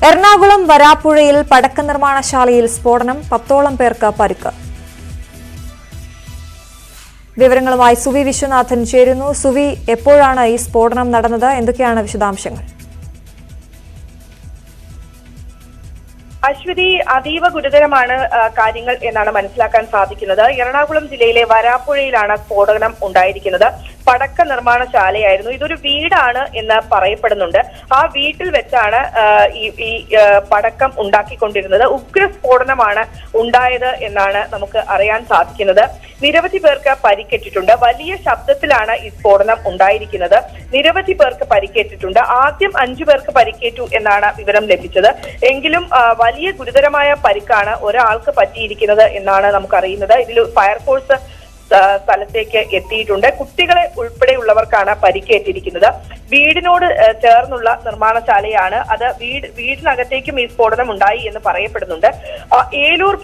എറണാകുളം വരാപ്പുഴയിൽ പടക്ക നിർമ്മാണശാലയിൽ സ്ഫോടനം, 10ഓളം പേർക്ക് പരിക്ക്. വിവരങ്ങളുമായി സുവി വിശ്വനാഥൻ ചേരുന്നു. സുവി, എപ്പോഴാണ് ഈ സ്ഫോടനം നടന്നത്? എന്തൊക്കെയാണ് വിശദാംശങ്ങൾ? അശ്വതി, അതീവ ഗുരുതരമാണ് കാര്യങ്ങൾ എന്നാണ് മനസ്സിലാക്കാൻ സാധിക്കുന്നത്. എറണാകുളം ജില്ലയിലെ വരാപ്പുഴയിലാണ് സ്ഫോടനം ഉണ്ടായിരിക്കുന്നത്. പടക്ക നിർമ്മാണശാലയായിരുന്നു. ഇതൊരു വീടാണ് എന്ന് പറയപ്പെടുന്നുണ്ട്. ആ വീട്ടിൽ വെച്ചാണ് ഈ പടക്കം ഉണ്ടാക്കിക്കൊണ്ടിരുന്നത്. ഉഗ്ര സ്ഫോടനമാണ് ഉണ്ടായത് എന്നാണ് നമുക്ക് അറിയാൻ സാധിക്കുന്നത്. നിരവധി പേർക്ക് പരിക്കേറ്റിട്ടുണ്ട്. വലിയ ശബ്ദത്തിലാണ് ഈ സ്ഫോടനം ഉണ്ടായിരിക്കുന്നത്. നിരവധി പേർക്ക് പരിക്കേറ്റിട്ടുണ്ട്. ആദ്യം 5 പേർക്ക് പരിക്കേറ്റു എന്നാണ് വിവരം ലഭിച്ചത്. എങ്കിലും വലിയ ഗുരുതരമായ പരിക്കാണ് ഒരാൾക്ക് പറ്റിയിരിക്കുന്നത് എന്നാണ് നമുക്കറിയുന്നത്. ഇതിൽ ഫയർഫോഴ്സ് സ്ഥലത്തേക്ക് എത്തിയിട്ടുണ്ട്. കുട്ടികളെ ഉൾപ്പെടെയുള്ളവർക്കാണ് പരിക്കേറ്റിരിക്കുന്നത്. വീടിനോട് ചേർന്നുള്ള നിർമ്മാണശാലയാണ് അത്. വീടിനകത്തേക്കും ഈ സ്ഫോടനം ഉണ്ടായി എന്ന് പറയപ്പെടുന്നുണ്ട്. ഏലൂർ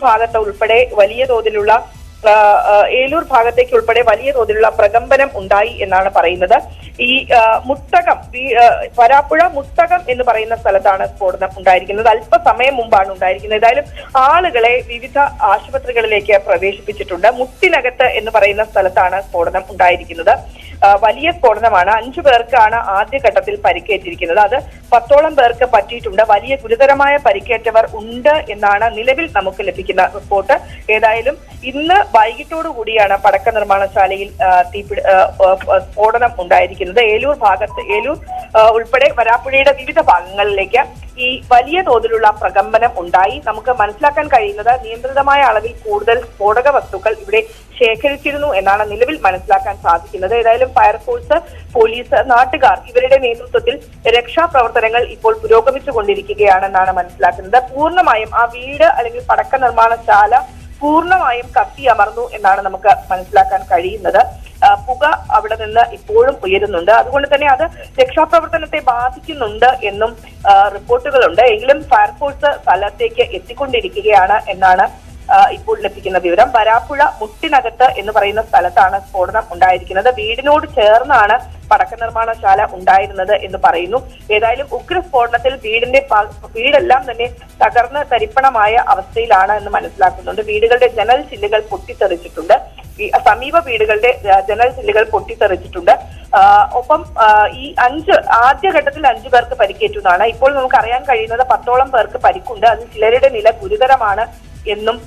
ഭാഗത്ത് ഉൾപ്പെടെ വലിയ തോതിലുള്ള വലിയ തോതിലുള്ള പ്രകമ്പനം ഉണ്ടായി എന്നാണ് പറയുന്നത്. ഈ വരാപ്പുഴ മുട്ടകം എന്ന് പറയുന്ന സ്ഥലത്താണ് സ്ഫോടനം ഉണ്ടായിരിക്കുന്നത്. അല്പസമയം മുമ്പാണ് ഉണ്ടായിരിക്കുന്നത്. ഏതായാലും ആളുകളെ വിവിധ ആശുപത്രികളിലേക്ക് പ്രവേശിപ്പിച്ചിട്ടുണ്ട്. മുട്ടിനകത്ത് എന്ന് പറയുന്ന സ്ഥലത്താണ് സ്ഫോടനം ഉണ്ടായിരിക്കുന്നത്. വലിയ സ്ഫോടനമാണ്. 5 പേർക്കാണ് ആദ്യഘട്ടത്തിൽ പരിക്കേറ്റിരിക്കുന്നത്. അത് 10ഓളം പേർക്ക് പറ്റിയിട്ടുണ്ട്. വലിയ ഗുരുതരമായ പരിക്കേറ്റവർ ഉണ്ട് എന്നാണ് നിലവിൽ നമുക്ക് ലഭിക്കുന്ന റിപ്പോർട്ട്. ഏതായാലും ഇന്ന് വൈകിട്ടോടു കൂടിയാണ് പടക്ക നിർമ്മാണശാലയിൽ സ്ഫോടനം ഉണ്ടായിരിക്കുന്നത്. ഏലൂർ ഉൾപ്പെടെ വരാപ്പുഴയുടെ വിവിധ ഭാഗങ്ങളിലേക്ക് ഈ വലിയ തോതിലുള്ള പ്രകമ്പനം ഉണ്ടായി. നമുക്ക് മനസ്സിലാക്കാൻ കഴിയുന്നത് നിയന്ത്രിതമായ അളവിൽ കൂടുതൽ സ്ഫോടക വസ്തുക്കൾ ഇവിടെ ശേഖരിച്ചിരുന്നു എന്നാണ് നിലവിൽ മനസ്സിലാക്കാൻ സാധിക്കുന്നത്. ഏതായാലും ഫയർഫോഴ്സ്, പോലീസ്, നാട്ടുകാർ ഇവരുടെ നേതൃത്വത്തിൽ രക്ഷാപ്രവർത്തനങ്ങൾ ഇപ്പോൾ പുരോഗമിച്ചുകൊണ്ടിരിക്കുകയാണെന്നാണ് മനസ്സിലാക്കുന്നത്. പൂർണ്ണമായും ആ വീട് അല്ലെങ്കിൽ പടക്ക നിർമ്മാണശാല പൂർണ്ണമായും കത്തിയമർന്നു എന്നാണ് നമുക്ക് മനസ്സിലാക്കാൻ കഴിയുന്നത്. പുക അവിടെ നിന്ന് ഇപ്പോഴും ഉയരുന്നുണ്ട്. അതുകൊണ്ട് തന്നെ അത് രക്ഷാപ്രവർത്തനത്തെ ബാധിക്കുന്നുണ്ട് എന്നും റിപ്പോർട്ടുകളുണ്ട്. എങ്കിലും ഫയർഫോഴ്സ് സ്ഥലത്തേക്ക് എത്തിക്കൊണ്ടിരിക്കുകയാണ് എന്നാണ് ഇപ്പോൾ ലഭിക്കുന്ന വിവരം. വരാപ്പുഴ മുട്ടിനകത്ത് എന്ന് പറയുന്ന സ്ഥലത്താണ് സ്ഫോടനം ഉണ്ടായിരിക്കുന്നത്. വീടിനോട് ചേർന്നാണ് പടക്ക നിർമ്മാണശാല ഉണ്ടായിരുന്നത് എന്ന് പറയുന്നു. ഏതായാലും ഉഗ്ര സ്ഫോടനത്തിൽ വീടെല്ലാം തന്നെ തകർന്ന് തരിപ്പണമായ അവസ്ഥയിലാണ് എന്ന് മനസ്സിലാക്കുന്നുണ്ട്. വീടുകളുടെ ജനൽ ചില്ലുകൾ പൊട്ടിത്തെറിച്ചിട്ടുണ്ട്. സമീപ വീടുകളുടെ ജനൽ ചില്ലുകൾ പൊട്ടിത്തെറിച്ചിട്ടുണ്ട്. ഒപ്പം ഈ ആദ്യഘട്ടത്തിൽ 5 പേർക്ക് പരിക്കേറ്റു എന്നാണ് ഇപ്പോൾ നമുക്ക് അറിയാൻ കഴിയുന്നത്. 10ഓളം പേർക്ക് പരിക്കുണ്ട്. അതിൽ ചിലരുടെ നില ഗുരുതരമാണ് എന്നും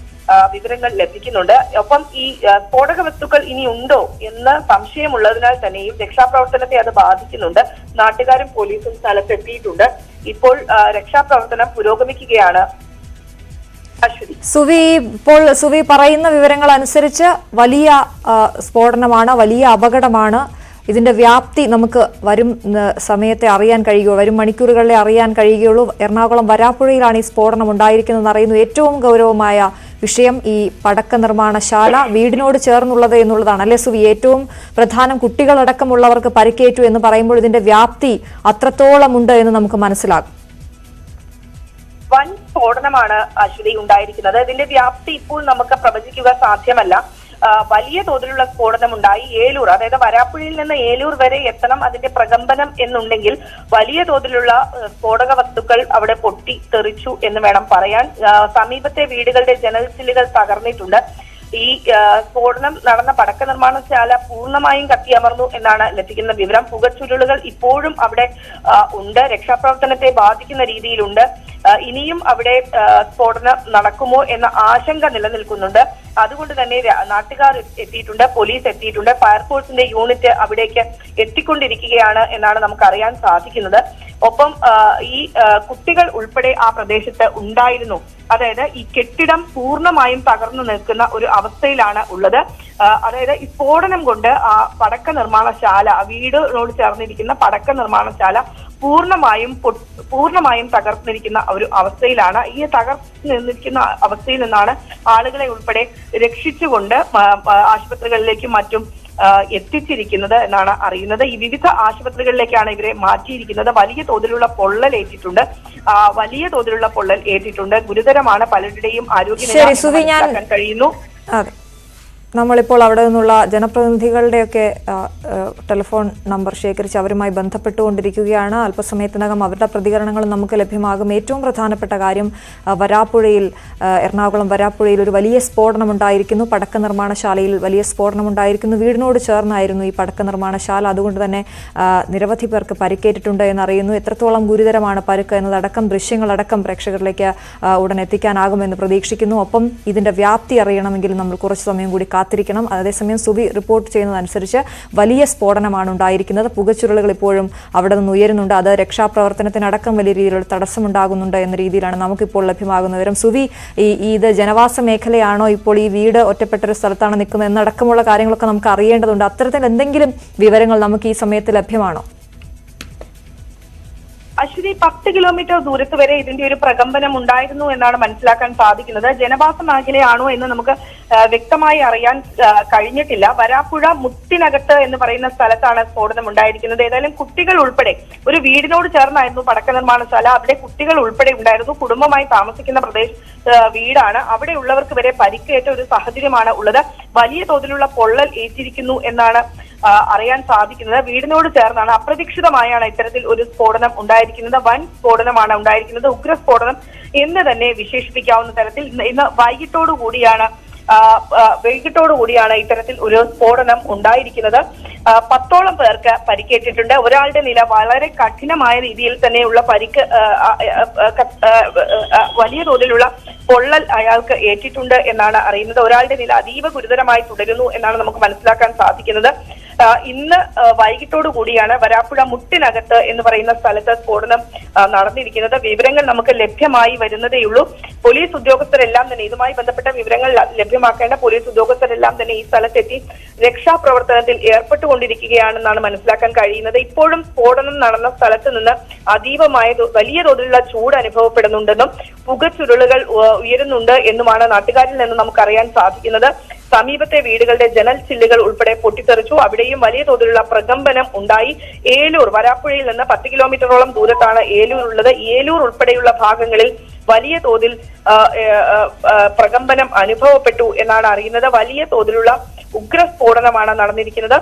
വിവരങ്ങൾ ലഭിക്കുന്നുണ്ട്. ഒപ്പം ഈ സ്ഫോടക വസ്തുക്കൾ ഇനി ഉണ്ടോ എന്ന് സംശയമുള്ളതിനാൽ തന്നെയും രക്ഷാപ്രവർത്തനത്തെ അത് ബാധിക്കുന്നുണ്ട്. നാട്ടുകാരും പോലീസും സ്ഥലത്തെത്തിയിട്ടുണ്ട്. ഇപ്പോൾ രക്ഷാപ്രവർത്തനം പുരോഗമിക്കുകയാണ്. സുവി പറയുന്ന വിവരങ്ങൾ അനുസരിച്ച് വലിയ സ്ഫോടനമാണ്, വലിയ അപകടമാണ്. ഇതിന്റെ വ്യാപ്തി നമുക്ക് വരും സമയത്തെ അറിയാൻ കഴിയുകയുള്ളൂ, വരും മണിക്കൂറുകളിലെ അറിയാൻ കഴിയുകയുള്ളൂ. എറണാകുളം വരാപ്പുഴയിലാണ് ഈ സ്ഫോടനം ഉണ്ടായിരിക്കുന്നതെന്ന് അറിയുന്നു. ഏറ്റവും ഗൗരവമായ വിഷയം ഈ പടക്ക നിർമ്മാണശാല വീടിനോട് ചേർന്നുള്ളത് എന്നുള്ളതാണ് അല്ലെ സുവി? ഏറ്റവും പ്രധാനം കുട്ടികളടക്കമുള്ളവർക്ക് പരിക്കേറ്റു എന്ന് പറയുമ്പോൾ ഇതിന്റെ വ്യാപ്തി അത്രത്തോളം ഉണ്ട് എന്ന് നമുക്ക് മനസ്സിലാകും. വൻ സ്ഫോടനമാണ് അശ്വതി ഉണ്ടായിരിക്കുന്നത്. ഇതിന്റെ വ്യാപ്തി ഇപ്പോൾ നമുക്ക് പ്രവചിക്കുക സാധ്യമല്ല. വലിയ തോതിലുള്ള സ്ഫോടനം ഉണ്ടായി. ഏലൂർ, അതായത് വരാപ്പുഴയിൽ നിന്ന് ഏലൂർ വരെ എത്തണം അതിന്റെ പ്രകമ്പനം എന്നുണ്ടെങ്കിൽ വലിയ തോതിലുള്ള സ്ഫോടക വസ്തുക്കൾ അവിടെ പൊട്ടിത്തെറിച്ചു എന്ന് വേണം പറയാൻ. സമീപത്തെ വീടുകളുടെ ജനൽ ചില്ലുകൾ തകർന്നിട്ടുണ്ട്. ഈ സ്ഫോടനം നടന്ന പടക്ക നിർമ്മാണശാല പൂർണ്ണമായും കത്തിയമർന്നു എന്നാണ് ലഭിക്കുന്ന വിവരം. പുകച്ചുരുളുകൾ ഇപ്പോഴും അവിടെ ഉണ്ട്. രക്ഷാപ്രവർത്തനത്തെ ബാധിക്കുന്ന രീതിയിലുണ്ട്. ഇനിയും അവിടെ സ്ഫോടനം നടക്കുമോ എന്ന ആശങ്ക നിലനിൽക്കുന്നുണ്ട്. അതുകൊണ്ട് തന്നെ നാട്ടുകാർ എത്തിയിട്ടുണ്ട്, പോലീസ് എത്തിയിട്ടുണ്ട്, ഫയർഫോഴ്സിന്റെ യൂണിറ്റ് അവിടേക്ക് എത്തിക്കൊണ്ടിരിക്കുകയാണ് എന്നാണ് നമുക്ക് അറിയാൻ സാധിക്കുന്നത്. ഒപ്പം ഈ കുട്ടികൾ ഉൾപ്പെടെ ആ പ്രദേശത്ത് ഉണ്ടായിരുന്നു. അതായത് ഈ കെട്ടിടം പൂർണ്ണമായും തകർന്നു നിൽക്കുന്ന ഒരു അവസ്ഥയിലാണ് ഉള്ളത്. അതായത് ഈ സ്ഫോടനം കൊണ്ട് ആ പടക്ക നിർമ്മാണശാല, വീടിനോട് ചേർന്നിരിക്കുന്ന പടക്ക നിർമ്മാണശാല പൂർണ്ണമായും തകർന്നിരിക്കുന്ന ഒരു അവസ്ഥയിലാണ്. ഈ തകർന്നിരിക്കുന്ന അവസ്ഥയിൽ നിന്നാണ് ആളുകളെ ഉൾപ്പെടെ രക്ഷിച്ചുകൊണ്ട് ആശുപത്രികളിലേക്കും മറ്റും എത്തിച്ചിരിക്കുന്നത് എന്നാണ് അറിയുന്നത്. ഈ വിവിധ ആശുപത്രികളിലേക്കാണ് ഇവരെ മാറ്റിയിരിക്കുന്നത്. വലിയ തോതിലുള്ള പൊള്ളൽ ഏറ്റിട്ടുണ്ട്. ഗുരുതരമാണ്. പലരുടെയും ആരോഗ്യനില കഴിയുന്നു. നമ്മളിപ്പോൾ അവിടെ നിന്നുള്ള ജനപ്രതിനിധികളുടെയൊക്കെ ടെലിഫോൺ നമ്പർ ശേഖരിച്ച് അവരുമായി ബന്ധപ്പെട്ടുകൊണ്ടിരിക്കുകയാണ്. അല്പസമയത്തിനകം അവരുടെ പ്രതികരണങ്ങൾ നമുക്ക് ലഭ്യമാകും. ഏറ്റവും പ്രധാനപ്പെട്ട കാര്യം വരാപ്പുഴയിൽ, എറണാകുളം വരാപ്പുഴയിൽ ഒരു വലിയ സ്ഫോടനമുണ്ടായിരിക്കുന്നു. പടക്ക നിർമ്മാണശാലയിൽ വലിയ സ്ഫോടനമുണ്ടായിരിക്കുന്നു. വീടിനോട് ചേർന്നായിരുന്നു ഈ പടക്ക നിർമ്മാണശാല. അതുകൊണ്ട് തന്നെ നിരവധി പേർക്ക് പരിക്കേറ്റിട്ടുണ്ട് എന്നറിയുന്നു. എത്രത്തോളം ഗുരുതരമാണ് പരുക്ക് എന്നതടക്കം ദൃശ്യങ്ങളടക്കം പ്രേക്ഷകരിലേക്ക് ഉടൻ എത്തിക്കാനാകുമെന്ന് പ്രതീക്ഷിക്കുന്നു. ഒപ്പം ഇതിന്റെ വ്യാപ്തി അറിയണമെങ്കിൽ നമ്മൾ കുറച്ച് സമയം കൂടി കാത്തിരിക്കണം. അതേസമയം സുബി റിപ്പോർട്ട് ചെയ്യുന്നതനുസരിച്ച് വലിയ സ്ഫോടനമാണ് ഉണ്ടായിരിക്കുന്നത്. പുകച്ചുരുളുകൾ ഇപ്പോഴും അവിടെ നിന്ന് ഉയരുന്നുണ്ട്. അത് രക്ഷാപ്രവർത്തനത്തിനടക്കം വലിയ രീതിയിലുള്ള തടസ്സമുണ്ടാകുന്നുണ്ട് എന്ന രീതിയിലാണ് നമുക്കിപ്പോൾ ലഭ്യമാകുന്ന വിവരം. സുബി, ഇത് ജനവാസ മേഖലയാണോ, ഇപ്പോൾ ഈ വീട് ഒറ്റപ്പെട്ടൊരു സ്ഥലത്താണ് നിൽക്കുന്നത് എന്നടക്കമുള്ള കാര്യങ്ങളൊക്കെ നമുക്ക് അറിയേണ്ടതുണ്ട്. അത്തരത്തിൽ എന്തെങ്കിലും വിവരങ്ങൾ നമുക്ക് ഈ സമയത്ത് ലഭ്യമാണോ? അശ്വതി, 10 കിലോമീറ്റർ ദൂരത്ത് വരെ ഇതിന്റെ ഒരു പ്രകമ്പനം ഉണ്ടായിരുന്നു എന്നാണ് മനസ്സിലാക്കാൻ സാധിക്കുന്നത്. ജനവാസ മേഖലയാണോ എന്ന് നമുക്ക് വ്യക്തമായി അറിയാൻ കഴിഞ്ഞിട്ടില്ല. വരാപ്പുഴ മുത്തിനകത്ത് എന്ന് പറയുന്ന സ്ഥലത്താണ് സ്ഫോടനം ഉണ്ടായിരിക്കുന്നത്. ഏതായാലും കുട്ടികൾ ഉൾപ്പെടെ ഒരു വീടിനോട് ചേർന്നായിരുന്നു പടക്ക നിർമ്മാണശാല. അവിടെ കുട്ടികൾ ഉൾപ്പെടെ ഉണ്ടായിരുന്നു. കുടുംബമായി താമസിക്കുന്ന വീടാണ്. അവിടെ ഉള്ളവർക്ക് വരെ പരിക്കേറ്റ ഒരു സാഹചര്യമാണ് ഉള്ളത്. വലിയ തോതിലുള്ള പൊള്ളൽ ഏറ്റിരിക്കുന്നു എന്നാണ് അറിയാൻ സാധിക്കുന്നത്. വീടിനോട് ചേർന്നാണ്, അപ്രതീക്ഷിതമായാണ് ഇത്തരത്തിൽ ഒരു സ്ഫോടനം ഉണ്ടായിരിക്കുന്നത്. വൻ സ്ഫോടനമാണ് ഉണ്ടായിരിക്കുന്നത്. ഉഗ്രസ്ഫോടനം എന്ന് തന്നെ വിശേഷിപ്പിക്കാവുന്ന തരത്തിൽ ഇന്ന് വൈകിട്ടോടുകൂടിയാണ് ഇത്തരത്തിൽ ഒരു സ്ഫോടനം ഉണ്ടായിരിക്കുന്നത്. 10ഓളം പേർക്ക് പരിക്കേറ്റിട്ടുണ്ട്. ഒരാളുടെ നില വളരെ കഠിനമായ രീതിയിൽ തന്നെയുള്ള പരിക്ക്, വലിയ തോതിലുള്ള പൊള്ളൽ അയാൾക്ക് ഏറ്റിട്ടുണ്ട് എന്നാണ് അറിയുന്നത്. ഒരാളുടെ നില അതീവ ഗുരുതരമായി തുടരുന്നു എന്നാണ് നമുക്ക് മനസ്സിലാക്കാൻ സാധിക്കുന്നത്. ഇന്ന് വൈകിട്ടോടു കൂടിയാണ് വരാപ്പുഴ മുട്ടിനകത്ത് എന്ന് പറയുന്ന സ്ഥലത്ത് സ്ഫോടനം നടന്നിരിക്കുന്നത്. വിവരങ്ങൾ നമുക്ക് ലഭ്യമായി വരുന്നതേയുള്ളൂ. പോലീസ് ഉദ്യോഗസ്ഥരെല്ലാം തന്നെ ഇതുമായി ബന്ധപ്പെട്ട വിവരങ്ങൾ ലഭ്യമാക്കേണ്ട പോലീസ് ഉദ്യോഗസ്ഥരെല്ലാം തന്നെ ഈ സ്ഥലത്തെത്തി രക്ഷാപ്രവർത്തനത്തിൽ ഏർപ്പെട്ടുകൊണ്ടിരിക്കുകയാണെന്നാണ് മനസ്സിലാക്കാൻ കഴിയുന്നത്. ഇപ്പോഴും സ്ഫോടനം നടന്ന സ്ഥലത്ത് നിന്ന് വലിയ തോതിലുള്ള ചൂട് അനുഭവപ്പെടുന്നുണ്ടെന്നും പുകച്ചുരുളുകൾ ഉയരുന്നുണ്ട് എന്നുമാണ് നാട്ടുകാരിൽ നിന്ന് നമുക്കറിയാൻ സാധിക്കുന്നത്. സമീപത്തെ വീടുകളുടെ ജനൽ ചില്ലുകൾ ഉൾപ്പെടെ പൊട്ടിത്തെറിച്ചു. അവിടെയും വലിയ തോതിലുള്ള പ്രകമ്പനം ഉണ്ടായി. വരാപ്പുഴയിൽ നിന്ന് 10 കിലോമീറ്ററോളം ദൂരത്താണ് ഏലൂർ ഉള്ളത്. ഏലൂർ ഉൾപ്പെടെയുള്ള ഭാഗങ്ങളിൽ വലിയ തോതിൽ പ്രകമ്പനം അനുഭവപ്പെട്ടു എന്നാണ് അറിയുന്നത്. വലിയ തോതിലുള്ള ഉഗ്രസ്ഫോടനമാണ് നടന്നിരിക്കുന്നത്.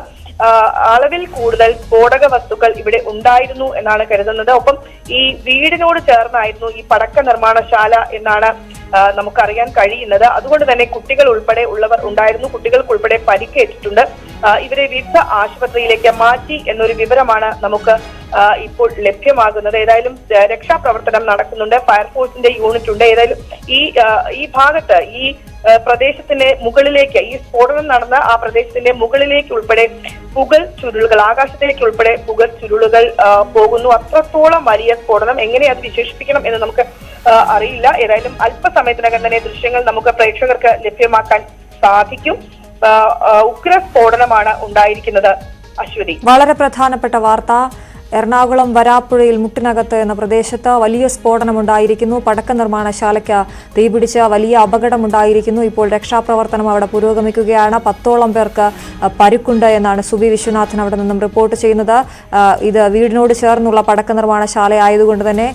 അളവിൽ കൂടുതൽ സ്ഫോടക വസ്തുക്കൾ ഇവിടെ ഉണ്ടായിരുന്നു എന്നാണ് കരുതുന്നത്. ഒപ്പം ഈ വീടിനോട് ചേർന്നായിരുന്നു ഈ പടക്ക നിർമ്മാണശാല എന്നാണ് നമുക്കറിയാൻ കഴിയുന്നത്. അതുകൊണ്ട് തന്നെ കുട്ടികൾ ഉൾപ്പെടെ ഉള്ളവർ ഉണ്ടായിരുന്നു. കുട്ടികൾക്ക് ഉൾപ്പെടെ പരിക്കേറ്റിട്ടുണ്ട്. ഇവരെ വിവിധ ആശുപത്രിയിലേക്ക് മാറ്റി എന്നൊരു വിവരമാണ് നമുക്ക് ഇപ്പോൾ ലഭ്യമാകുന്നത്. ഏതായാലും രക്ഷാപ്രവർത്തനം നടക്കുന്നുണ്ട്. ഫയർഫോഴ്സിന്റെ യൂണിറ്റ് ഉണ്ട്. ഏതായാലും ഈ ഭാഗത്ത് ഈ പ്രദേശത്തിന്റെ മുകളിലേക്ക്, ഈ സ്ഫോടനം നടന്ന ആ പ്രദേശത്തിന്റെ മുകളിലേക്ക് ഉൾപ്പെടെ പുകൽ ചുരുളുകൾ, ആകാശത്തേക്ക് ഉൾപ്പെടെ പുകൽ ചുരുളുകൾ പോകുന്നു. അത്രത്തോളം വലിയ സ്ഫോടനം. എങ്ങനെ അത് വിശേഷിപ്പിക്കണം എന്ന് നമുക്ക് അറിയില്ല. ഏതായാലും അല്പസമയത്തിനകം തന്നെ ദൃശ്യങ്ങൾ നമുക്ക് പ്രേക്ഷകർക്ക് ലഭ്യമാക്കാൻ സാധിക്കും. ഉഗ്രസ്ഫോടനമാണ് ഉണ്ടായിരിക്കുന്നത്. അശ്വതി, വളരെ പ്രധാനപ്പെട്ട വാർത്ത. എറണാകുളം വരാപ്പുഴയിൽ മുട്ടിനകത്ത് എന്ന പ്രദേശത്ത് വലിയ സ്ഫോടനമുണ്ടായിരിക്കുന്നു. പടക്ക നിർമ്മാണശാലയ്ക്ക് തീപിടിച്ച വലിയ അപകടമുണ്ടായിരിക്കുന്നു. ഇപ്പോൾ രക്ഷാപ്രവർത്തനം അവിടെ പുരോഗമിക്കുകയാണ്. 10ഓളം പേർക്ക് പരുക്കുണ്ട് എന്നാണ് സുബി വിശ്വനാഥൻ അവിടെ നിന്നും റിപ്പോർട്ട് ചെയ്യുന്നത്. ഇത് വീടിനോട് ചേർന്നുള്ള പടക്ക നിർമ്മാണശാല ആയതുകൊണ്ട് തന്നെ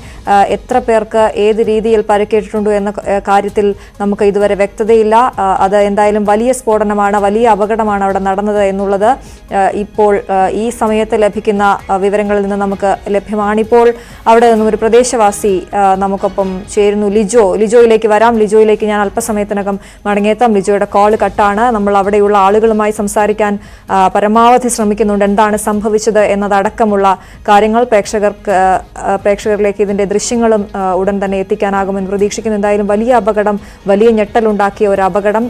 എത്ര പേർക്ക് ഏത് രീതിയിൽ പരിക്കേറ്റിട്ടുണ്ടോ എന്ന കാര്യത്തിൽ നമുക്ക് ഇതുവരെ വ്യക്തതയില്ല. അത് എന്തായാലും വലിയ സ്ഫോടനമാണ്, വലിയ അപകടമാണ് അവിടെ നടന്നത് എന്നുള്ളത് ഇപ്പോൾ ഈ സമയത്ത് ലഭിക്കുന്ന വിവരങ്ങളിൽ നിന്ന് നമുക്ക് ലഭ്യമാണ്. ഇപ്പോൾ അവിടെ നിന്നും ഒരു പ്രദേശവാസി നമുക്കൊപ്പം ചേരുന്നു. ലിജോയിലേക്ക് വരാം. ലിജോയിലേക്ക് ഞാൻ അല്പസമയത്തിനകം മടങ്ങിയെത്താം. ലിജോയുടെ കോൾ കട്ടാണ്. നമ്മൾ അവിടെയുള്ള ആളുകളുമായി സംസാരിക്കാൻ പരമാവധി ശ്രമിക്കുന്നുണ്ട്. എന്താണ് സംഭവിച്ചത് എന്നതടക്കമുള്ള കാര്യങ്ങൾ പ്രേക്ഷകരിലേക്ക് ഇതിന്റെ ദൃശ്യങ്ങളും ഉടൻ തന്നെ എത്തിക്കാനാകുമെന്ന് പ്രതീക്ഷിക്കുന്നു. എന്തായാലും വലിയ അപകടം, വലിയ ഞെട്ടലുണ്ടാക്കിയ ഒരു അപകടം.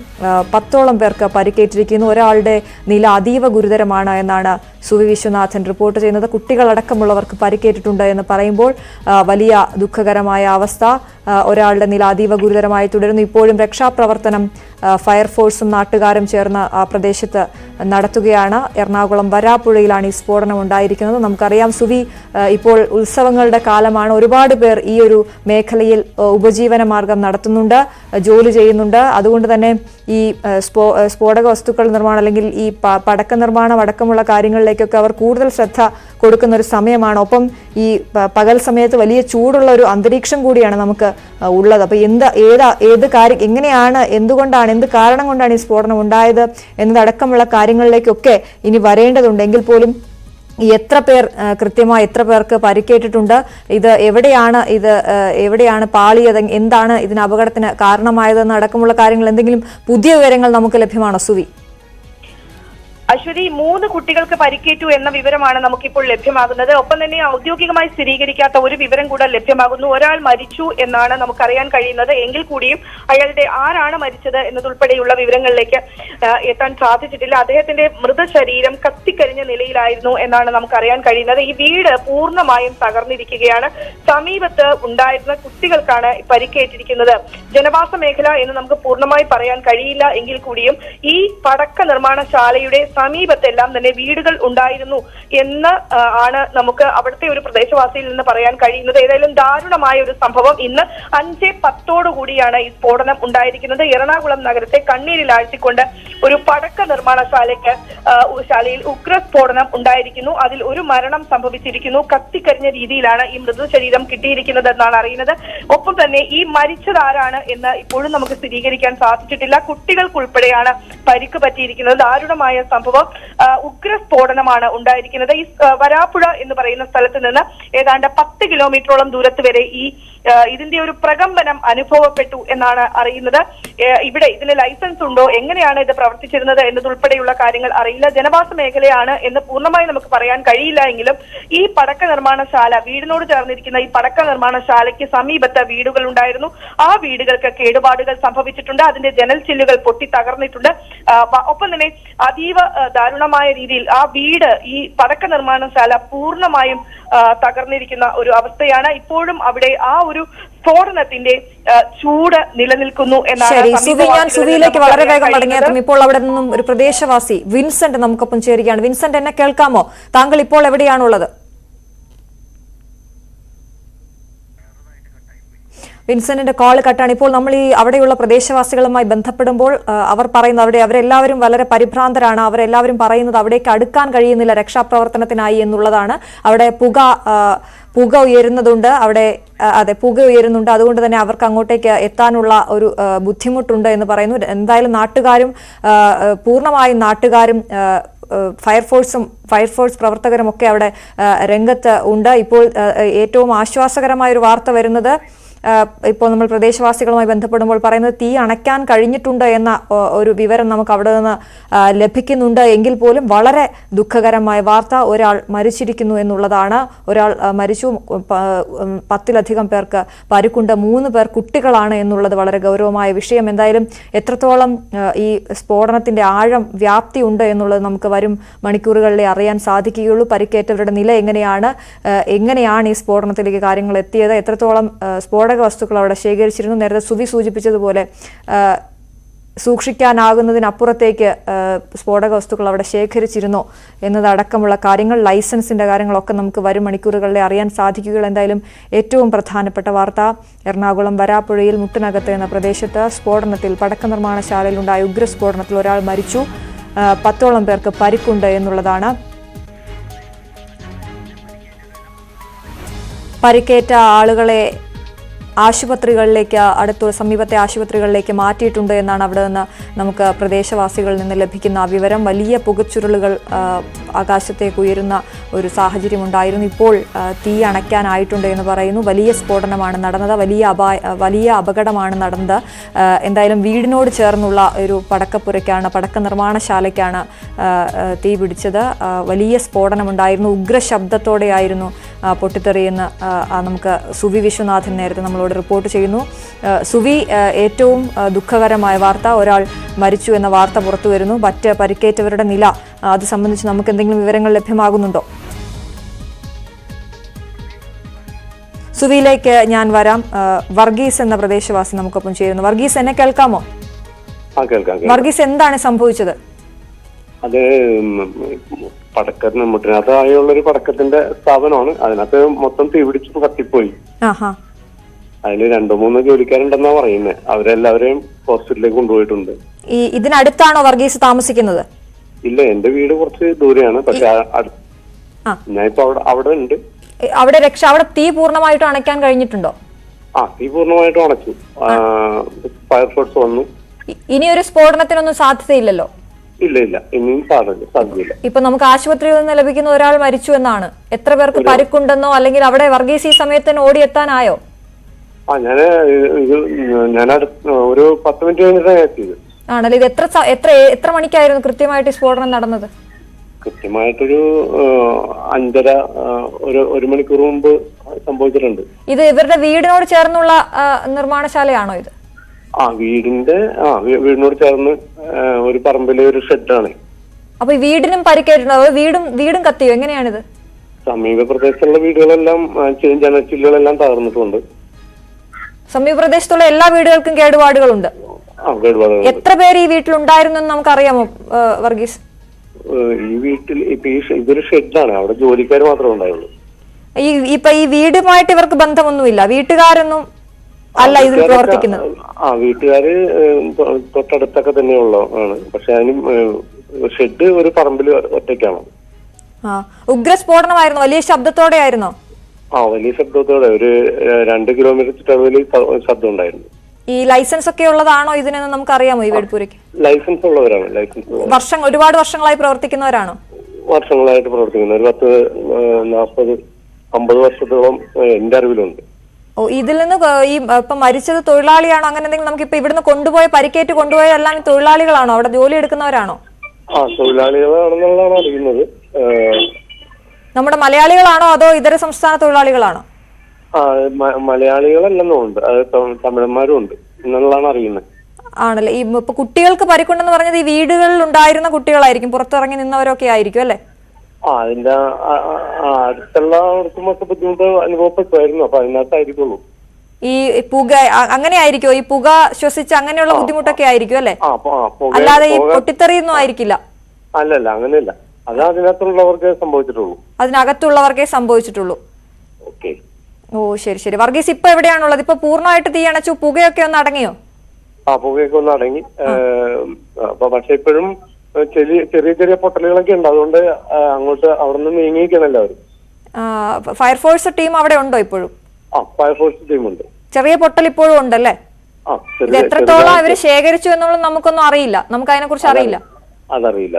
10ഓളം പേർക്ക് പരിക്കേറ്റിരിക്കുന്നു. ഒരാളുടെ നില അതീവ ഗുരുതരമാണ് എന്നാണ് സുവി വിശ്വനാഥൻ റിപ്പോർട്ട് ചെയ്യുന്നത്. കുട്ടികളടക്കമുള്ളവർക്ക് പരിക്കേറ്റിട്ടുണ്ട് എന്ന് പറയുമ്പോൾ വലിയ ദുഃഖകരമായ അവസ്ഥ. ഒരാളുടെ നില അതീവ ഗുരുതരമായി തുടരുന്നു. ഇപ്പോഴും രക്ഷാപ്രവർത്തനം ഫയർഫോഴ്സും നാട്ടുകാരും ചേർന്ന് ആ പ്രദേശത്ത് നടത്തുകയാണ്. എറണാകുളം വരാപ്പുഴയിലാണ് ഈ സ്ഫോടനം ഉണ്ടായിരിക്കുന്നത്. നമുക്കറിയാം സുവി, ഇപ്പോൾ ഉത്സവങ്ങളുടെ കാലമാണ്. ഒരുപാട് പേർ ഈ ഒരു മേഖലയിൽ ഉപജീവന മാർഗം നടത്തുന്നുണ്ട്, ജോലി ചെയ്യുന്നുണ്ട്. അതുകൊണ്ട് തന്നെ ഈ സ്ഫോടക വസ്തുക്കൾ നിർമ്മാണം അല്ലെങ്കിൽ ഈ പടക്ക നിർമ്മാണം അടക്കമുള്ള കാര്യങ്ങളിലേക്കൊക്കെ അവർ കൂടുതൽ ശ്രദ്ധ കൊടുക്കുന്ന ഒരു സമയമാണ്. ഒപ്പം ഈ പകൽ സമയത്ത് വലിയ ചൂടുള്ള ഒരു അന്തരീക്ഷം കൂടിയാണ് നമുക്ക് ഉള്ളത്. അപ്പോൾ ഏത് കാര്യം എങ്ങനെയാണ്, എന്തുകൊണ്ടാണ്, എന്ത് കാരണം കൊണ്ടാണ് ഈ സ്ഫോടനം ഉണ്ടായത് എന്നതടക്കമുള്ള കാര്യങ്ങളിലേക്കൊക്കെ ഇനി വരേണ്ടതുണ്ടെങ്കിൽ പോലും എത്ര പേർ കൃത്യമായി എത്ര പേർക്ക് പരിക്കേറ്റിട്ടുണ്ട്, ഇത് എവിടെയാണ് പാളിയത്, എന്താണ് ഇതിന് അപകടത്തിന് കാരണമായതെന്ന് അടക്കമുള്ള കാര്യങ്ങൾ എന്തെങ്കിലും പുതിയ വിവരങ്ങൾ നമുക്ക് ലഭ്യമാണോ സുവി? അശ്വതി, 3 കുട്ടികൾക്ക് പരിക്കേറ്റു എന്ന വിവരമാണ് നമുക്കിപ്പോൾ ലഭ്യമാകുന്നത്. ഒപ്പം തന്നെ ഔദ്യോഗികമായി സ്ഥിരീകരിക്കാത്ത ഒരു വിവരം കൂടെ ലഭ്യമാകുന്നു. ഒരാൾ മരിച്ചു എന്നാണ് നമുക്കറിയാൻ കഴിയുന്നത്. എങ്കിൽ കൂടിയും അയാളുടെ ആരാണ് മരിച്ചത് എന്നതുൾപ്പെടെയുള്ള വിവരങ്ങളിലേക്ക് എത്താൻ സാധിച്ചിട്ടില്ല. അദ്ദേഹത്തിന്റെ മൃതശരീരം കത്തിക്കരിഞ്ഞ നിലയിലായിരുന്നു എന്നാണ് നമുക്കറിയാൻ കഴിയുന്നത്. ഈ വീട് പൂർണ്ണമായും തകർന്നിരിക്കുകയാണ്. സമീപത്ത് ഉണ്ടായിരുന്ന കുട്ടികൾക്കാണ് പരിക്കേറ്റിരിക്കുന്നത്. ജനവാസ മേഖല എന്ന് നമുക്ക് പൂർണ്ണമായി പറയാൻ കഴിയില്ല. എങ്കിൽ കൂടിയും ഈ പടക്ക നിർമ്മാണശാലയുടെ സമീപത്തെല്ലാം തന്നെ വീടുകൾ ഉണ്ടായിരുന്നു എന്ന് ആണ് നമുക്ക് അവിടുത്തെ ഒരു പ്രദേശവാസിയിൽ നിന്ന് പറയാൻ കഴിയുന്നത്. ഏതായാലും ദാരുണമായ ഒരു സംഭവം. ഇന്ന് 5:10 ഈ സ്ഫോടനം ഉണ്ടായിരിക്കുന്നത്. എറണാകുളം നഗരത്തെ കണ്ണീരിലാഴ്ത്തിക്കൊണ്ട് ഒരു പടക്ക നിർമ്മാണശാലയിൽ ഉഗ്രസ്ഫോടനം ഉണ്ടായിരിക്കുന്നു. അതിൽ ഒരു മരണം സംഭവിച്ചിരിക്കുന്നു. കത്തിക്കരിഞ്ഞ രീതിയിലാണ് ഈ മൃതശരീരം കിട്ടിയിരിക്കുന്നത് എന്നാണ് അറിയുന്നത്. ഒപ്പം തന്നെ ഈ മരിച്ചതാരാണ് എന്ന് ഇപ്പോഴും നമുക്ക് സ്ഥിരീകരിക്കാൻ സാധിച്ചിട്ടില്ല. കുട്ടികൾക്കുൾപ്പെടെയാണ് പരിക്ക് പറ്റിയിരിക്കുന്നത്. ദാരുണമായ സംഭവം. ഉഗ്രസ്ഫോടനമാണ് ഉണ്ടായിരിക്കുന്നത്. ഈ വരാപ്പുഴ എന്ന് പറയുന്ന സ്ഥലത്ത് നിന്ന് ഏതാണ്ട് 10 കിലോമീറ്ററോളം ദൂരത്ത് വരെ ഇതിന്റെ ഒരു പ്രകമ്പനം അനുഭവപ്പെട്ടു എന്നാണ് അറിയുന്നത്. ഇവിടെ ഇതിന് ലൈസൻസ് ഉണ്ടോ, എങ്ങനെയാണ് ഇത് പ്രവർത്തിച്ചിരുന്നത് എന്നതുൾപ്പെടെയുള്ള കാര്യങ്ങൾ അറിയില്ല. ജനവാസ മേഖലയാണ് എന്ന് പൂർണ്ണമായി നമുക്ക് പറയാൻ കഴിയില്ല. എങ്കിലും ഈ പടക്ക നിർമ്മാണശാല, വീടിനോട് ചേർന്നിരിക്കുന്ന ഈ പടക്ക നിർമ്മാണശാലയ്ക്ക് സമീപത്ത് വീടുകൾ ഉണ്ടായിരുന്നു. ആ വീടുകൾക്ക് കേടുപാടുകൾ സംഭവിച്ചിട്ടുണ്ട്. അതിന്റെ ജനൽ ചില്ലുകൾ പൊട്ടി തകർന്നിട്ടുണ്ട്. ഒപ്പം തന്നെ അതീവ ദാരുണമായ രീതിയിൽ ആ വീട്, ഈ പടക്ക നിർമ്മാണശാല പൂർണ്ണമായും തകർന്നിരിക്കുന്ന ഒരു അവസ്ഥയാണ്. ഇപ്പോഴും അവിടെ ആ ഒരു സ്ഫോടനത്തിന്റെ ചൂട് നിലനിൽക്കുന്നു എന്നാണ്. ഞാൻ സുവിയിലേക്ക് വളരെ വേഗം മടങ്ങിയെത്തും. ഇപ്പോൾ അവിടെ നിന്നും ഒരു പ്രദേശവാസി വിൻസെന്റ് നമുക്കൊപ്പം ചേരുകയാണ്. വിൻസെന്റ്, എന്നെ കേൾക്കാമോ? താങ്കൾ ഇപ്പോൾ എവിടെയാണുള്ളത്? വിൻസെന്റിന്റെ കോൾ കട്ടാണ്. ഇപ്പോൾ നമ്മൾ ഈ അവിടെയുള്ള പ്രദേശവാസികളുമായി ബന്ധപ്പെടുമ്പോൾ അവർ പറയുന്നത് അവരെല്ലാവരും വളരെ പരിഭ്രാന്തരാണ്. അവരെല്ലാവരും പറയുന്നത് അവിടേക്ക് അടുക്കാൻ കഴിയുന്നില്ല രക്ഷാപ്രവർത്തനത്തിനായി എന്നുള്ളതാണ്. അവിടെ പുക ഉയരുന്നതുണ്ട്. പുക ഉയരുന്നുണ്ട്. അതുകൊണ്ട് തന്നെ അവർക്ക് അങ്ങോട്ടേക്ക് എത്താനുള്ള ഒരു ബുദ്ധിമുട്ടുണ്ട് എന്ന് പറയുന്നു. എന്തായാലും പൂർണ്ണമായും നാട്ടുകാരും ഫയർഫോഴ്സ് പ്രവർത്തകരും ഒക്കെ അവിടെ രംഗത്ത് ഉണ്ട്. ഇപ്പോൾ ഏറ്റവും ആശ്വാസകരമായ ഒരു വാർത്ത വരുന്നത്, ഇപ്പോൾ നമ്മൾ പ്രദേശവാസികളുമായി ബന്ധപ്പെടുമ്പോൾ പറയുന്നത് തീ അണയ്ക്കാൻ കഴിഞ്ഞിട്ടുണ്ട് എന്ന ഒരു വിവരം നമുക്ക് അവിടെ നിന്ന് ലഭിക്കുന്നുണ്ട്. എങ്കിൽ പോലും വളരെ ദുഃഖകരമായ വാർത്ത, ഒരാൾ മരിച്ചിരിക്കുന്നു എന്നുള്ളതാണ്. ഒരാൾ മരിച്ചു, 10-ലധികം പേർക്ക് പരിക്കുണ്ട്. 3 പേർ കുട്ടികളാണ് എന്നുള്ളത് വളരെ ഗൗരവമായ വിഷയം. എന്തായാലും എത്രത്തോളം ഈ സ്ഫോടനത്തിന്റെ ആഴം, വ്യാപ്തി ഉണ്ട് എന്നുള്ളത് നമുക്ക് വരും മണിക്കൂറുകളിലെ അറിയാൻ സാധിക്കുകയുള്ളൂ. പരിക്കേറ്റവരുടെ നില എങ്ങനെയാണ് ഈ സ്ഫോടനത്തിലേക്ക് കാര്യങ്ങൾ എത്തിയത്, എത്രത്തോളം സ്ഫോടക വസ്തുക്കൾ അവിടെ ശേഖരിച്ചിരുന്നു. നേരത്തെ സുവി സൂചിപ്പിച്ചതുപോലെ സൂക്ഷിക്കാനാകുന്നതിനപ്പുറത്തേക്ക് സ്ഫോടക വസ്തുക്കൾ അവിടെ ശേഖരിച്ചിരുന്നു എന്നതടക്കമുള്ള കാര്യങ്ങൾ, ലൈസൻസിന്റെ കാര്യങ്ങളൊക്കെ നമുക്ക് വരും മണിക്കൂറുകളിലെ അറിയാൻ സാധിക്കുകയുള്ളൂ. എന്തായാലും ഏറ്റവും പ്രധാനപ്പെട്ട വാർത്ത, എറണാകുളം വരാപ്പുഴയിൽ മുട്ടിനകത്ത് എന്ന പ്രദേശത്ത് സ്ഫോടനത്തിൽ, പടക്ക നിർമ്മാണശാലയിലുണ്ടായ ഉഗ്രസ്ഫോടനത്തിൽ ഒരാൾ മരിച്ചു, 10ഓളം പേർക്ക് പരിക്കുണ്ട് എന്നുള്ളതാണ്. പരിക്കേറ്റ ആളുകളെ സമീപത്തെ ആശുപത്രികളിലേക്ക് മാറ്റിയിട്ടുണ്ട് എന്നാണ് അവിടെ നിന്ന് നമുക്ക് പ്രദേശവാസികളിൽ നിന്ന് ലഭിക്കുന്ന വിവരം. വലിയ പുകച്ചുരുളുകൾ ആകാശത്തേക്ക് ഉയരുന്ന ഒരു സാഹചര്യം ഉണ്ടായിരുന്നു. ഇപ്പോൾ തീ അണയ്ക്കാനായിട്ടുണ്ട് എന്ന് പറയുന്നു. വലിയ സ്ഫോടനമാണ് നടന്നത്, വലിയ അപകടമാണ് നടന്നത്. എന്തായാലും വീടിനോട് ചേർന്നുള്ള ഒരു പടക്ക നിർമ്മാണശാലയ്ക്കാണ് തീ പിടിച്ചത്. വലിയ സ്ഫോടനമുണ്ടായിരുന്നു. ഉഗ്രശബ്ദത്തോടെയായിരുന്നു പൊട്ടിത്തെറിയെന്ന് നമുക്ക് സുവി വിശ്വനാഥൻ നേരത്തെ നമ്മളോട് റിപ്പോർട്ട് ചെയ്യുന്നു. സുവി, ഏറ്റവും ദുഃഖകരമായ വാർത്ത, ഒരാൾ മരിച്ചു എന്ന വാർത്ത പുറത്തു വരുന്നു. മറ്റ് പരിക്കേറ്റവരുടെ നില, അത് സംബന്ധിച്ച് നമുക്ക് എന്തെങ്കിലും വിവരങ്ങൾ ലഭ്യമാകുന്നുണ്ടോ? സുവിയിലേക്ക് ഞാൻ വരാം. വർഗീസ് എന്ന പ്രദേശവാസി നമുക്കൊപ്പം ചേരുന്നു. വർഗീസ്, എന്നെ കേൾക്കാമോ? വർഗീസ്, എന്താണ് സംഭവിച്ചത്? അത് പടക്കത്തിന് മുട്ടിനകത്തായുള്ള ഒരു പടക്കത്തിന്റെ സ്ഥാപനമാണ്. അതിനകത്ത് മൊത്തം തീപിടിച്ച് കത്തിപ്പോയി. അതിന് 2-3 ജോലിക്കാരുണ്ടെന്നാ പറയുന്നത്. അവരെല്ലാവരെയും ഹോസ്പിറ്റലിലേക്ക് കൊണ്ടുപോയിട്ടുണ്ട്. ഇതിനടുത്താണോ വർഗീസ് താമസിക്കുന്നത്? ഇല്ല, എന്റെ വീട് കുറച്ച് ദൂരെയാണ്. പക്ഷെ ഞാൻ ഇപ്പൊ അവിടെ ഉണ്ട്. അവിടെ തീ പൂർണ്ണമായിട്ടും അണയ്ക്കാൻ കഴിഞ്ഞിട്ടുണ്ടോ? തീ പൂർണ്ണമായിട്ടും അണച്ചു. ഫയർഫോഴ്സ് വന്നു. ഇനിയൊരു സ്ഫോടനത്തിനൊന്നും സാധ്യതയില്ലല്ലോ? ഇല്ല, ഇനിയും സാധ്യതയില്ല. ഇപ്പൊ നമുക്ക് ആശുപത്രിയിൽ നിന്ന് ലഭിക്കുന്ന ഒരാൾ മരിച്ചു എന്നാണ്. എത്ര പേർക്ക് പരിക്കുണ്ടെന്നോ അല്ലെങ്കിൽ അവിടെ വർഗീസ് ഈ സമയത്തിന് ഓടിയെത്താനായോ? ഞാൻ ഒരു 10 മിനിറ്റ് കഴിഞ്ഞിട്ടാണ് എത്തിയത്. ആണല്ലോ. ഇത് എത്ര മണിക്കായിരുന്നു കൃത്യമായിട്ട് സ്ഫോടനം നടന്നത്? കൃത്യമായിട്ടൊരു 5:30 ഒരു മണിക്കൂർ മുമ്പ് സംഭവിച്ചിട്ടുണ്ട്. ഇത് ഇവരുടെ വീടിനോട് ചേർന്നുള്ള നിർമ്മാണശാലയാണോ ഇത്? വീടിനോട് ചേർന്ന് ഒരു പറമ്പിലെ ഒരു ഷെഡാണ്. അപ്പൊ ഈ വീടിനും പരിക്കേറ്റുണ്ടോ? വീടും കത്തിയോ? എങ്ങനെയാണിത്? സമീപ പ്രദേശത്തുള്ള വീടുകളെല്ലാം ജനച്ചില്ലുകളെല്ലാം തകർന്നിട്ടുണ്ട്. സമീപ പ്രദേശത്തുള്ള എല്ലാ വീടുകൾക്കും കേടുപാടുകളുണ്ട്. എത്ര പേര് ഈ വീട്ടിലുണ്ടായിരുന്നു എന്ന് നമുക്കറിയാമോ വർഗീസ്? ഈ വീട്ടിൽ ഇതൊരു ഷെഡാണ്, അവിടെ ജോലിക്കാർ മാത്രമേ ഉണ്ടായുള്ളൂ. ഈ വീടുമായിട്ട് ഇവർക്ക് ബന്ധമൊന്നുമില്ല? വീട്ടുകാരൊന്നും അല്ല ഇതിൽ പ്രവർത്തിക്കുന്നത്? വീട്ടുകാര് തൊട്ടടുത്തൊക്കെ തന്നെയുള്ളതാണ്. പക്ഷെ അതിന് ഷെഡ് ഒരു പറമ്പിൽ ഒറ്റയ്ക്കാണ്. ഉഗ്രസ്ഫോടനമായിരുന്നു? വലിയ ശബ്ദത്തോടെ ആയിരുന്നോ? വലിയ ശബ്ദത്തോടെ. ഒരു 2 കിലോമീറ്റർ ചുറ്റളവിൽ ശബ്ദം ഉണ്ടായിരുന്നു. ഈ ലൈസൻസ് ഒക്കെ ഉള്ളതാണോ ഇതിനെന്ന് നമുക്ക് അറിയാമോ? ഈ വെടിപ്പൂരയ്ക്ക് ലൈസൻസ് ഉള്ളവരാണ്. ഒരുപാട് വർഷങ്ങളായി പ്രവർത്തിക്കുന്നവരാണോ? വർഷങ്ങളായിട്ട് പ്രവർത്തിക്കുന്ന ഒരു 40-50 വർഷത്തോളം എന്റെ അറിവിലുണ്ട്. ഇതിൽ നിന്ന് ഇപ്പൊ മരിച്ചത് തൊഴിലാളിയാണോ? അങ്ങനെ എന്തെങ്കിലും നമുക്ക് ഇപ്പൊ ഇവിടുന്ന് പരിക്കേറ്റ് കൊണ്ടുപോയതെല്ലാം തൊഴിലാളികളാണോ? അവിടെ ജോലി എടുക്കുന്നവരാണോ? തൊഴിലാളികളാണെന്നുള്ളതാണ് അറിയുന്നത്. നമ്മുടെ മലയാളികളാണോ അതോ ഇതര സംസ്ഥാന തൊഴിലാളികളാണോ? മലയാളികളല്ലെന്നുണ്ട്, തമിഴന്മാരും ഉണ്ട് എന്നുള്ളതാണ് അറിയുന്നത്. ആണല്ലേ. ഇപ്പൊ കുട്ടികൾക്ക് പരിക്കുണ്ടെന്ന് പറഞ്ഞത് ഈ വീടുകളിൽ ഉണ്ടായിരുന്ന കുട്ടികളായിരിക്കും, പുറത്തിറങ്ങി നിന്നവരൊക്കെ ആയിരിക്കും അല്ലെ? അതിന്റെ അടുത്തുള്ളവർക്കുമൊക്കെ ബുദ്ധിമുട്ട് അനുഭവപ്പെട്ടായിരുന്നു. അപ്പൊ അതിനകത്തായിരിക്കുള്ളൂ. ഈ പുക അങ്ങനെ ആയിരിക്കോ? ഈ പുക ശ്വസിച്ച് അങ്ങനെയുള്ള ബുദ്ധിമുട്ടൊക്കെ ആയിരിക്കും അല്ലെ? അല്ലാതെ ഈ പൊട്ടിത്തെറിയൊന്നും ആയിരിക്കില്ല? അല്ലല്ല, അങ്ങനെയല്ല. അത് അതിനകത്തുള്ളവർക്കേ സംഭവിച്ചിട്ടുള്ളൂ. അതിനകത്തുള്ളവർക്കേ സംഭവിച്ചിട്ടുള്ളൂ. ശരി. വർഗീസ് ഇപ്പൊ എവിടെയാണുള്ളത്? ഇപ്പൊ പൂർണ്ണമായിട്ട് തീ അണച്ചു, പുകയൊക്കെ ഒന്ന് അടങ്ങിയോ? പുകയൊക്കെ ഒന്ന് അടങ്ങി. പക്ഷെ ഇപ്പോഴും ചെറിയ പൊട്ടലുകളൊക്കെ ഉണ്ട്. അതുകൊണ്ട് അങ്ങോട്ട് അവിടെ നിന്ന് നീങ്ങിയിരിക്കണം എല്ലാവരും. ഫയർഫോഴ്സ് ടീം അവിടെ ഉണ്ടോ ഇപ്പോഴും? ഫയർഫോഴ്സ് ടീം ഉണ്ട്. ചെറിയ പൊട്ടൽ ഇപ്പോഴും ഉണ്ടല്ലേ? ഇത് എത്രത്തോളം അവര് ശേഖരിച്ചു എന്നുള്ളത് നമുക്കൊന്നും അറിയില്ല. നമുക്ക് അതിനെ കുറിച്ച് അറിയില്ല. അതറിയില്ല.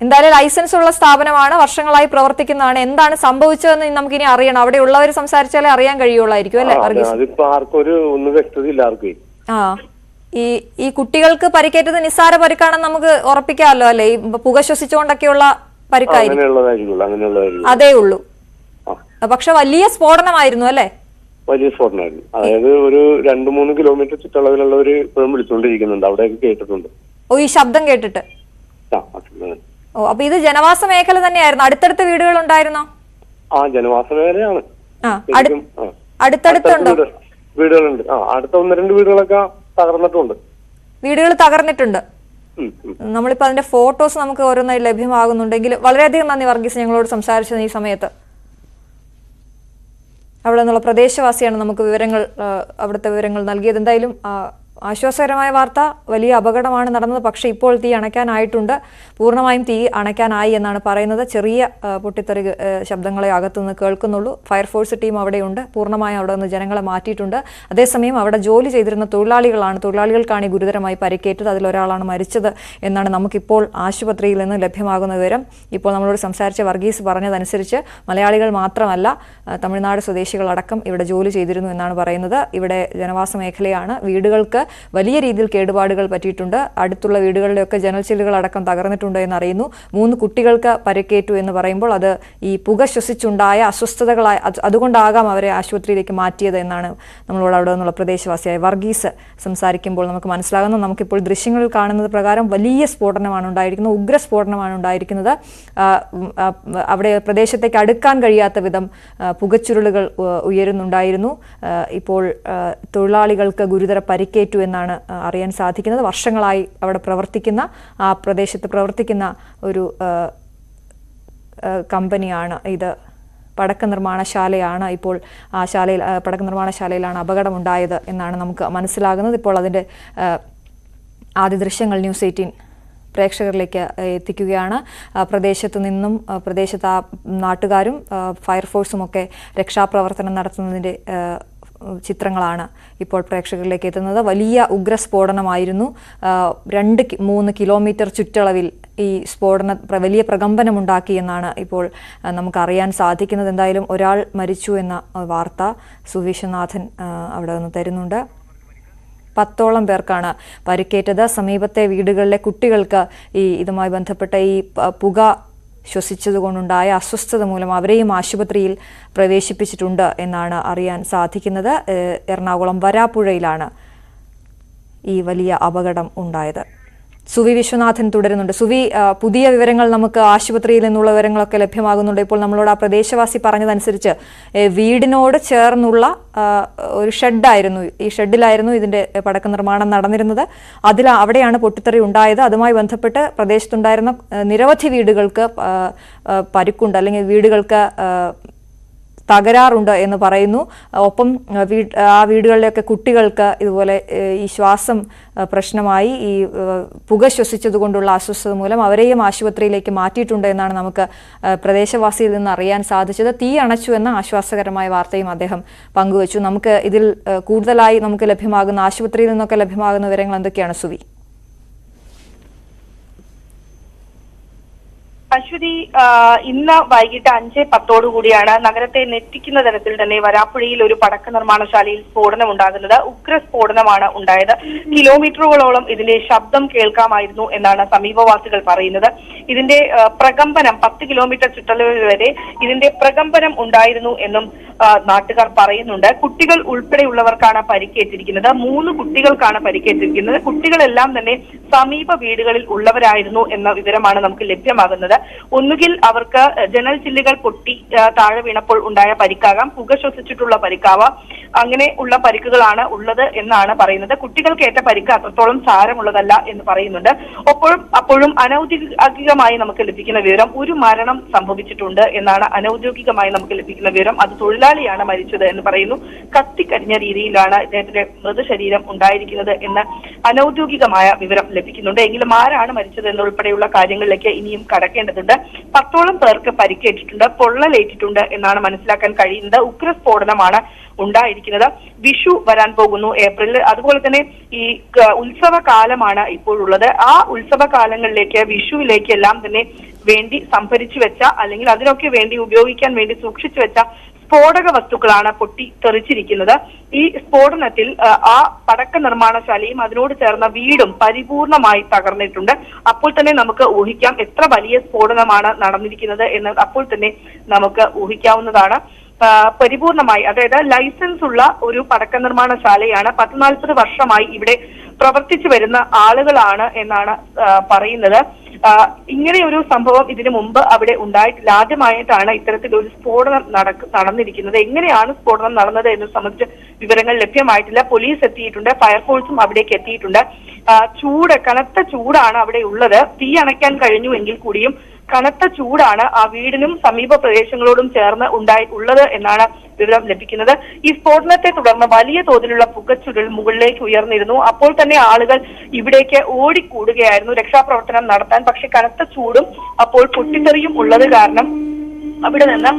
എന്തായാലും ലൈസൻസ് ഉള്ള സ്ഥാപനമാണ്, വർഷങ്ങളായി പ്രവർത്തിക്കുന്നതാണ്. എന്താണ് സംഭവിച്ചതെന്ന് നമുക്ക് ഇനി അറിയണം. അവിടെ ഉള്ളവർ സംസാരിച്ചാലേ അറിയാൻ കഴിയുള്ളായിരിക്കും അല്ലെ? ഈ കുട്ടികൾക്ക് പരിക്കേറ്റത് നിസ്സാര പരിക്കാണെന്ന് നമുക്ക് ഉറപ്പിക്കാമല്ലോ അല്ലെ? ഈ പുക ശ്വസിച്ചുകൊണ്ടൊക്കെയുള്ള പരിക്കായിരിക്കും. അതേ ഉള്ളൂ. പക്ഷെ വലിയ സ്ഫോടനമായിരുന്നു അല്ലെ? വലിയ സ്ഫോടനമായിരുന്നു. അതായത് ഒരു 2-3 കിലോമീറ്റർ ചുറ്റളവിലുള്ളവർ ഇപ്പോഴും വിളിച്ചുകൊണ്ടിരിക്കുന്നുണ്ട്. അവിടെയൊക്കെ കേട്ടിട്ടുണ്ട്. ഈ ശബ്ദം കേട്ടിട്ട്. അപ്പൊ ഇത് ജനവാസ മേഖല തന്നെയായിരുന്നു? അടുത്തടുത്ത വീടുകൾ ഉണ്ടായിരുന്നോ? ജനവാസ മേഖലയാണ്. അടുത്തടുത്തുണ്ടോ വീടുകളുണ്ട്? അടുത്ത 1-2 വീടുകളൊക്കെ തകർന്നിട്ടുണ്ട്. വീടുകൾ തകർന്നിട്ടുണ്ട്. നമ്മളിപ്പോ അതിന്റെ ഫോട്ടോസ് നമുക്ക് ഓരോന്നായി ലഭ്യമാകുന്നുണ്ടെങ്കിൽ വളരെയധികം നന്ദി വർഗീസ് ഞങ്ങളോട് സംസാരിച്ചത് ഈ സമയത്ത്. അവിടെ നിന്നുള്ള പ്രദേശവാസിയാണ് നമുക്ക് അവിടുത്തെ വിവരങ്ങൾ നൽകിയത്. എന്തായാലും ആശ്വാസകരമായ വാർത്ത. വലിയ അപകടമാണ് നടന്നത്. പക്ഷേ ഇപ്പോൾ തീ അണയ്ക്കാനായിട്ടുണ്ട്. പൂർണ്ണമായും തീ അണയ്ക്കാനായി എന്നാണ് പറയുന്നത്. ചെറിയ പൊട്ടിത്തെറി ശബ്ദങ്ങളെ അകത്തുനിന്ന് കേൾക്കുന്നുള്ളൂ. ഫയർഫോഴ്സ് ടീം അവിടെയുണ്ട്. പൂർണ്ണമായും അവിടെ നിന്ന് ജനങ്ങളെ മാറ്റിയിട്ടുണ്ട്. അതേസമയം അവിടെ ജോലി ചെയ്തിരുന്ന തൊഴിലാളികൾക്കാണ് ഗുരുതരമായി പരിക്കേറ്റത്. അതിലൊരാളാണ് മരിച്ചത് എന്നാണ് നമുക്കിപ്പോൾ ആശുപത്രിയിൽ നിന്ന് ലഭ്യമാകുന്ന വിവരം. ഇപ്പോൾ നമ്മളോട് സംസാരിച്ച വർഗീസ് പറഞ്ഞതനുസരിച്ച് മലയാളികൾ മാത്രമല്ല, തമിഴ്നാട് സ്വദേശികളടക്കം ഇവിടെ ജോലി ചെയ്തിരുന്നു എന്നാണ് പറയുന്നത്. ഇവിടെ ജനവാസ മേഖലയാണ്. വീടുകൾക്ക് വലിയ രീതിയിൽ കേടുപാടുകൾ പറ്റിയിട്ടുണ്ട്. അടുത്തുള്ള വീടുകളിലൊക്കെ ജനൽച്ചില്ലുകൾ അടക്കം തകർന്നിട്ടുണ്ട് എന്നറിയുന്നു. 3 കുട്ടികൾക്ക് പരിക്കേറ്റു എന്ന് പറയുമ്പോൾ അത് ഈ പുക ശ്വസിച്ചുണ്ടായ അസ്വസ്ഥതകളായ അതുകൊണ്ടാകാം അവരെ ആശുപത്രിയിലേക്ക് മാറ്റിയത് എന്നാണ് നമ്മളോട് അവിടെ നിന്നുള്ള പ്രദേശവാസിയായ വർഗീസ് സംസാരിക്കുമ്പോൾ നമുക്ക് മനസ്സിലാകുന്നു. നമുക്കിപ്പോൾ ദൃശ്യങ്ങളിൽ കാണുന്നത് പ്രകാരം വലിയ സ്ഫോടനമാണ് ഉണ്ടായിരിക്കുന്നത്. ഉഗ്രസ്ഫോടനമാണ് ഉണ്ടായിരിക്കുന്നത്. അവിടെ പ്രദേശത്തേക്ക് അടുക്കാൻ കഴിയാത്ത വിധം പുകച്ചുരുളുകൾ ഉയരുന്നുണ്ടായിരുന്നു. ഇപ്പോൾ തൊഴിലാളികൾക്ക് ഗുരുതര പരിക്കേറ്റു എന്നാണ് അറിയാൻ സാധിക്കുന്നത്. വർഷങ്ങളായി അവിടെ ആ പ്രദേശത്ത് പ്രവർത്തിക്കുന്ന ഒരു കമ്പനിയാണ് ഇത്. പടക്ക നിർമ്മാണശാലയാണ്. ഇപ്പോൾ ആ പടക്ക നിർമ്മാണശാലയിലാണ് അപകടമുണ്ടായത് എന്നാണ് നമുക്ക് മനസ്സിലാകുന്നത്. ഇപ്പോൾ അതിൻ്റെ ആദ്യ ദൃശ്യങ്ങൾ ന്യൂസ് 18 പ്രേക്ഷകരിലേക്ക് എത്തിക്കുകയാണ്. പ്രദേശത്തു നിന്നും പ്രദേശത്ത് നാട്ടുകാരും ഫയർഫോഴ്സും ഒക്കെ രക്ഷാപ്രവർത്തനം നടത്തുന്നതിൻ്റെ ചിത്രങ്ങളാണ് ഇപ്പോൾ പ്രേക്ഷകരിലേക്ക് എത്തുന്നത്. വലിയ ഉഗ്രസ്ഫോടനമായിരുന്നു. 2-3 കിലോമീറ്റർ ചുറ്റളവിൽ ഈ വലിയ പ്രകമ്പനമുണ്ടാക്കി എന്നാണ് ഇപ്പോൾ നമുക്കറിയാൻ സാധിക്കുന്നത്. എന്തായാലും ഒരാൾ മരിച്ചു എന്ന വാർത്ത സുവിശ്വനാഥൻ അവിടെ നിന്ന് തരുന്നുണ്ട്. 10ഓളം പേർക്കാണ് പരിക്കേറ്റത്. സമീപത്തെ വീടുകളിലെ കുട്ടികൾക്ക് ഇതുമായി ബന്ധപ്പെട്ട ഈ പുക ശ്വസിച്ചതുകൊണ്ടുണ്ടായ അസ്വസ്ഥത മൂലം അവരെയും ആശുപത്രിയിൽ പ്രവേശിപ്പിച്ചിട്ടുണ്ട് എന്നാണ് അറിയാൻ സാധിക്കുന്നത്. എറണാകുളം വരാപ്പുഴയിലാണ് ഈ വലിയ അപകടം ഉണ്ടായത്. സുവി വിശ്വനാഥൻ തുടരുന്നുണ്ട്. സുവി, പുതിയ വിവരങ്ങൾ നമുക്ക് ആശുപത്രിയിൽ നിന്നുള്ള വിവരങ്ങളൊക്കെ ലഭ്യമാകുന്നുണ്ട്. ഇപ്പോൾ നമ്മളോട് ആ പ്രദേശവാസി പറഞ്ഞതനുസരിച്ച് വീടിനോട് ചേർന്നുള്ള ഒരു ഷെഡായിരുന്നു, ഈ ഷെഡിലായിരുന്നു ഇതിന്റെ പടക്ക നിർമ്മാണം നടന്നിരുന്നത്. അവിടെയാണ് പൊട്ടിത്തെറി ഉണ്ടായത്. അതുമായി ബന്ധപ്പെട്ട് പ്രദേശത്തുണ്ടായിരുന്ന നിരവധി വീടുകൾക്ക് പരിക്കുണ്ട്, അല്ലെങ്കിൽ വീടുകൾക്ക് തകരാറുണ്ട് എന്ന് പറയുന്നു. ഒപ്പം ആ വീടുകളിലെയൊക്കെ കുട്ടികൾക്ക് ഇതുപോലെ ഈ ശ്വാസം പ്രശ്നമായി, ഈ പുക ശ്വസിച്ചതുകൊണ്ടുള്ള അസ്വസ്ഥത മൂലം അവരെയും ആശുപത്രിയിലേക്ക് മാറ്റിയിട്ടുണ്ട് എന്നാണ് നമുക്ക് പ്രദേശവാസിയിൽ നിന്ന് അറിയാൻ സാധിച്ചത്. തീ അണച്ചു എന്ന ആശ്വാസകരമായ വാർത്തയും അദ്ദേഹം പങ്കുവച്ചു. നമുക്ക് ഇതിൽ കൂടുതലായി നമുക്ക് ലഭ്യമാകുന്ന, ആശുപത്രിയിൽ നിന്നൊക്കെ ലഭ്യമാകുന്ന വിവരങ്ങൾ എന്തൊക്കെയാണ് സുവി? അശ്വതി, ഇന്ന് വൈകിട്ട് 5:10 കൂടിയാണ് നഗരത്തെ ഞെട്ടിക്കുന്ന തരത്തിൽ തന്നെ വരാപ്പുഴയിൽ ഒരു പടക്ക നിർമ്മാണശാലയിൽ സ്ഫോടനം ഉണ്ടാകുന്നത്. ഉഗ്രസ്ഫോടനമാണ് ഉണ്ടായത്. കിലോമീറ്ററുകളോളം ഇതിന്റെ ശബ്ദം കേൾക്കാമായിരുന്നു എന്നാണ് സമീപവാസികൾ പറയുന്നത്. ഇതിന്റെ പ്രകമ്പനം 10 കിലോമീറ്റർ ചുറ്റളവിൽ വരെ ഇതിന്റെ പ്രകമ്പനം ഉണ്ടായിരുന്നു എന്നും നാട്ടുകാർ പറയുന്നുണ്ട്. കുട്ടികൾ ഉൾപ്പെടെയുള്ളവർക്കാണ് പരിക്കേറ്റിരിക്കുന്നത്. 3 കുട്ടികൾക്കാണ് പരിക്കേറ്റിരിക്കുന്നത്. കുട്ടികളെല്ലാം തന്നെ സമീപ വീടുകളിൽ ഉള്ളവരായിരുന്നു എന്ന വിവരമാണ് നമുക്ക് ലഭ്യമാകുന്നത്. ഒന്നുകിൽ അവർക്ക് ജനൽ ചില്ലുകൾ പൊട്ടി താഴെ വീണപ്പോൾ ഉണ്ടായ പരിക്കാകാം, പുക ശ്വസിച്ചിട്ടുള്ള പരിക്കാവാം. അങ്ങനെ ഉള്ള പരിക്കുകളാണ് ഉള്ളത് എന്നാണ് പറയുന്നത്. കുട്ടികൾക്കേറ്റ പരിക്ക് അത്രത്തോളം സാരമുള്ളതല്ല എന്ന് പറയുന്നുണ്ട്. അപ്പോഴും അനൌദ്യോഗികമായി നമുക്ക് ലഭിക്കുന്ന വിവരം ഒരു മരണം സംഭവിച്ചിട്ടുണ്ട് എന്നാണ് അനൌദ്യോഗികമായി നമുക്ക് ലഭിക്കുന്ന വിവരം. അത് തൊഴിലാളിയാണ് മരിച്ചത് എന്ന് പറയുന്നു. കത്തിക്കരിഞ്ഞ രീതിയിലാണ് ഇദ്ദേഹത്തിന്റെ മൃതശരീരം ഉണ്ടായിരിക്കുന്നത് എന്ന് അനൌദ്യോഗികമായ വിവരം ലഭിക്കുന്നുണ്ട്. എങ്കിലും ആരാണ് മരിച്ചത് എന്നുൾപ്പെടെയുള്ള കാര്യങ്ങളിലേക്ക് ഇനിയും കടക്കേണ്ടതുണ്ട്. 10ഓളം പേർക്ക് പരിക്കേറ്റിട്ടുണ്ട്, പൊള്ളലേറ്റിട്ടുണ്ട് എന്നാണ് മനസ്സിലാക്കാൻ കഴിയുന്നത്. ഉഗ്രസ്ഫോടനമാണ് ഉണ്ടായിരിക്കുന്നത്. വിഷു വരാൻ പോകുന്നു ഏപ്രിലിൽ. അതുപോലെ തന്നെ ഈ ഉത്സവ കാലമാണ് ഇപ്പോഴുള്ളത്. ആ ഉത്സവ കാലങ്ങളിലേക്ക്, വിഷുവിലേക്ക് എല്ലാം തന്നെ വേണ്ടി സംഭരിച്ചു വെച്ച, അല്ലെങ്കിൽ അതിനൊക്കെ വേണ്ടി ഉപയോഗിക്കാൻ വേണ്ടി സൂക്ഷിച്ചു വെച്ച സ്ഫോടക വസ്തുക്കളാണ് പൊട്ടിത്തെറിച്ചിരിക്കുന്നത്. ഈ സ്ഫോടനത്തിൽ ആ പടക്ക നിർമ്മാണശാലയും അതിനോട് ചേർന്ന വീടും പരിപൂർണമായി തകർന്നിട്ടുണ്ട്. അപ്പോൾ തന്നെ നമുക്ക് ഊഹിക്കാം എത്ര വലിയ സ്ഫോടനമാണ് നടന്നിരിക്കുന്നത് എന്ന് അപ്പോൾ തന്നെ നമുക്ക് ഊഹിക്കാവുന്നതാണ്. പരിപൂർണമായി, അതായത് ലൈസൻസ് ഉള്ള ഒരു പടക്ക നിർമ്മാണശാലയാണ്. 40-40 വർഷമായി ഇവിടെ പ്രവർത്തിച്ചു വരുന്ന ആളുകളാണ് എന്നാണ് പറയുന്നത്. ഇങ്ങനെ ഒരു സംഭവം ഇതിനു മുമ്പ് അവിടെ ഉണ്ടായിട്ടില്ല. ആദ്യമായിട്ടാണ് ഇത്തരത്തിലൊരു സ്ഫോടനം നടന്നിരിക്കുന്നത്. എങ്ങനെയാണ് സ്ഫോടനം നടന്നത് എന്ന് സംബന്ധിച്ച് വിവരങ്ങൾ ലഭ്യമായിട്ടില്ല. പോലീസ് എത്തിയിട്ടുണ്ട്, ഫയർഫോഴ്സും അവിടേക്ക് എത്തിയിട്ടുണ്ട്. കനത്ത ചൂടാണ് അവിടെ ഉള്ളത്. തീ അണയ്ക്കാൻ കഴിഞ്ഞുവെങ്കിൽ കൂടിയും കനത്ത ചൂടാണ് ആ വീടിനും സമീപ പ്രദേശങ്ങളോടും ചേർന്ന് ഉള്ളത് എന്നാണ് വിവരം ലഭിക്കുന്നത്. ഈ സ്ഫോടനത്തെ തുടർന്ന് വലിയ തോതിലുള്ള പുകച്ചുരുൾ മുകളിലേക്ക് ഉയർന്നിരുന്നു. അപ്പോൾ തന്നെ ആളുകൾ ഇവിടേക്ക് ഓടിക്കൂടുകയായിരുന്നു രക്ഷാപ്രവർത്തനം നടത്താൻ. പക്ഷെ കനത്ത ചൂടും അപ്പോൾ പൊട്ടിത്തെറിയും ഉള്ളത് കാരണം അവിടെ നിന്ന്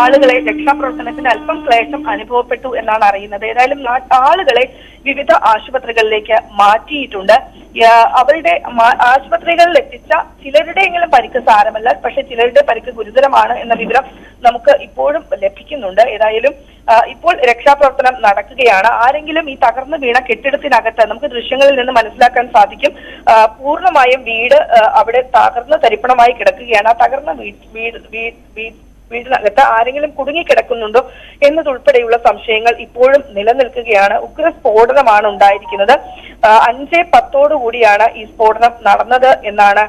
ആളുകളെ, രക്ഷാപ്രവർത്തനത്തിന് അല്പം ക്ലേശം അനുഭവപ്പെട്ടു എന്നാണ് അറിയുന്നത്. ഏതായാലും ആളുകളെ വിവിധ ആശുപത്രികളിലേക്ക് മാറ്റിയിട്ടുണ്ട്. അവരുടെ ആശുപത്രികളിൽ എത്തിച്ച ചിലരുടെയെങ്കിലും പരിക്ക് സാരമല്ല, പക്ഷെ ചിലരുടെ പരിക്ക് ഗുരുതരമാണ് എന്ന വിവരം നമുക്ക് ഇപ്പോഴും ലഭിക്കുന്നുണ്ട്. ഏതായാലും ഇപ്പോൾ രക്ഷാപ്രവർത്തനം നടക്കുകയാണ്. ആരെങ്കിലും ഈ തകർന്നു വീണ കെട്ടിടത്തിനകത്ത് നമുക്ക് ദൃശ്യങ്ങളിൽ നിന്ന് മനസ്സിലാക്കാൻ സാധിക്കും, പൂർണ്ണമായും വീട് അവിടെ തകർന്ന് തരിപ്പണമായി കിടക്കുകയാണ്. ആ തകർന്ന വീടിനകത്ത് ആരെങ്കിലും കുടുങ്ങിക്കിടക്കുന്നുണ്ടോ എന്നതുൾപ്പെടെയുള്ള സംശയങ്ങൾ ഇപ്പോഴും നിലനിൽക്കുകയാണ്. ഉഗ്രസ്ഫോടനമാണ് ഉണ്ടായിരിക്കുന്നത്. 5:10 കൂടിയാണ് ഈ സ്ഫോടനം നടന്നത് എന്നാണ്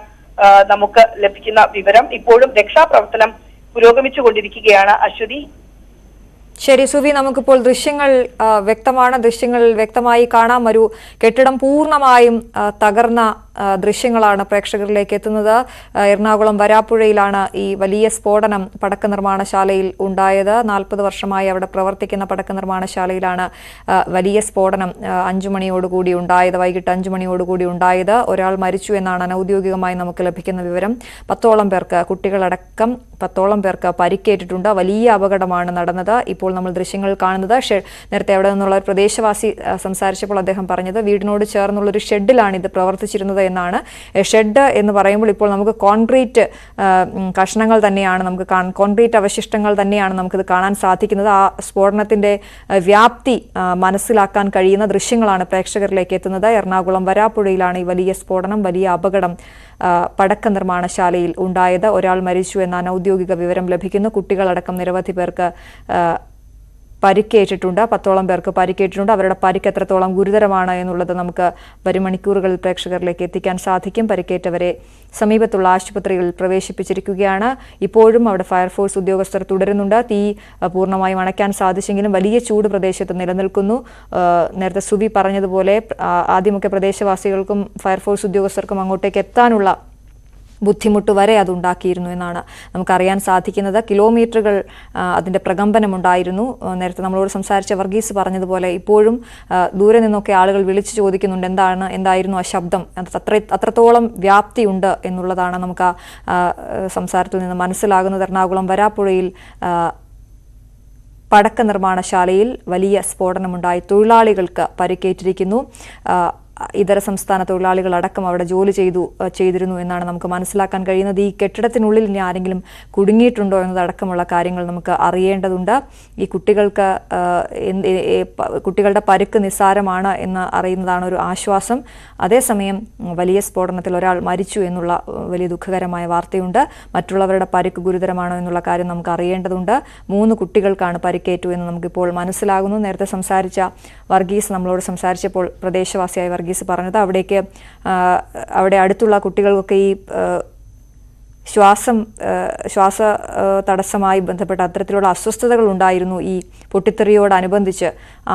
നമുക്ക് ലഭിക്കുന്ന വിവരം. ഇപ്പോഴും രക്ഷാപ്രവർത്തനം പുരോഗമിച്ചുകൊണ്ടിരിക്കുകയാണ്. അശ്വതി. ശരി സുവി, നമുക്കിപ്പോൾ ദൃശ്യങ്ങൾ വ്യക്തമായി കാണാം. ഒരു കെട്ടിടം പൂർണ്ണമായും തകർന്ന ദൃശ്യങ്ങളാണ് പ്രേക്ഷകരിലേക്ക് എത്തുന്നത്. എറണാകുളം വരാപ്പുഴയിലാണ് ഈ വലിയ സ്ഫോടനം പടക്ക നിർമ്മാണശാലയിൽ ഉണ്ടായത്. 40 വർഷമായി അവിടെ പ്രവർത്തിക്കുന്ന പടക്ക നിർമ്മാണശാലയിലാണ് വലിയ സ്ഫോടനം 5 മണിയോടുകൂടി ഉണ്ടായത്, വൈകിട്ട് 5 മണിയോടുകൂടി ഉണ്ടായത്. ഒരാൾ മരിച്ചു എന്നാണ് അനൌദ്യോഗികമായി നമുക്ക് ലഭിക്കുന്ന വിവരം. 10ഓളം പേർക്ക്, കുട്ടികളടക്കം 10ഓളം പേർക്ക് പരിക്കേറ്റിട്ടുണ്ട്. വലിയ അപകടമാണ് നടന്നത്. ഇപ്പോൾ നമ്മൾ ദൃശ്യങ്ങൾ കാണുന്നത് നേരത്തെ അവിടെ നിന്നുള്ള ഒരു പ്രദേശവാസി സംസാരിച്ചപ്പോൾ അദ്ദേഹം പറഞ്ഞത് വീടിനോട് ചേർന്നുള്ളൊരു ഷെഡിലാണ് ഇത് പ്രവർത്തിച്ചിരുന്നത് എന്നാണ്. ഷെഡ് എന്ന് പറയുമ്പോൾ ഇപ്പോൾ നമുക്ക് കോൺക്രീറ്റ് കഷ്ണങ്ങൾ തന്നെയാണ്, കോൺക്രീറ്റ് അവശിഷ്ടങ്ങൾ തന്നെയാണ് നമുക്കിത് കാണാൻ സാധിക്കുന്നത്. ആ സ്ഫോടനത്തിന്റെ വ്യാപ്തി മനസ്സിലാക്കാൻ കഴിയുന്ന ദൃശ്യങ്ങളാണ് പ്രേക്ഷകരിലേക്ക് എത്തുന്നത്. എറണാകുളം വരാപ്പുഴയിലാണ് ഈ വലിയ സ്ഫോടനം, വലിയ അപകടം പടക്ക നിർമ്മാണശാലയിൽ ഉണ്ടായത്. ഒരാൾ മരിച്ചു എന്ന അനൌദ്യോഗിക വിവരം ലഭിക്കുന്നു. കുട്ടികളടക്കം നിരവധി പേർക്ക് പരിക്കേറ്റിട്ടുണ്ട്. 10ഓളം പേർക്ക് പരിക്കേറ്റിട്ടുണ്ട്. അവരുടെ പരിക്ക് എത്രത്തോളം ഗുരുതരമാണ് എന്നുള്ളത് നമുക്ക് വരും മണിക്കൂറുകളിൽ പ്രേക്ഷകരിലേക്ക് എത്തിക്കാൻ സാധിക്കും. പരിക്കേറ്റവരെ സമീപത്തുള്ള ആശുപത്രികളിൽ പ്രവേശിപ്പിച്ചിരിക്കുകയാണ്. ഇപ്പോഴും അവിടെ ഫയർഫോഴ്സ് ഉദ്യോഗസ്ഥർ തുടരുന്നുണ്ട്. തീ പൂർണ്ണമായും അണയ്ക്കാൻ സാധിച്ചെങ്കിലും വലിയ ചൂട് പ്രദേശത്ത് നിലനിൽക്കുന്നു. നേരത്തെ സുബി പറഞ്ഞതുപോലെ ആദ്യമൊക്കെ പ്രദേശവാസികൾക്കും ഫയർഫോഴ്സ് ഉദ്യോഗസ്ഥർക്കും അങ്ങോട്ടേക്ക് എത്താനുള്ള ബുദ്ധിമുട്ട് വരെ അതുണ്ടാക്കിയിരുന്നു എന്നാണ് നമുക്കറിയാൻ സാധിക്കുന്നത്. കിലോമീറ്ററുകൾ അതിൻ്റെ പ്രകമ്പനമുണ്ടായിരുന്നു. നേരത്തെ നമ്മളോട് സംസാരിച്ച വർഗീസ് പറഞ്ഞതുപോലെ ഇപ്പോഴും ദൂരെ നിന്നൊക്കെ ആളുകൾ വിളിച്ചു ചോദിക്കുന്നുണ്ട് എന്തായിരുന്നു ആ ശബ്ദം. അത്രത്തോളം വ്യാപ്തിയുണ്ട് എന്നുള്ളതാണ് നമുക്ക് ആ സംസാരത്തിൽ നിന്ന് മനസ്സിലാകുന്നത്. എറണാകുളം വരാപ്പുഴയിൽ പടക്ക നിർമ്മാണശാലയിൽ വലിയ സ്ഫോടനമുണ്ടായി. തൊഴിലാളികൾക്ക് പരിക്കേറ്റിരിക്കുന്നു. ഇതര സംസ്ഥാന തൊഴിലാളികളടക്കം അവിടെ ജോലി ചെയ്തിരുന്നു എന്നാണ് നമുക്ക് മനസ്സിലാക്കാൻ കഴിയുന്നത്. ഈ കെട്ടിടത്തിനുള്ളിൽ ഇനി ആരെങ്കിലും കുടുങ്ങിയിട്ടുണ്ടോ എന്നതടക്കമുള്ള കാര്യങ്ങൾ നമുക്ക് അറിയേണ്ടതുണ്ട്. ഈ കുട്ടികളുടെ പരുക്ക് നിസ്സാരമാണ് എന്ന് അറിയുന്നതാണ് ഒരു ആശ്വാസം. അതേസമയം വലിയ സ്ഫോടനത്തിൽ ഒരാൾ മരിച്ചു എന്നുള്ള വലിയ ദുഃഖകരമായ വാർത്തയുണ്ട്. മറ്റുള്ളവരുടെ പരുക്ക് ഗുരുതരമാണോ എന്നുള്ള കാര്യം നമുക്ക് അറിയേണ്ടതുണ്ട്. 3 കുട്ടികൾക്കാണ് പരിക്കേറ്റു എന്ന് നമുക്കിപ്പോൾ മനസ്സിലാകുന്നു. നേരത്തെ സംസാരിച്ച വർഗീസ് നമ്മളോട് സംസാരിച്ചപ്പോൾ പ്രദേശവാസിയായ വർഗീസ് പറഞ്ഞത് അവിടെ അടുത്തുള്ള കുട്ടികൾക്കൊക്കെ ഈ ശ്വാസ തടസ്സമായി ബന്ധപ്പെട്ട അത്തരത്തിലുള്ള അസ്വസ്ഥതകൾ ഉണ്ടായിരുന്നു ഈ പൊട്ടിത്തെറിയോടനുബന്ധിച്ച്.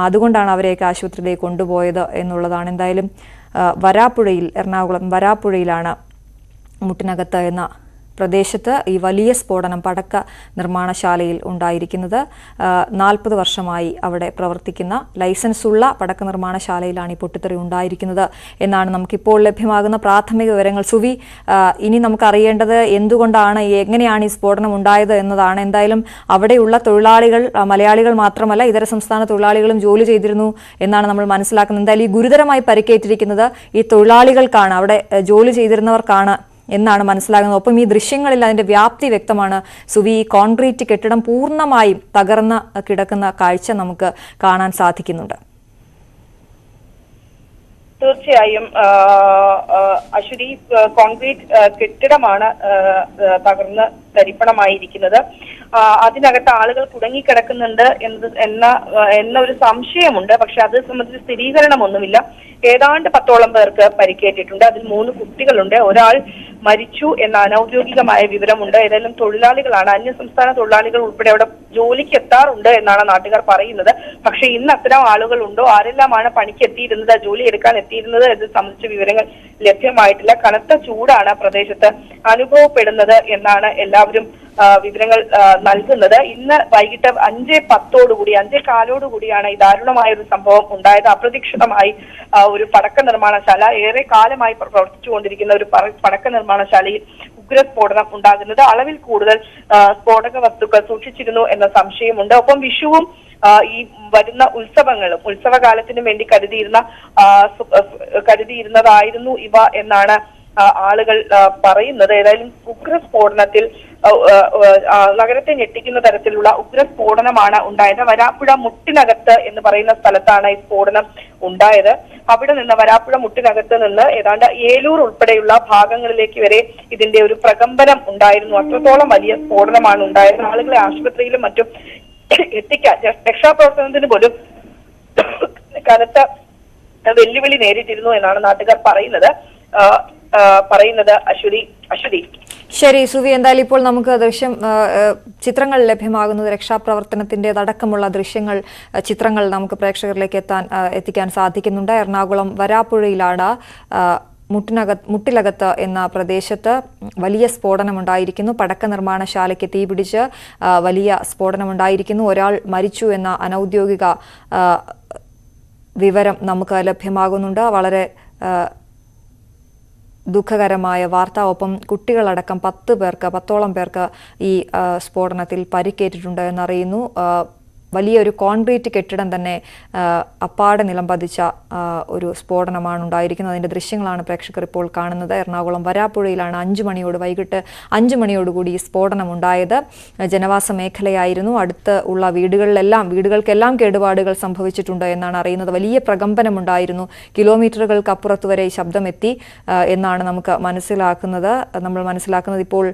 അതുകൊണ്ടാണ് അവരെയൊക്കെ ആശുപത്രിയിലേക്ക് കൊണ്ടുപോയത് എന്നുള്ളതാണ്. എന്തായാലും എറണാകുളം വരാപ്പുഴയിലാണ് മുട്ടിനകത്ത് എന്ന പ്രദേശത്ത് ഈ വലിയ സ്ഫോടനം പടക്ക നിർമ്മാണശാലയിൽ ഉണ്ടായിരിക്കുന്നത്. 40 വർഷമായി അവിടെ പ്രവർത്തിക്കുന്ന ലൈസൻസുള്ള പടക്ക നിർമ്മാണശാലയിലാണ് ഈ പൊട്ടിത്തെറി ഉണ്ടായിരിക്കുന്നത് എന്നാണ് നമുക്കിപ്പോൾ ലഭ്യമാകുന്ന പ്രാഥമിക വിവരങ്ങൾ. സുവി, ഇനി നമുക്കറിയേണ്ടത് എങ്ങനെയാണ് ഈ സ്ഫോടനം ഉണ്ടായത് എന്നതാണ്. എന്തായാലും അവിടെയുള്ള തൊഴിലാളികൾ മലയാളികൾ മാത്രമല്ല ഇതര സംസ്ഥാന തൊഴിലാളികളും ജോലി ചെയ്തിരുന്നു എന്നാണ് നമ്മൾ മനസ്സിലാക്കുന്നത്. എന്തായാലും ഈ ഗുരുതരമായി പരിക്കേറ്റിരിക്കുന്നത് ഈ തൊഴിലാളികൾക്കാണ്, അവിടെ ജോലി ചെയ്തിരുന്നവർക്കാണ് എന്നാണ് മനസ്സിലാകുന്നത്. ഒപ്പം ഈ ദൃശ്യങ്ങളിൽ അതിന്റെ വ്യാപ്തി വ്യക്തമാണ്. സുവി, കോൺക്രീറ്റ് കെട്ടിടം പൂർണ്ണമായും തകർന്ന് കിടക്കുന്ന കാഴ്ച നമുക്ക് കാണാൻ സാധിക്കുന്നുണ്ട്. തീർച്ചയായും അശ്വതി, കോൺക്രീറ്റ് കെട്ടിടമാണ് തകർന്ന് തരിപ്പണമായിരിക്കുന്നത്. അതിനകത്ത് ആളുകൾ കുടുങ്ങിക്കിടക്കുന്നുണ്ട് എന്ന ഒരു സംശയമുണ്ട്. പക്ഷെ അത് സംബന്ധിച്ച് സ്ഥിരീകരണമൊന്നുമില്ല. ഏതാണ്ട് 10ഓളം പേർക്ക് പരിക്കേറ്റിട്ടുണ്ട്. അതിൽ 3 കുട്ടികളുണ്ട്. ഒരാൾ മരിച്ചു എന്ന അനൌദ്യോഗികമായ വിവരമുണ്ട്. ഏതായാലും തൊഴിലാളികളാണ്, അന്യസംസ്ഥാന തൊഴിലാളികൾ ഉൾപ്പെടെ അവിടെ ജോലിക്ക് എത്താറുണ്ട് എന്നാണ് നാട്ടുകാർ പറയുന്നത്. പക്ഷെ ഇന്ന് അത്തരം ആളുകൾ ഉണ്ടോ, ആരെല്ലാമാണ് പണിക്ക് എത്തിയിരുന്നത്, ജോലി എടുക്കാൻ എത്തിയിരുന്നത് എന്ന് സംബന്ധിച്ച വിവരങ്ങൾ ലഭ്യമായിട്ടില്ല. കനത്ത ചൂടാണ് പ്രദേശത്ത് അനുഭവപ്പെടുന്നത് എന്നാണ് എല്ലാവരും വിവരങ്ങൾ നൽകുന്നത്. ഇന്ന് വൈകിട്ട് 5:10 ഈ ദാരുണമായ ഒരു സംഭവം ഉണ്ടായത്. അപ്രതീക്ഷിതമായി ഒരു പടക്ക നിർമ്മാണശാല, ഏറെ കാലമായി പ്രവർത്തിച്ചുകൊണ്ടിരിക്കുന്ന ഒരു പടക്ക നിർമ്മാണശാലയിൽ ഉഗ്രസ്ഫോടനം ഉണ്ടാകുന്നത്. അളവിൽ കൂടുതൽ സ്ഫോടക വസ്തുക്കൾ സൂക്ഷിച്ചിരുന്നു എന്ന സംശയമുണ്ട്. ഒപ്പം വിഷുവും ഈ വരുന്ന ഉത്സവകാലത്തിനു വേണ്ടി കരുതിയിരുന്നതായിരുന്നു ഇവ എന്നാണ് ആളുകൾ പറയുന്നത്. ഏതായാലും ഉഗ്രസ്ഫോടനത്തിൽ നഗരത്തെ ഞെട്ടിക്കുന്ന തരത്തിലുള്ള ഉഗ്രസ്ഫോടനമാണ് ഉണ്ടായത്. വരാപ്പുഴ മുട്ടിനകത്ത് എന്ന് പറയുന്ന സ്ഥലത്താണ് ഈ സ്ഫോടനം ഉണ്ടായത്. അവിടെ നിന്ന് വരാപ്പുഴ മുട്ടിനകത്ത് നിന്ന് ഏതാണ്ട് ഏലൂർ ഉൾപ്പെടെയുള്ള ഭാഗങ്ങളിലേക്ക് വരെ ഇതിന്റെ ഒരു പ്രകമ്പനം ഉണ്ടായിരുന്നു. അത്രത്തോളം വലിയ സ്ഫോടനമാണ് ഉണ്ടായത്. ആളുകളെ ആശുപത്രിയിലും മറ്റും എത്തിക്കാൻ രക്ഷാപ്രവർത്തനത്തിന് പോലും കനത്ത വെല്ലുവിളി നേരിട്ടിരുന്നു എന്നാണ് നാട്ടുകാർ പറയുന്നത്. അശ്വതി. ശരി സുവി, എന്തായാലും ഇപ്പോൾ നമുക്ക് ചിത്രങ്ങൾ ലഭ്യമാകുന്നത് രക്ഷാപ്രവർത്തനത്തിൻ്റെതടക്കമുള്ള ചിത്രങ്ങൾ നമുക്ക് പ്രേക്ഷകരിലേക്ക് എത്തിക്കാൻ സാധിക്കുന്നുണ്ട്. എറണാകുളം വരാപ്പുഴയിലാണ് മുട്ടിലകത്ത് എന്ന പ്രദേശത്ത് വലിയ സ്ഫോടനമുണ്ടായിരിക്കുന്നു. പടക്ക നിർമ്മാണശാലയ്ക്ക് തീപിടിച്ച് വലിയ സ്ഫോടനമുണ്ടായിരിക്കുന്നു. ഒരാൾ മരിച്ചു എന്ന അനൌദ്യോഗിക വിവരം നമുക്ക് ലഭ്യമാകുന്നുണ്ട്. വളരെ ദുഃഖകരമായ വാർത്ത. ഒപ്പം കുട്ടികളടക്കം 10ഓളം പേർക്ക് ഈ സ്ഫോടനത്തിൽ പരിക്കേറ്റിട്ടുണ്ട് എന്നറിയുന്നു. വലിയൊരു കോൺക്രീറ്റ് കെട്ടിടം തന്നെ അപ്പാടെ നിലം പതിച്ച ഒരു സ്ഫോടനമാണ് ഉണ്ടായിരിക്കുന്നത്. അതിൻ്റെ ദൃശ്യങ്ങളാണ് പ്രേക്ഷകർ ഇപ്പോൾ കാണുന്നത്. എറണാകുളം വരാപ്പുഴയിലാണ് വൈകിട്ട് 5 മണിയോടുകൂടി ഈ സ്ഫോടനം ഉണ്ടായത്. ജനവാസ മേഖലയായിരുന്നു. അടുത്ത് ഉള്ള വീടുകൾക്കെല്ലാം കേടുപാടുകൾ സംഭവിച്ചിട്ടുണ്ട് എന്നാണ് അറിയുന്നത്. വലിയ പ്രകമ്പനമുണ്ടായിരുന്നു. കിലോമീറ്ററുകൾക്കപ്പുറത്ത് വരെ ഈ ശബ്ദമെത്തി എന്നാണ് നമ്മൾ മനസ്സിലാക്കുന്നത്. ഇപ്പോൾ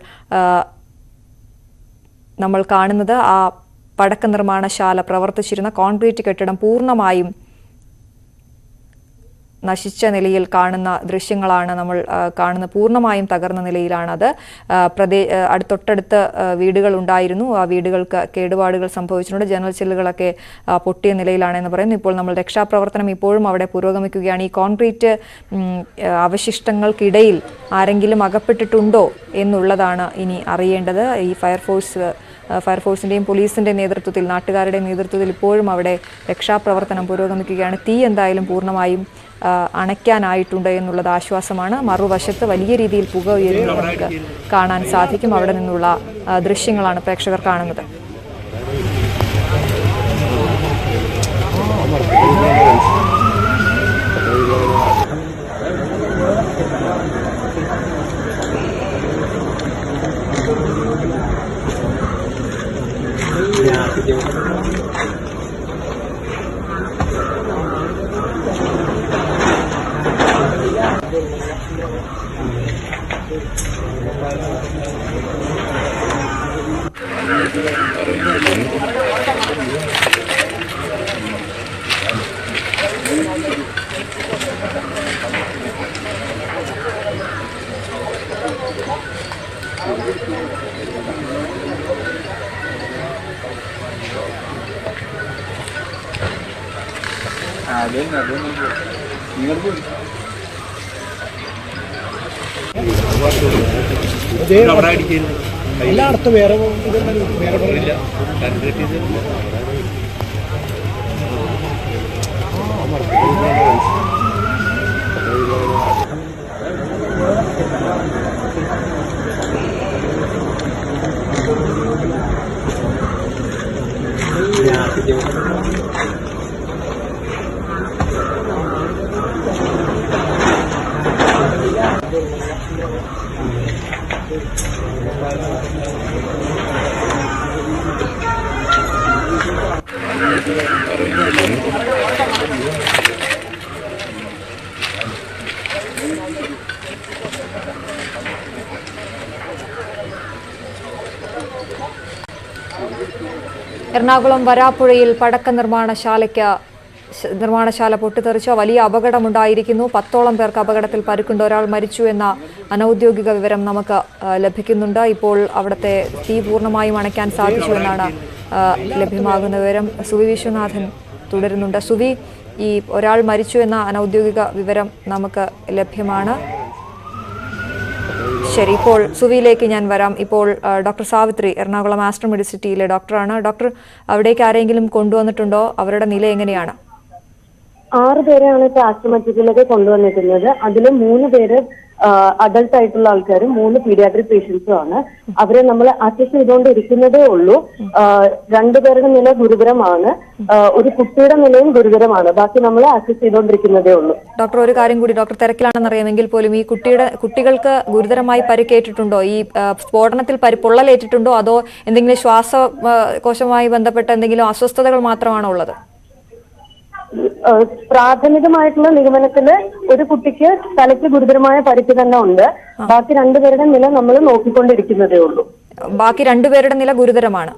നമ്മൾ കാണുന്നത് ആ പടക്ക നിർമ്മാണശാല പ്രവർത്തിച്ചിരുന്ന കോൺക്രീറ്റ് കെട്ടിടം പൂർണ്ണമായും നശിച്ച നിലയിൽ കാണുന്ന ദൃശ്യങ്ങളാണ് നമ്മൾ കാണുന്നത്. പൂർണ്ണമായും തകർന്ന നിലയിലാണത്. തൊട്ടടുത്ത് വീടുകൾ ഉണ്ടായിരുന്നു. ആ വീടുകൾക്ക് കേടുപാടുകൾ സംഭവിച്ചിട്ടുണ്ട്. ജനൽ ചില്ലുകളൊക്കെ പൊട്ടിയ നിലയിലാണെന്ന് പറയുന്നു. ഇപ്പോൾ നമ്മൾ രക്ഷാപ്രവർത്തനം ഇപ്പോഴും അവിടെ പുരോഗമിക്കുകയാണ്. ഈ കോൺക്രീറ്റ് അവശിഷ്ടങ്ങൾക്കിടയിൽ ആരെങ്കിലും അകപ്പെട്ടിട്ടുണ്ടോ എന്നുള്ളതാണ് ഇനി അറിയേണ്ടത്. ഈ ഫയർഫോഴ്സിൻ്റെയും പോലീസിൻ്റെ നേതൃത്വത്തിൽ, നാട്ടുകാരുടെ നേതൃത്വത്തിൽ ഇപ്പോഴും അവിടെ രക്ഷാപ്രവർത്തനം പുരോഗമിക്കുകയാണ്. തീ എന്തായാലും പൂർണ്ണമായും അണയ്ക്കാനായിട്ടുണ്ട് എന്നുള്ളത് ആശ്വാസമാണ്. മറുവശത്ത് വലിയ രീതിയിൽ പുക ഉയരുന്നത് നമുക്ക് കാണാൻ സാധിക്കും. അവിടെ നിന്നുള്ള ദൃശ്യങ്ങളാണ് പ്രേക്ഷകർ കാണുന്നത്. എല്ലായിടത്തും വേറെ പറയില്ല. എറണാകുളം വരാപ്പുഴയിൽ പടക്ക നിർമ്മാണശാല പൊട്ടിത്തെറിച്ച വലിയ അപകടമുണ്ടായിരിക്കുന്നു. 10ഓളം പേർക്ക് അപകടത്തിൽ പരിക്കുണ്ട്. ഒരാൾ മരിച്ചു എന്ന അനൌദ്യോഗിക വിവരം നമുക്ക് ലഭിക്കുന്നുണ്ട്. ഇപ്പോൾ അവിടുത്തെ തീ പൂർണ്ണമായും അണയ്ക്കാൻ സാധിച്ചു എന്നാണ് ലഭ്യമാകുന്ന വിവരം. സുവി വിശ്വനാഥൻ തുടരുന്നുണ്ട്. സുവി, ഈ ഒരാൾ മരിച്ചു എന്ന അനൌദ്യോഗിക വിവരം നമുക്ക് ലഭ്യമാണ്. ശരി, ഇപ്പോൾ സുവിയിലേക്ക് ഞാൻ വരാം. ഇപ്പോൾ ഡോക്ടർ സാവിത്രി എറണാകുളം ആസ്ട്രോ മെഡിസിറ്റിയിലെ ഡോക്ടറാണ്. ഡോക്ടർ, അവിടേക്ക് ആരെങ്കിലും കൊണ്ടുവന്നിട്ടുണ്ടോ? അവരുടെ നില എങ്ങനെയാണ്? 6 പേരെയാണ് ഇപ്പൊ ആസ്ട്രോ മെഡിസിറ്റിയിലേക്ക് കൊണ്ടുവന്നിട്ടുള്ളത്. അതിൽ 3 പേര് അഡൾട്ട് ആയിട്ടുള്ള ആൾക്കാരും 3 പീഡിയാട്രിക് പേഷ്യൻസും ആണ്. അവരെ നമ്മൾ അസസ് ചെയ്തുകൊണ്ടിരിക്കുന്നതേ ഉള്ളൂ. 2 പേരുടെ നില ഗുരുതരമാണ്, ഒരു കുട്ടിയുടെ നിലയും ഗുരുതരമാണ്. ബാക്കി നമ്മൾ അസസ് ചെയ്തുകൊണ്ടിരിക്കുന്നതേ ഉള്ളൂ. ഡോക്ടർ, ഒരു കാര്യം കൂടി, ഡോക്ടർ തിരക്കിലാണെന്ന് അറിയാമെങ്കിൽ പോലും ഈ കുട്ടികൾക്ക് ഗുരുതരമായി പരിക്കേറ്റിട്ടുണ്ടോ? ഈ സ്ഫോടനത്തിൽ പൊള്ളലേറ്റിട്ടുണ്ടോ? അതോ എന്തെങ്കിലും ശ്വാസകോശവുമായി ബന്ധപ്പെട്ട എന്തെങ്കിലും അസ്വസ്ഥതകൾ മാത്രമാണോ ഉള്ളത്? പ്രാഥമികമായിട്ടുള്ള നിഗമനത്തില് ഒരു കുട്ടിക്ക് തലയ്ക്ക് ഗുരുതരമായ പരിക്ക് തന്നെ ഉണ്ട്. ബാക്കി 2 പേരുടെ നില നമ്മൾ നോക്കിക്കൊണ്ടിരിക്കുന്നതേ ഉള്ളൂ. ബാക്കി 2 പേരുടെ നില ഗുരുതരമാണ്.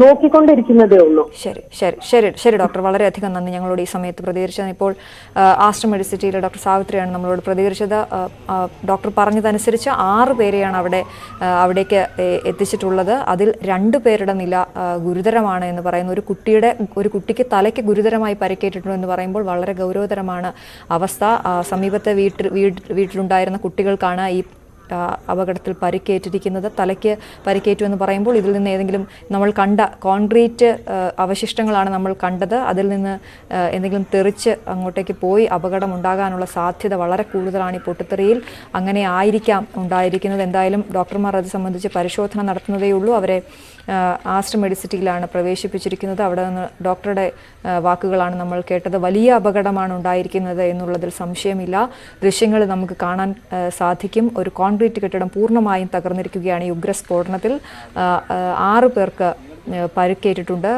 നോക്കിക്കൊണ്ടിരിക്കുന്നതേ ഉള്ളൂ. ശരി ഡോക്ടർ, വളരെയധികം നന്ദി ഞങ്ങളോട് ഈ സമയത്ത് പ്രതികരിച്ചത്. ഇപ്പോൾ ആസ്റ്റർ മെഡിസിറ്റിയിലെ ഡോക്ടർ സാവിത്രിയാണ് നമ്മളോട് പ്രതികരിച്ചത്. ഡോക്ടർ പറഞ്ഞതനുസരിച്ച് 6 പേരെയാണ് അവിടേക്ക് എത്തിച്ചിട്ടുള്ളത്. അതിൽ 2 പേരുടെ നില ഗുരുതരമാണ് എന്ന് പറയുന്നു. ഒരു കുട്ടിക്ക് തലയ്ക്ക് ഗുരുതരമായി പരിക്കേറ്റിട്ടുണ്ട് എന്ന് പറയുമ്പോൾ വളരെ ഗൗരവതരമാണ് അവസ്ഥ. സമീപത്തെ വീട്ടിലുണ്ടായിരുന്ന കുട്ടികൾക്കാണ് ഈ അപകടത്തിൽ പരിക്കേറ്റിരിക്കുന്നത്. തലയ്ക്ക് പരിക്കേറ്റു എന്ന് പറയുമ്പോൾ ഇതിൽ നിന്ന് ഏതെങ്കിലും നമ്മൾ കണ്ട കോൺക്രീറ്റ് അവശിഷ്ടങ്ങളാണ് നമ്മൾ കണ്ടത്. അതിൽ നിന്ന് എന്തെങ്കിലും തെറിച്ച് അങ്ങോട്ടേക്ക് പോയി അപകടം ഉണ്ടാകാനുള്ള സാധ്യത വളരെ കൂടുതലാണ് ഈ പൊട്ടിത്തെറിയിൽ. അങ്ങനെ ആയിരിക്കാം ഉണ്ടായിരിക്കുന്നത്. എന്തായാലും ഡോക്ടർമാർ അത് സംബന്ധിച്ച് പരിശോധന നടത്തുന്നതേ ഉള്ളൂ. അവരെ ആസ്റ്റർ മെഡിസിറ്റിയിലാണ് പ്രവേശിപ്പിച്ചിരിക്കുന്നത്. അവിടെ നിന്ന് ഡോക്ടറുടെ വാക്കുകളാണ് നമ്മൾ കേട്ടത്. വലിയ അപകടമാണ് ഉണ്ടായിരിക്കുന്നത് എന്നുള്ളതിൽ സംശയമില്ല. ദൃശ്യങ്ങൾ നമുക്ക് കാണാൻ സാധിക്കും. ഒരു കോൺക്രീറ്റ് കെട്ടിടം പൂർണ്ണമായും തകർന്നിരിക്കുകയാണ് ഈ ഉഗ്രസ്ഫോടനത്തിൽ. 6 പേർക്ക് പരിക്കേറ്റിട്ടുണ്ട്.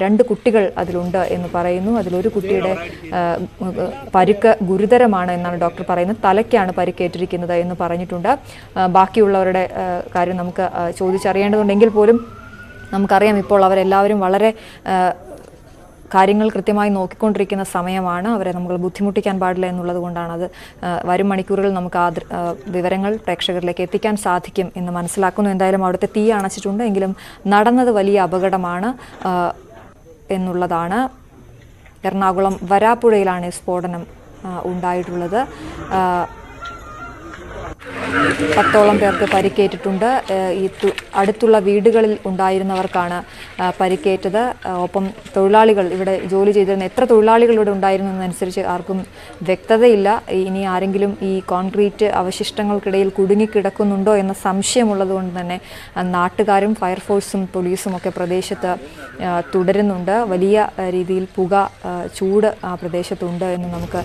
2 കുട്ടികൾ അതിലുണ്ട് എന്ന് പറയുന്നു. അതിലൊരു കുട്ടിയുടെ പരിക്ക് ഗുരുതരമാണ് എന്നാണ് ഡോക്ടർ പറയുന്നത്. തലയ്ക്കാണ് പരിക്കേറ്റിരിക്കുന്നത് എന്ന് പറഞ്ഞിട്ടുണ്ട്. ബാക്കിയുള്ളവരുടെ കാര്യം നമുക്ക് ചോദിച്ചറിയേണ്ടതുണ്ടെങ്കിൽ പോലും നമുക്കറിയാം ഇപ്പോൾ അവരെല്ലാവരും വളരെ കാര്യങ്ങൾ കൃത്യമായി നോക്കിക്കൊണ്ടിരിക്കുന്ന സമയമാണ്. അവരെ നമ്മൾ ബുദ്ധിമുട്ടിക്കാൻ പാടില്ല എന്നുള്ളത് കൊണ്ടാണ്. അത് വരും മണിക്കൂറുകളിൽ നമുക്ക് ആ വിവരങ്ങൾ പ്രേക്ഷകരിലേക്ക് എത്തിക്കാൻ സാധിക്കും എന്ന് മനസ്സിലാക്കുന്നു. എന്തായാലും അവിടുത്തെ തീ അണച്ചിട്ടുണ്ട്. എങ്കിലും നടന്നത് വലിയ അപകടമാണ് എന്നുള്ളതാണ്. എറണാകുളം വരാപ്പുഴയിലാണ് ഈ സ്ഫോടനം ഉണ്ടായിട്ടുള്ളത്. 10ഓളം പേർക്ക് പരിക്കേറ്റിട്ടുണ്ട്. ഈ അടുത്തുള്ള വീടുകളിൽ ഉണ്ടായിരുന്നവർക്കാണ് പരിക്കേറ്റത്. ഒപ്പം തൊഴിലാളികൾ ഇവിടെ ജോലി ചെയ്തിരുന്ന എത്ര തൊഴിലാളികൾ ഇവിടെ ഉണ്ടായിരുന്നു എന്നനുസരിച്ച് ആർക്കും വ്യക്തതയില്ല. ഇനി ആരെങ്കിലും ഈ കോൺക്രീറ്റ് അവശിഷ്ടങ്ങൾക്കിടയിൽ കുടുങ്ങിക്കിടക്കുന്നുണ്ടോ എന്ന സംശയമുള്ളത് കൊണ്ട് തന്നെ നാട്ടുകാരും ഫയർഫോഴ്സും പോലീസും ഒക്കെ പ്രദേശത്ത് തുടരുന്നുണ്ട്. വലിയ രീതിയിൽ പുക, ചൂട് ആ പ്രദേശത്തുണ്ട് എന്ന് നമുക്ക്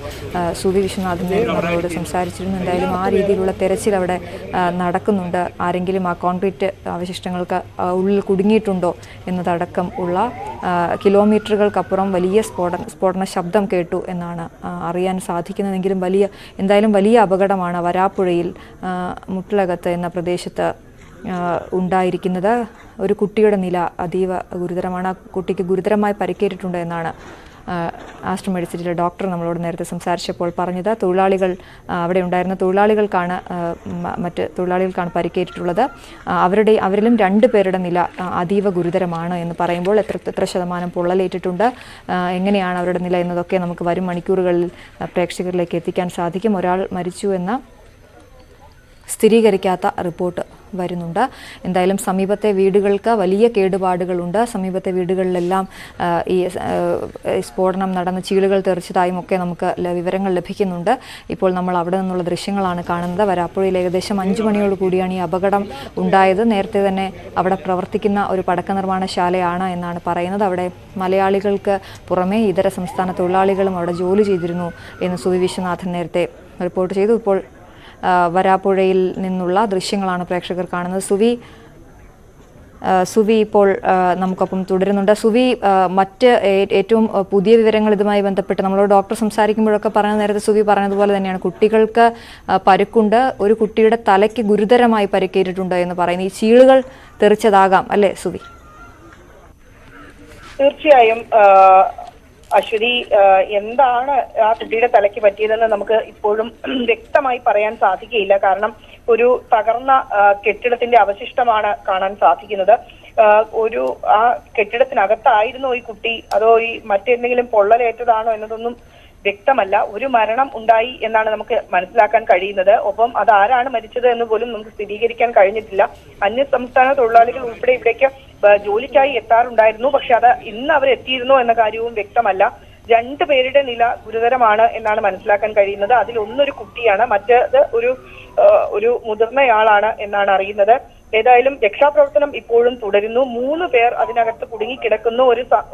സുവി വിശ്വനാഥൻ നമ്മളോട് സംസാരിച്ചിരുന്നു. എന്തായാലും ആ രീതിയിലുള്ള തെരച്ചിൽ അവിടെ നടക്കുന്നുണ്ട്. ആരെങ്കിലും ആ കോൺക്രീറ്റ് അവശിഷ്ടങ്ങൾക്ക് ഉള്ളിൽ കുടുങ്ങിയിട്ടുണ്ടോ എന്നതടക്കം ഉള്ള കിലോമീറ്ററുകൾക്കപ്പുറം വലിയ സ്ഫോടന ശബ്ദം കേട്ടു എന്നാണ് അറിയാൻ സാധിക്കുന്നതെങ്കിലും എന്തായാലും വലിയ അപകടമാണ് വരാപ്പുഴയിൽ മുട്ടിലകത്ത് എന്ന പ്രദേശത്ത് ഉണ്ടായിരിക്കുന്നത്. ഒരു കുട്ടിയുടെ നില അതീവ ഗുരുതരമാണ്. ആ കുട്ടിക്ക് ഗുരുതരമായി പരിക്കേറ്റിട്ടുണ്ട് എന്നാണ് ആസ്റ്റർ മെഡിസിറ്റിയിലെ ഡോക്ടർ നമ്മളോട് നേരത്തെ സംസാരിച്ചപ്പോൾ പറഞ്ഞത്. തൊഴിലാളികൾ അവിടെ ഉണ്ടായിരുന്ന മറ്റ് തൊഴിലാളികൾക്കാണ് പരിക്കേറ്റിട്ടുള്ളത്. അവരിലും 2 പേരുടെ നില അതീവ ഗുരുതരമാണ് എന്ന് പറയുമ്പോൾ എത്ര ശതമാനം പൊള്ളലേറ്റിട്ടുണ്ട്, എങ്ങനെയാണ് അവരുടെ നില എന്നതൊക്കെ നമുക്ക് വരും മണിക്കൂറുകളിൽ പ്രേക്ഷകരിലേക്ക് എത്തിക്കാൻ സാധിക്കും. ഒരാൾ മരിച്ചു എന്ന സ്ഥിരീകരിക്കാത്ത റിപ്പോർട്ട് വരുന്നുണ്ട്. എന്തായാലും സമീപത്തെ വീടുകൾക്ക് വലിയ കേടുപാടുകളുണ്ട്. സമീപത്തെ വീടുകളിലെല്ലാം ഈ സ്ഫോടനം നടന്ന ചീളുകൾ തെറിച്ചതായും ഒക്കെ നമുക്ക് വിവരങ്ങൾ ലഭിക്കുന്നുണ്ട്. ഇപ്പോൾ നമ്മൾ അവിടെ നിന്നുള്ള ദൃശ്യങ്ങളാണ് കാണുന്നത്. വരാപ്പുഴയിൽ ഏകദേശം 5 മണിയോട് കൂടിയാണ് ഈ അപകടം ഉണ്ടായത്. നേരത്തെ തന്നെ അവിടെ പ്രവർത്തിക്കുന്ന ഒരു പടക്ക നിർമ്മാണശാലയാണ് എന്നാണ് പറയുന്നത്. അവിടെ മലയാളികൾക്ക് പുറമെ ഇതര സംസ്ഥാന തൊഴിലാളികളും അവിടെ ജോലി ചെയ്തിരുന്നു എന്ന് സുവി വിശ്വനാഥൻ നേരത്തെ റിപ്പോർട്ട് ചെയ്തു. ഇപ്പോൾ വരാപ്പുഴയിൽ നിന്നുള്ള ദൃശ്യങ്ങളാണ് പ്രേക്ഷകർ കാണുന്നത്. സുവി ഇപ്പോൾ നമുക്കൊപ്പം തുടരുന്നുണ്ട്. സുവി, മറ്റ് ഏറ്റവും പുതിയ വിവരങ്ങൾ ഇതുമായി ബന്ധപ്പെട്ട് നമ്മളോട് ഡോക്ടർ സംസാരിക്കുമ്പോഴൊക്കെ നേരത്തെ സുവി പറഞ്ഞതുപോലെ തന്നെയാണ് കുട്ടികൾക്ക് പരുക്കുണ്ട്. ഒരു കുട്ടിയുടെ തലയ്ക്ക് ഗുരുതരമായി പരിക്കേറ്റിട്ടുണ്ട് എന്ന് പറയുന്നു. ഈ ചീളുകൾ തെറിച്ചതാകാം അല്ലേ സുവി? തീർച്ചയായും അശ്വതി, എന്താണ് ആ കുട്ടിയുടെ തലയ്ക്ക് പറ്റിയതെന്ന് നമുക്ക് ഇപ്പോഴും വ്യക്തമായി പറയാൻ സാധിക്കുകയില്ല. കാരണം ഒരു തകർന്ന കെട്ടിടത്തിന്റെ അവശിഷ്ടമാണ് കാണാൻ സാധിക്കുന്നത്. ആ കെട്ടിടത്തിനകത്തായിരുന്നോ ഈ കുട്ടി, അതോ ഈ മറ്റെന്തെങ്കിലും പൊള്ളലേറ്റതാണോ എന്നതൊന്നും വ്യക്തമല്ല. ഒരു മരണം ഉണ്ടായി എന്നാണ് നമുക്ക് മനസ്സിലാക്കാൻ കഴിയുന്നത്. ഒപ്പം അത് ആരാണ് മരിച്ചത് എന്ന് പോലും നമുക്ക് സ്ഥിരീകരിക്കാൻ കഴിഞ്ഞിട്ടില്ല. അന്യസംസ്ഥാന തൊഴിലാളികൾ ഉൾപ്പെടെ ഇവിടേക്ക് ജോലിക്കായി എത്താറുണ്ടായിരുന്നു. പക്ഷെ അത് ഇന്ന് അവർ എത്തിയിരുന്നോ എന്ന കാര്യവും വ്യക്തമല്ല. 2 പേരുടെ നില ഗുരുതരമാണ് എന്നാണ് മനസ്സിലാക്കാൻ കഴിയുന്നത്. അതിൽ ഒന്നൊരു കുട്ടിയാണ്, മറ്റേത് ഒരു മുതിർന്നയാളാണ് എന്നാണ് അറിയുന്നത്. ഏതായാലും രക്ഷാപ്രവർത്തനം ഇപ്പോഴും തുടരുന്നു. 3 പേർ അതിനകത്ത് കുടുങ്ങിക്കിടക്കുന്നു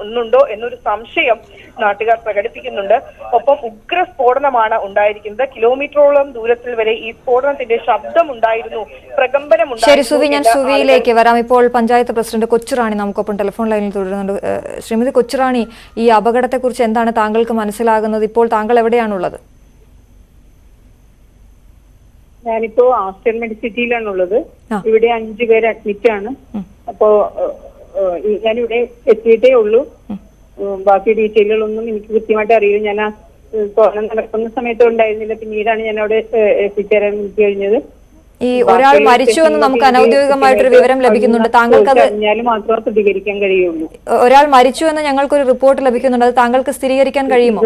ഒന്നുണ്ടോ എന്നൊരു സംശയം നാട്ടുകാർ പ്രകടിപ്പിക്കുന്നുണ്ട്. ഒപ്പം ഉഗ്ര സ്ഫോടനമാണ് ഉണ്ടായിരിക്കുന്നത്. കിലോമീറ്ററോളം ദൂരത്തിൽ വരെ ഈ സ്ഫോടനത്തിന്റെ ശബ്ദം ഉണ്ടായിരുന്നു, പ്രകമ്പനം ഉണ്ടായിരുന്നു. ഞാൻ സുവിയിലേക്ക് വരാം. ഇപ്പോൾ പഞ്ചായത്ത് പ്രസിഡന്റ് കൊച്ചുറാണി നമുക്കൊപ്പം ടെലിഫോൺ ലൈനിൽ തുടരുന്നുണ്ട്. ശ്രീമതി കൊച്ചുറാണി, ഈ അപകടത്തെക്കുറിച്ച് എന്താണ് താങ്കൾക്ക് മനസ്സിലാകുന്നത്? ഇപ്പോൾ താങ്കൾ എവിടെയാണുള്ളത്? ഞാനിപ്പോ ആസ്റ്റർ മെഡിസിറ്റിയിലാണുള്ളത്. ഇവിടെ 5 പേര് അഡ്മിറ്റ് ആണ്. അപ്പോ ഞാനിവിടെ എത്തിയിട്ടേ ഉള്ളൂ. ബാക്കി ഡീറ്റെയിലുകളൊന്നും എനിക്ക് കൃത്യമായിട്ട് അറിയില്ല. ഞാൻ ആ സ്ഫോടനം നടക്കുന്ന സമയത്ത് ഉണ്ടായിരുന്നില്ല. പിന്നീടാണ് ഞാൻ അവിടെ എത്തിച്ചേരാൻ കഴിഞ്ഞത്. ഈ ഒരാൾ മരിച്ചുവെന്ന് നമുക്ക് അനൌദ്യോഗികമായിട്ടൊരു വിവരം ലഭിക്കുന്നുണ്ട്. താങ്കൾക്ക് അത് മാത്രമേ സ്ഥിരീകരിക്കാൻ കഴിയുള്ളൂ. ഒരാൾ മരിച്ചുവെന്ന് ഞങ്ങൾക്കൊരു റിപ്പോർട്ട് ലഭിക്കുന്നുണ്ട്. അത് താങ്കൾക്ക് സ്ഥിരീകരിക്കാൻ കഴിയുമോ?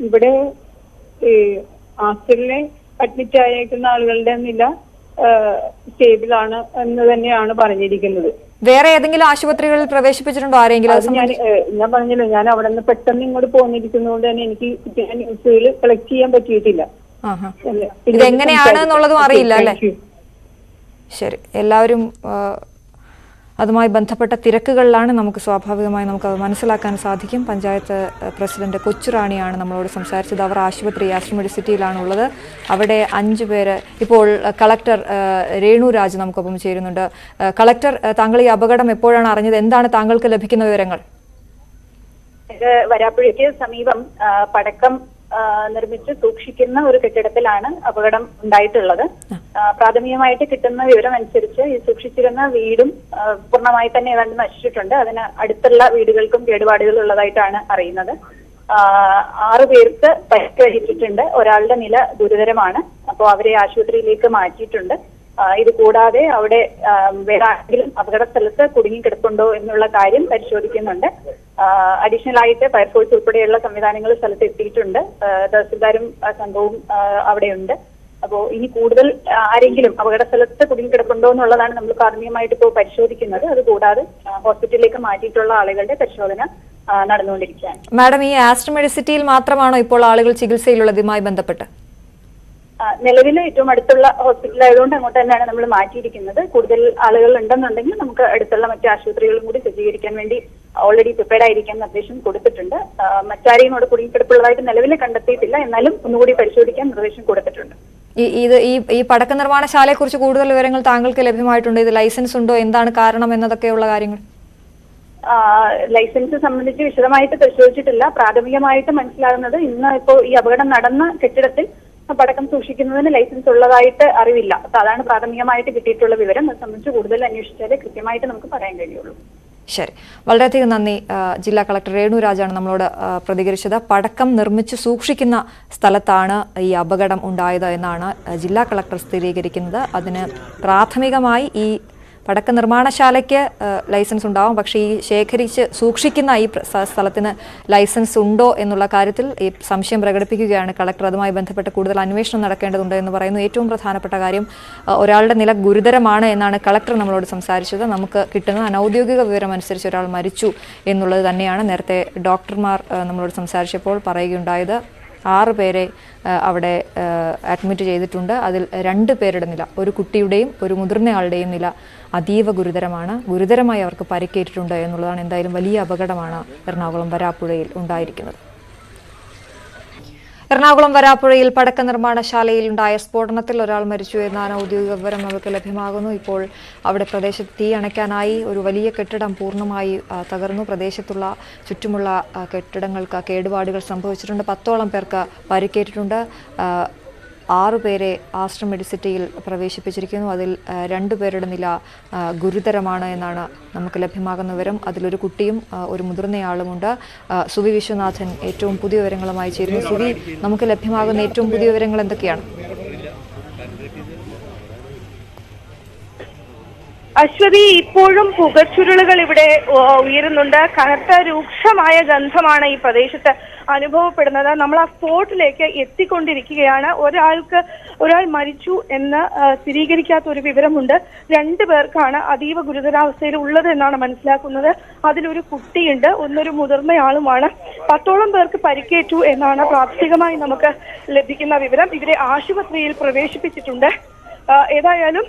ഇവിടെ ഹോസ്പിറ്റലിലെ അഡ്മിറ്റ് ആയേക്കുന്ന ആളുകളുടെ നില സ്റ്റേബിൾ ആണ് എന്ന് തന്നെയാണ് പറഞ്ഞിരിക്കുന്നത്. വേറെ ഏതെങ്കിലും ആശുപത്രികളിൽ പ്രവേശിപ്പിച്ചിട്ടുണ്ടോ ആരെങ്കിലും? ഞാൻ പറഞ്ഞല്ലോ, ഞാൻ അവിടെ നിന്ന് പെട്ടെന്ന് ഇങ്ങോട്ട് പോന്നിരിക്കുന്നതുകൊണ്ട് തന്നെ എനിക്ക് ന്യൂസുകൾ കളക്ട് ചെയ്യാൻ പറ്റിയിട്ടില്ല. ഇതെങ്ങനെയാണ് എന്നുള്ളതും അറിയില്ല അല്ലേ? ശരി, എല്ലാവരും അതുമായി ബന്ധപ്പെട്ട തിരക്കുകളിലാണ്. നമുക്ക് സ്വാഭാവികമായി നമുക്കത് മനസ്സിലാക്കാൻ സാധിക്കും. പഞ്ചായത്ത് പ്രസിഡന്റ് കൊച്ചുറാണിയാണ് നമ്മളോട് സംസാരിച്ചത്. അവർ ആശുപത്രി ആസ്റ്റർ മെഡിസിറ്റിയിലാണുള്ളത്. അവിടെ 5 പേര്. ഇപ്പോൾ കളക്ടർ രേണു രാജ് നമുക്കൊപ്പം ചേരുന്നുണ്ട്. കളക്ടർ, താങ്കൾ ഈ അപകടം എപ്പോഴാണ് അറിഞ്ഞത്? എന്താണ് താങ്കൾക്ക് ലഭിക്കുന്ന വിവരങ്ങൾ? വരാപ്പുഴയ്ക്ക് സമീപം പടക്കം നിർമ്മിച്ച് സൂക്ഷിക്കുന്ന ഒരു കെട്ടിടത്തിലാണ് അപകടം ഉണ്ടായിട്ടുള്ളത്. പ്രാഥമികമായിട്ട് കിട്ടുന്ന വിവരം അനുസരിച്ച് ഈ സൂക്ഷിച്ചിരുന്ന വീടും പൂർണ്ണമായി തന്നെ ഏതാണ്ട് നശിച്ചിട്ടുണ്ട്. അതിന് അടുത്തുള്ള വീടുകൾക്കും കേടുപാടുകൾ ഉള്ളതായിട്ടാണ് അറിയുന്നത്. 6 പേർക്ക് പരിക്കേറ്റിട്ടുണ്ട്. ഒരാളുടെ നില ഗുരുതരമാണ്. അപ്പോൾ അവരെ ആശുപത്രിയിലേക്ക് മാറ്റിയിട്ടുണ്ട്. ഇത് കൂടാതെ അവിടെ വേറെ ആരെങ്കിലും അപകട സ്ഥലത്ത് കുടുങ്ങിക്കിടപ്പുണ്ടോ എന്നുള്ള കാര്യം പരിശോധിക്കുന്നുണ്ട്. അഡീഷണൽ ആയിട്ട് ഫയർഫോഴ്സ് ഉൾപ്പെടെയുള്ള സംവിധാനങ്ങൾ സ്ഥലത്ത് എത്തിയിട്ടുണ്ട്. തഹസിൽദാരും സംഘവും അവിടെയുണ്ട്. അപ്പോൾ ഇനി കൂടുതൽ ആരെങ്കിലും അപകട സ്ഥലത്ത് കുടുങ്ങിക്കിടപ്പുണ്ടോ എന്നുള്ളതാണ് നമ്മൾ പ്രാഥമികമായിട്ട് ഇപ്പോൾ പരിശോധിക്കുന്നത്. അതുകൂടാതെ ഹോസ്പിറ്റലിലേക്ക് മാറ്റിയിട്ടുള്ള ആളുകളുടെ പരിശോധന നടന്നുകൊണ്ടിരിക്കുകയാണ്. മാഡം, ഈ ആസ്റ്റർ മെഡിസിറ്റിയിൽ മാത്രമാണോ ഇപ്പോൾ ആളുകൾ ചികിത്സയിലുള്ളത് ഇതുമായി ബന്ധപ്പെട്ട്? നിലവിൽ ഏറ്റവും അടുത്തുള്ള ഹോസ്പിറ്റൽ ആയതുകൊണ്ട് അങ്ങോട്ട് തന്നെയാണ് നമ്മൾ മാറ്റിയിരിക്കുന്നത്. കൂടുതൽ ആളുകൾ ഉണ്ടെന്നുണ്ടെങ്കിൽ നമുക്ക് അടുത്തുള്ള മറ്റു ആശുപത്രികളും കൂടി സജ്ജീകരിക്കാൻ വേണ്ടി ഓൾറെഡി പ്രിപ്പയർഡ് ആയിരിക്കാൻ നിർദ്ദേശം കൊടുത്തിട്ടുണ്ട്. മറ്റാരെയും അവിടെ കുടുങ്ങിക്കിടപ്പുള്ളതായിട്ട് നിലവിൽ കണ്ടെത്തിയിട്ടില്ല. എന്നാലും ഒന്നുകൂടി പരിശോധിക്കാൻ നിർദ്ദേശം കൊടുത്തിട്ടുണ്ട്. ഈ പടക്ക നിർമ്മാണശാലയെ കുറിച്ച് കൂടുതൽ വിവരങ്ങൾ താങ്കൾക്ക് ലഭ്യമായിട്ടുണ്ട്? ഇത് ലൈസൻസ് ഉണ്ടോ, എന്താണ് കാരണം എന്നതൊക്കെയുള്ള കാര്യങ്ങൾ? ലൈസൻസ് സംബന്ധിച്ച് വിശദമായിട്ട് പരിശോധിച്ചിട്ടില്ല. പ്രാഥമികമായിട്ട് മനസ്സിലാകുന്നത് ഇന്ന് ഇപ്പോൾ ഈ അപകടം നടന്ന കെട്ടിടത്തിൽ പടക്കം സൂക്ഷിക്കുന്നതിന് ലൈസൻസ് ഉള്ളതായിട്ട് അറിവില്ല. അപ്പൊ അതാണ് പ്രാഥമികമായിട്ട് കിട്ടിയിട്ടുള്ള വിവരം. അത് സംബന്ധിച്ച് കൂടുതൽ അന്വേഷിച്ചാലേ കൃത്യമായിട്ട് നമുക്ക് പറയാൻ കഴിയുള്ളൂ. ശരി, വളരെയധികം നന്ദി. ജില്ലാ കളക്ടർ രേണു രാജാണ് നമ്മളോട് പ്രതികരിച്ചത്. പടക്കം നിർമ്മിച്ച് സൂക്ഷിക്കുന്ന സ്ഥലത്താണ് ഈ അപകടം ഉണ്ടായത് എന്നാണ് ജില്ലാ കളക്ടർ സ്ഥിരീകരിക്കുന്നത്. അതിന് പ്രാഥമികമായി ഈ പടക്ക നിർമ്മാണശാലയ്ക്ക് ലൈസൻസ് ഉണ്ടാവും. പക്ഷേ ഈ ശേഖരിച്ച് സൂക്ഷിക്കുന്ന ഈ സ്ഥലത്തിന് ലൈസൻസ് ഉണ്ടോ എന്നുള്ള കാര്യത്തിൽ ഈ സംശയം പ്രകടിപ്പിക്കുകയാണ് കളക്ടർ. അതുമായി ബന്ധപ്പെട്ട് കൂടുതൽ അന്വേഷണം നടക്കേണ്ടതുണ്ട് എന്ന് പറയുന്നു. ഏറ്റവും പ്രധാനപ്പെട്ട കാര്യം, ഒരാളുടെ നില ഗുരുതരമാണ് എന്നാണ് കളക്ടർ നമ്മളോട് സംസാരിച്ചത്. നമുക്ക് കിട്ടുന്ന അനൌദ്യോഗിക വിവരം അനുസരിച്ച് ഒരാൾ മരിച്ചു എന്നുള്ളത് തന്നെയാണ് നേരത്തെ ഡോക്ടർമാർ നമ്മളോട് സംസാരിച്ചപ്പോൾ പറയുകയുണ്ടായത്. 6 പേരെ അവിടെ അഡ്മിറ്റ് ചെയ്തിട്ടുണ്ട്. അതിൽ 2 പേരുടെ നില, ഒരു കുട്ടിയുടെയും ഒരു മുതിർന്നയാളുടെയും നില അതീവ ഗുരുതരമാണ്. ഗുരുതരമായി അവർക്ക് പരിക്കേറ്റിട്ടുണ്ട് എന്നുള്ളതാണ്. എന്തായാലും വലിയ അപകടമാണ് എറണാകുളം വരാപ്പുഴയിൽ ഉണ്ടായിരിക്കുന്നത്. എറണാകുളം വരാപ്പുഴയിൽ പടക്ക നിർമ്മാണശാലയിൽ ഉണ്ടായ സ്ഫോടനത്തിൽ ഒരാൾ മരിച്ചു എന്ന അനൌദ്യോഗിക വിവരം നമുക്ക് ലഭ്യമാകുന്നു. ഇപ്പോൾ അവിടെ പ്രദേശത്ത് തീ അണയ്ക്കാനായി ഒരു വലിയ കെട്ടിടം പൂർണ്ണമായി തകർന്നു. പ്രദേശത്തുള്ള ചുറ്റുമുള്ള കെട്ടിടങ്ങൾക്ക് കേടുപാടുകൾ സംഭവിച്ചിട്ടുണ്ട്. 10ഓളം പേർക്ക് പരിക്കേറ്റിട്ടുണ്ട്. 6 പേരെ ആസ്റ്റർ മെഡിസിറ്റിയിൽ പ്രവേശിപ്പിച്ചിരിക്കുന്നു. അതിൽ 2 പേരുടെ നില ഗുരുതരമാണ് എന്നാണ് നമുക്ക് ലഭ്യമാകുന്ന വിവരം. അതിലൊരു കുട്ടിയും ഒരു മുതിർന്നയാളുമുണ്ട്. സുവി വിശ്വനാഥൻ ഏറ്റവും പുതിയ വിവരങ്ങളുമായി ചേരുന്നു. സുവി, നമുക്ക് ലഭ്യമാകുന്ന ഏറ്റവും പുതിയ വിവരങ്ങൾ എന്തൊക്കെയാണ്? അശ്വതി, ഇപ്പോഴും പുകച്ചുരുളുകൾ ഇവിടെ ഉയരുന്നുണ്ട്. കനത്ത രൂക്ഷമായ ഗന്ധമാണ് ഈ പ്രദേശത്ത് അനുഭവപ്പെടുന്നത്. നമ്മൾ ആ സ്പോട്ടിലേക്ക് എത്തിക്കൊണ്ടിരിക്കുകയാണ്. ഒരാൾ മരിച്ചു എന്ന് സ്ഥിരീകരിക്കാത്ത ഒരു വിവരമുണ്ട്. 2 പേർക്കാണ് അതീവ ഗുരുതരാവസ്ഥയിൽ ഉള്ളത് എന്നാണ് മനസ്സിലാക്കുന്നത്. അതിലൊരു കുട്ടിയുണ്ട്, ഒന്നൊരു മുതിർന്നയാളുമാണ്. 10ഓളം പേർക്ക് പരിക്കേറ്റു എന്നാണ് പ്രാഥമികമായി നമുക്ക് ലഭിക്കുന്ന വിവരം. ഇവരെ ആശുപത്രിയിൽ പ്രവേശിപ്പിച്ചിട്ടുണ്ട്. ഏതായാലും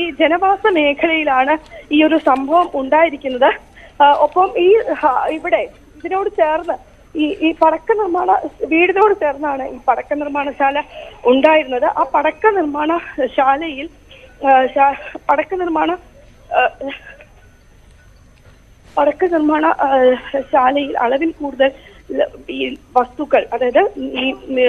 ഈ ജനവാസ മേഖലയിലാണ് ഈ ഒരു സംഭവം ഉണ്ടായിരിക്കുന്നത്. ഒപ്പം ഇവിടെ ഇതിനോട് ചേർന്ന് ഈ പടക്ക നിർമ്മാണ വീടിനോട് ചേർന്നാണ് ഈ പടക്ക നിർമ്മാണശാല ഉണ്ടായിരുന്നത്. ആ പടക്ക നിർമ്മാണ ശാലയിൽ ശാലയിൽ അളവിൽ കൂടുതൽ ഈ വസ്തുക്കൾ, അതായത് ഈ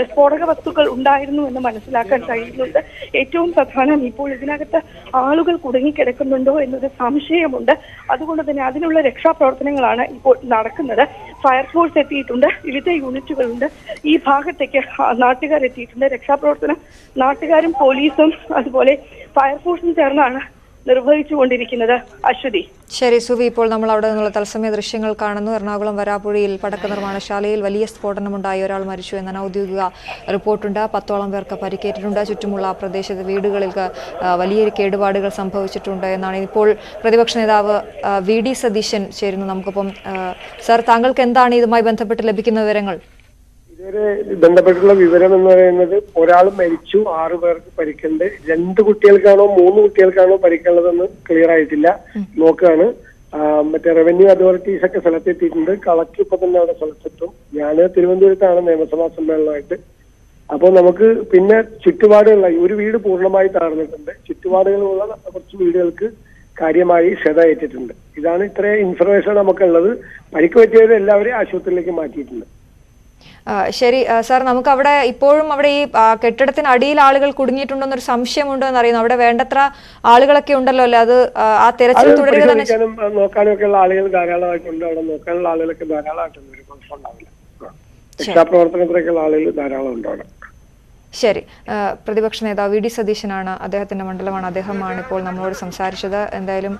സ്ഫോടക വസ്തുക്കൾ ഉണ്ടായിരുന്നു എന്ന് മനസ്സിലാക്കാൻ കഴിയുന്നുണ്ട്. ഏറ്റവും പ്രധാനം ഇപ്പോൾ ഇതിനകത്ത് ആളുകൾ കുടുങ്ങിക്കിടക്കുന്നുണ്ടോ എന്നൊരു സംശയമുണ്ട്. അതുകൊണ്ട് തന്നെ അതിനുള്ള രക്ഷാപ്രവർത്തനങ്ങളാണ് ഇപ്പോൾ നടക്കുന്നത്. ഫയർഫോഴ്സ് എത്തിയിട്ടുണ്ട്, വിവിധ യൂണിറ്റുകളുണ്ട്. ഈ ഭാഗത്തേക്ക് നാട്ടുകാർ എത്തിയിട്ടുണ്ട്. രക്ഷാപ്രവർത്തനം നാട്ടുകാരും പോലീസും അതുപോലെ ഫയർഫോഴ്സും ചേർന്നാണ് നിർവഹിച്ചുകൊണ്ടിരിക്കുന്നത്. അശ്വതി. ശരി സുവി, ഇപ്പോൾ നമ്മൾ അവിടെ നിന്നുള്ള തത്സമയ ദൃശ്യങ്ങൾ കാണുന്നു. എറണാകുളം വരാപ്പുഴയിൽ പടക്ക നിർമ്മാണശാലയിൽ വലിയ സ്ഫോടനമുണ്ടായി, ഒരാൾ മരിച്ചു എന്ന ഔദ്യോഗിക റിപ്പോർട്ടുണ്ട്. 10ഓളം പേർക്ക് പരിക്കേറ്റിട്ടുണ്ട്. ചുറ്റുമുള്ള പ്രദേശത്ത് വീടുകൾക്ക് വലിയ കേടുപാടുകൾ സംഭവിച്ചിട്ടുണ്ട് എന്നാണ്. ഇപ്പോൾ പ്രതിപക്ഷ നേതാവ് VD സതീശൻ ചേരുന്നു നമുക്കൊപ്പം. സർ, താങ്കൾക്ക് എന്താണ് ഇതുമായി ബന്ധപ്പെട്ട് ലഭിക്കുന്ന വിവരങ്ങൾ? ഇതുവരെ ബന്ധപ്പെട്ടുള്ള വിവരം എന്ന് പറയുന്നത് ഒരാൾ മരിച്ചു, 6 പേർക്ക് പരിക്കുണ്ട്. 2 കുട്ടികൾക്കാണോ 3 കുട്ടികൾക്കാണോ പരിക്കുള്ളതെന്ന് ക്ലിയർ ആയിട്ടില്ല, നോക്കുകയാണ്. മറ്റേ റവന്യൂ അതോറിറ്റീസ് ഒക്കെ സ്ഥലത്തെത്തിയിട്ടുണ്ട്. കളക്ടർ ഇപ്പൊ തന്നെ അവിടെ സ്ഥലത്തെത്തും. ഞാൻ തിരുവനന്തപുരത്താണ് നിയമസഭാ സമ്മേളനമായിട്ട്. അപ്പോൾ നമുക്ക് പിന്നെ ചുറ്റുപാടുള്ള ഒരു വീട് പൂർണ്ണമായി തകർന്നിട്ടുണ്ട്. ചുറ്റുപാടുകളുള്ള കുറച്ച് വീടുകൾക്ക് കാര്യമായി ക്ഷതയേറ്റിട്ടുണ്ട്. ഇതാണ് ഇത്രയും ഇൻഫർമേഷൻ നമുക്കുള്ളത്. പരിക്ക് പറ്റിയത് എല്ലാവരെയും ആശുപത്രിയിലേക്ക് മാറ്റിയിട്ടുണ്ട്. ശരി സാർ, നമുക്ക് അവിടെ ഇപ്പോഴും അവിടെ ഈ കെട്ടിടത്തിന് അടിയിൽ ആളുകൾ കുടുങ്ങിയിട്ടുണ്ടെന്നൊരു സംശയമുണ്ടോ എന്ന് അറിയുന്നു. അവിടെ വേണ്ടത്ര ആളുകളൊക്കെ ഉണ്ടല്ലോ അല്ലേ? അത് ആ തെരച്ചിൽ തുടരുക തന്നെ. നോക്കാനും ഒക്കെ ഉള്ള ആളുകൾ ധാരാളമായിട്ടുണ്ട്. അവിടെ നോക്കാനുള്ള ആളുകളൊക്കെ ധാരാളമായിട്ടുണ്ട്. ഒരു കുഴപ്പമുണ്ടാവില്ല. രക്ഷാപ്രവർത്തനത്തിലേക്കുള്ള ആളുകൾ ധാരാളം ഉണ്ട് അവിടെ. ശരി, പ്രതിപക്ഷ നേതാവ് VD സതീശനാണ്, അദ്ദേഹത്തിന്റെ മണ്ഡലമാണ്, അദ്ദേഹമാണ് ഇപ്പോൾ നമ്മളോട് സംസാരിച്ചത്. എന്തായാലും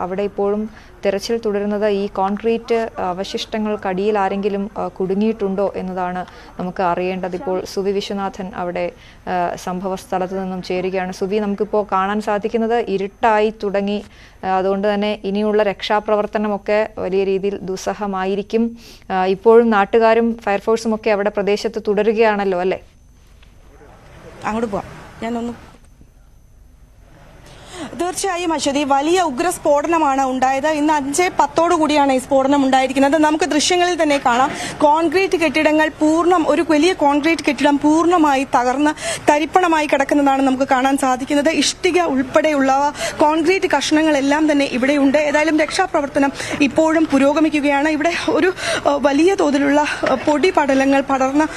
അവിടെ ഇപ്പോഴും തെരച്ചിൽ തുടരുന്നത്. ഈ കോൺക്രീറ്റ് അവശിഷ്ടങ്ങൾക്കടിയിൽ ആരെങ്കിലും കുടുങ്ങിയിട്ടുണ്ടോ എന്നതാണ് നമുക്ക് അറിയേണ്ടത്. ഇപ്പോൾ സുവി വിശ്വനാഥൻ അവിടെ സംഭവ സ്ഥലത്ത് നിന്നും ചേരുകയാണ്. സുവി, നമുക്കിപ്പോൾ കാണാൻ സാധിക്കുന്നത് ഇരുട്ടായി തുടങ്ങി. അതുകൊണ്ട് തന്നെ ഇനിയുള്ള രക്ഷാപ്രവർത്തനമൊക്കെ വലിയ രീതിയിൽ ദുസ്സഹമായിരിക്കും. ഇപ്പോഴും നാട്ടുകാരും ഫയർഫോഴ്സും ഒക്കെ അവിടെ പ്രദേശത്ത് തുടരുകയാണല്ലോ അല്ലേ? അങ്ങോട്ട് പോവാം. ഞാനൊന്ന് തീർച്ചയായും അശ്വതി, വലിയ ഉഗ്രസ്ഫോടനമാണ് ഉണ്ടായത്. ഇന്ന് 5:10 കൂടിയാണ് ഈ സ്ഫോടനം ഉണ്ടായിരിക്കുന്നത്. നമുക്ക് ദൃശ്യങ്ങളിൽ തന്നെ കാണാം. കോൺക്രീറ്റ് കെട്ടിടങ്ങൾ ഒരു വലിയ കോൺക്രീറ്റ് കെട്ടിടം പൂർണ്ണമായി തകർന്ന് തരിപ്പണമായി കിടക്കുന്നതാണ് നമുക്ക് കാണാൻ സാധിക്കുന്നത്. ഇഷ്ടിക ഉൾപ്പെടെയുള്ള കോൺക്രീറ്റ് കഷ്ണങ്ങളെല്ലാം തന്നെ ഇവിടെയുണ്ട്. ഏതായാലും രക്ഷാപ്രവർത്തനം ഇപ്പോഴും പുരോഗമിക്കുകയാണ്. ഇവിടെ ഒരു വലിയ തോതിലുള്ള പൊടി പടലങ്ങൾ പടർന്ന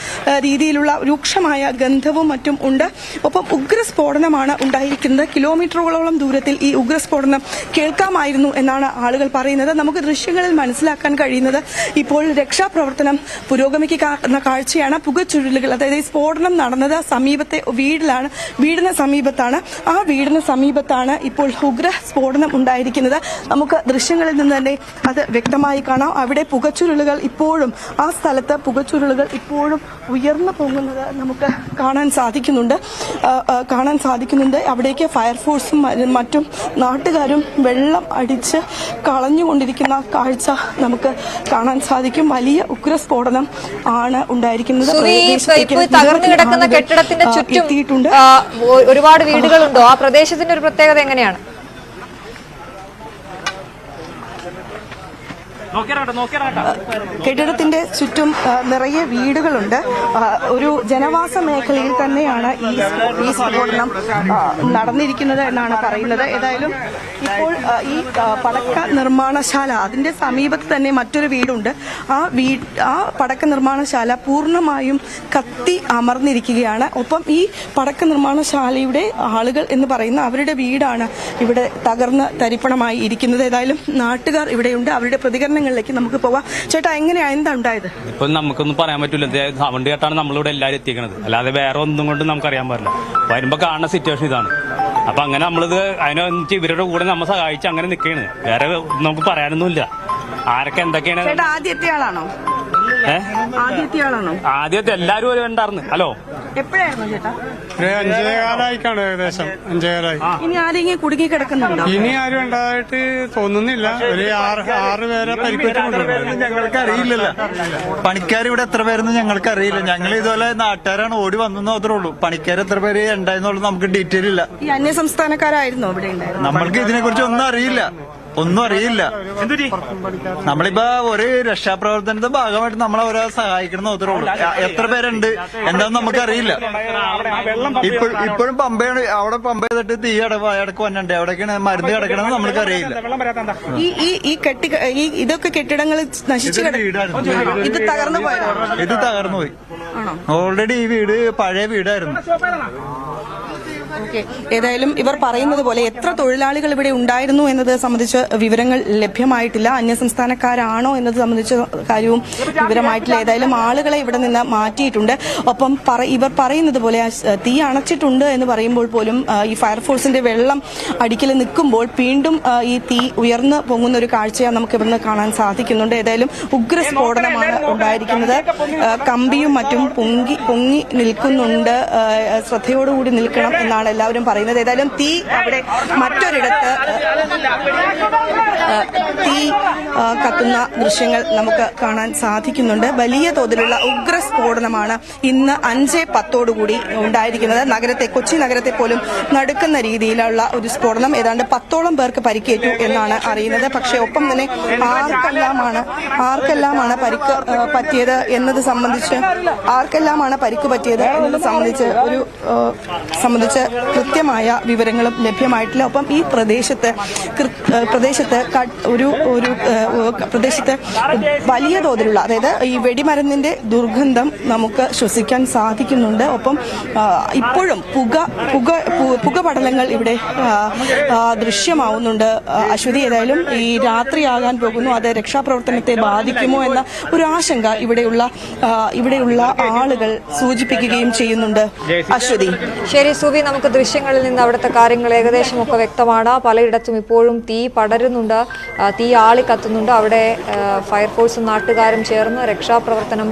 രീതിയിലുള്ള രൂക്ഷമായ ഗന്ധവും മറ്റും ഉണ്ട്. ഒപ്പം ഉഗ്രസ്ഫോടനമാണ് ഉണ്ടായിരിക്കുന്നത്. കിലോമീറ്ററുകളോളം ദൂരത്തിൽ ഈ ഉഗ്രസ്ഫോടനം കേൾക്കാമായിരുന്നു എന്നാണ് ആളുകൾ പറയുന്നത്. നമുക്ക് ദൃശ്യങ്ങളിൽ മനസ്സിലാക്കാൻ കഴിയുന്നത് ഇപ്പോൾ രക്ഷാപ്രവർത്തനം പുരോഗമിക്കുന്ന കാഴ്ചയാണ്. പുകച്ചുരുളുകൾ, അതായത് ഈ സ്ഫോടനം നടന്നത് സമീപത്തെ വീടിന് സമീപത്താണ്. ആ വീടിന് സമീപത്താണ് ഇപ്പോൾ ഉഗ്ര സ്ഫോടനം ഉണ്ടായിരിക്കുന്നത്. നമുക്ക് ദൃശ്യങ്ങളിൽ നിന്ന് തന്നെ അത് വ്യക്തമായി കാണാം. അവിടെ പുകച്ചുരുളുകൾ ഇപ്പോഴും ആ സ്ഥലത്ത് പുകച്ചുരുളുകൾ ഇപ്പോഴും ഉയർന്നു പോകുന്നത് നമുക്ക് കാണാൻ സാധിക്കുന്നുണ്ട്. അവിടേക്ക് ഫയർഫോഴ്സും മറ്റും നാട്ടുകാരും വെള്ളം അടിച്ച് കളഞ്ഞുകൊണ്ടിരിക്കുന്ന കാഴ്ച നമുക്ക് കാണാൻ സാധിക്കും. വലിയ ഉഗ്രസ്ഫോടനം ആണ് ഉണ്ടായിരിക്കുന്നത്. തകർന്നു കിടക്കുന്ന കെട്ടിടത്തിന്റെ ചുറ്റും ഒരുപാട് വീടുകളുണ്ടോ? ആ പ്രദേശത്തിന്റെ ഒരു പ്രത്യേകത എങ്ങനെയാണ്? കെട്ടിടത്തിന്റെ ചുറ്റും നിറയെ വീടുകളുണ്ട്. ഒരു ജനവാസ മേഖലയിൽ തന്നെയാണ് ഈ സ്ഫോടനം നടന്നിരിക്കുന്നത് എന്നാണ് പറയുന്നത്. ഏതായാലും ഇപ്പോൾ ഈ പടക്ക നിർമ്മാണശാല, അതിന്റെ സമീപത്ത് തന്നെ മറ്റൊരു വീടുണ്ട്. ആ പടക്ക നിർമ്മാണശാല പൂർണ്ണമായും കത്തി അമർന്നിരിക്കുകയാണ്. ഒപ്പം ഈ പടക്ക നിർമ്മാണശാലയുടെ ആളുകൾ എന്ന് പറയുന്ന അവരുടെ വീടാണ് ഇവിടെ തകർന്ന് തരിപ്പണമായി ഇരിക്കുന്നത്. ഏതായാലും നാട്ടുകാർ ഇവിടെയുണ്ട്. അവരുടെ പ്രതികരണങ്ങളിലേക്ക് നമുക്ക് പോവാം. ചേട്ടാ, എങ്ങനെയാ, എന്താ ഉണ്ടായത്? ഇപ്പൊ നമുക്കൊന്നും പറയാൻ പറ്റില്ല. സൗണ്ട് കേട്ടാണ് നമ്മളിവിടെ എല്ലാവരും എത്തിക്കണത്. അല്ലാതെ വേറെ ഒന്നും കൊണ്ട് നമുക്ക് അറിയാൻ പാടില്ല. വരുമ്പോ കാണുന്ന സിറ്റുവേഷൻ ഇതാണ്. അപ്പൊ അങ്ങനെ നമ്മളിത് അതിനൊന്നിച്ച് ഇവരുടെ കൂടെ നമ്മൾ സഹായിച്ച് അങ്ങനെ നിൽക്കുകയാണ്. വേറെ നമുക്ക് പറയാനൊന്നുമില്ല. ആരൊക്കെ എന്തൊക്കെയാണ്. ആദ്യത്തെ ആളാണോ? ആദ്യത്തെ എല്ലാരും ഒരു ഉണ്ടായിരുന്നു. ഹലോ, എപ്പോഴായിരുന്നു ചേട്ടാ? 5:15 ഏകദേശം 5:15. ഇനി ആരെങ്കിലും കുടുങ്ങി കിടക്കുന്നുണ്ടോ? ഇനി ആരും ഉണ്ടായിട്ട് തോന്നുന്നില്ല. ഒരു 6 പേരെ പരിക്കേറ്റുകൊണ്ടിരുന്നു. ഞങ്ങൾക്ക് അറിയില്ലല്ലോ. പണിക്കാർ ഇവിടെ എത്ര പേരെന്ന് ഞങ്ങൾക്ക് അറിയില്ല. ഞങ്ങൾ ഇതുപോലെ നാട്ടുകാരാണ് ഓടി വന്നു മാത്രമേ ഉള്ളൂ. പണിക്കാർ എത്ര പേര് ഉണ്ടായെന്നുള്ളത് നമുക്ക് ഡീറ്റെയിൽ ഇല്ല. ഈ അന്യ സംസ്ഥാനക്കാരായിരുന്നോ ഇവിടെ ഉണ്ടായിരുന്നത്? നമ്മൾക്ക് ഇതിനെ കുറിച്ച് ഒന്നും അറിയില്ല. ഒന്നും അറിയില്ല. നമ്മളിപ്പോ ഒരു രക്ഷാപ്രവർത്തനത്തിന്റെ ഭാഗമായിട്ട് നമ്മളെ ഓരോ സഹായിക്കണം മാത്രമേ ഉള്ളൂ. എത്ര പേരുണ്ട് എന്താന്ന് നമുക്കറിയില്ല. ഇപ്പോഴും പമ്പയാണ്, അവിടെ പമ്പ ചെയ്തിട്ട് തീ ഇടക്ക് വന്നിട്ടുണ്ട്. എവിടേക്കാണ് മരുന്ന് കിടക്കണമെന്ന് നമ്മൾക്ക് അറിയില്ല. ഇതൊക്കെ കെട്ടിടങ്ങൾ നശിച്ചു, ഇത് തകർന്നു പോയി. ഓൾറെഡി ഈ വീട് പഴയ വീടായിരുന്നു. ഓക്കെ, ഏതായാലും ഇവർ പറയുന്നത് പോലെ എത്ര തൊഴിലാളികൾ ഇവിടെ ഉണ്ടായിരുന്നു എന്നത് സംബന്ധിച്ച് വിവരങ്ങൾ ലഭ്യമായിട്ടില്ല. അന്യസംസ്ഥാനക്കാരാണോ എന്നത് സംബന്ധിച്ച കാര്യവും വിവരമായിട്ടില്ല. ഏതായാലും ആളുകളെ ഇവിടെ നിന്ന് മാറ്റിയിട്ടുണ്ട്. ഒപ്പം ഇവർ പറയുന്നത് പോലെ തീ അണച്ചിട്ടുണ്ട് എന്ന് പറയുമ്പോൾ പോലും ഈ ഫയർഫോഴ്സിന്റെ വെള്ളം അടിക്കൽ നിൽക്കുമ്പോൾ വീണ്ടും ഈ തീ ഉയർന്നു പൊങ്ങുന്ന ഒരു കാഴ്ചയാണ് നമുക്ക് ഇവിടുന്ന് കാണാൻ സാധിക്കുന്നുണ്ട്. ഏതായാലും ഉഗ്രസ്ഫോടനമാണ് ഉണ്ടായിരിക്കുന്നത്. കമ്പിയും മറ്റും പൊങ്ങി നിൽക്കുന്നുണ്ട്. ശ്രദ്ധയോടുകൂടി നിൽക്കണം എന്നാണ് എല്ലാവരും പറയുന്നത്. ഏതായാലും തീ അവിടെ മറ്റൊരിടത്ത് തീ കത്തുന്ന ദൃശ്യങ്ങൾ നമുക്ക് കാണാൻ സാധിക്കുന്നുണ്ട്. വലിയ തോതിലുള്ള ഉഗ്രസ്ഫോടനമാണ് ഇന്ന് 5:10 ഉണ്ടായിരിക്കുന്നത്. കൊച്ചി നഗരത്തെ പോലും നടുക്കുന്ന രീതിയിലുള്ള ഒരു സ്ഫോടനം. ഏതാണ്ട് 10ഓളം പേർക്ക് പരിക്കേറ്റു എന്നാണ് അറിയുന്നത്. പക്ഷേ ഒപ്പം തന്നെ ആർക്കെല്ലാമാണ് പരിക്ക് പറ്റിയത് എന്നത് സംബന്ധിച്ച് കൃത്യമായ വിവരങ്ങളും ലഭ്യമായിട്ടില്ല. ഒപ്പം ഈ പ്രദേശത്ത് വലിയ തോതിലുള്ള, അതായത് ഈ വെടിമരുന്നിന്റെ ദുർഗന്ധം നമുക്ക് ശ്വസിക്കാൻ സാധിക്കുന്നുണ്ട്. ഒപ്പം ഇപ്പോഴും പുകപടലങ്ങൾ ഇവിടെ ദൃശ്യമാവുന്നുണ്ട്. അശ്വതി, ഏതായാലും ഈ രാത്രിയാകാൻ പോകുന്നു, അത് രക്ഷാപ്രവർത്തനത്തെ ബാധിക്കുമോ എന്ന ഒരു ആശങ്ക ഇവിടെയുള്ള ആളുകൾ സൂചിപ്പിക്കുകയും ചെയ്യുന്നുണ്ട്. അശ്വതി. ശരി സുവി, നമുക്ക് ദൃശ്യങ്ങളിൽ നിന്ന് അവിടുത്തെ കാര്യങ്ങൾ ഏകദേശം ഒക്കെ വ്യക്തമാണ്. പലയിടത്തും ഇപ്പോഴും തീ പടരുന്നുണ്ട്, തീ ആളിക്കത്തുന്നുണ്ട്. അവിടെ ഫയർഫോഴ്സും നാട്ടുകാരും ചേർന്ന് രക്ഷാപ്രവർത്തനം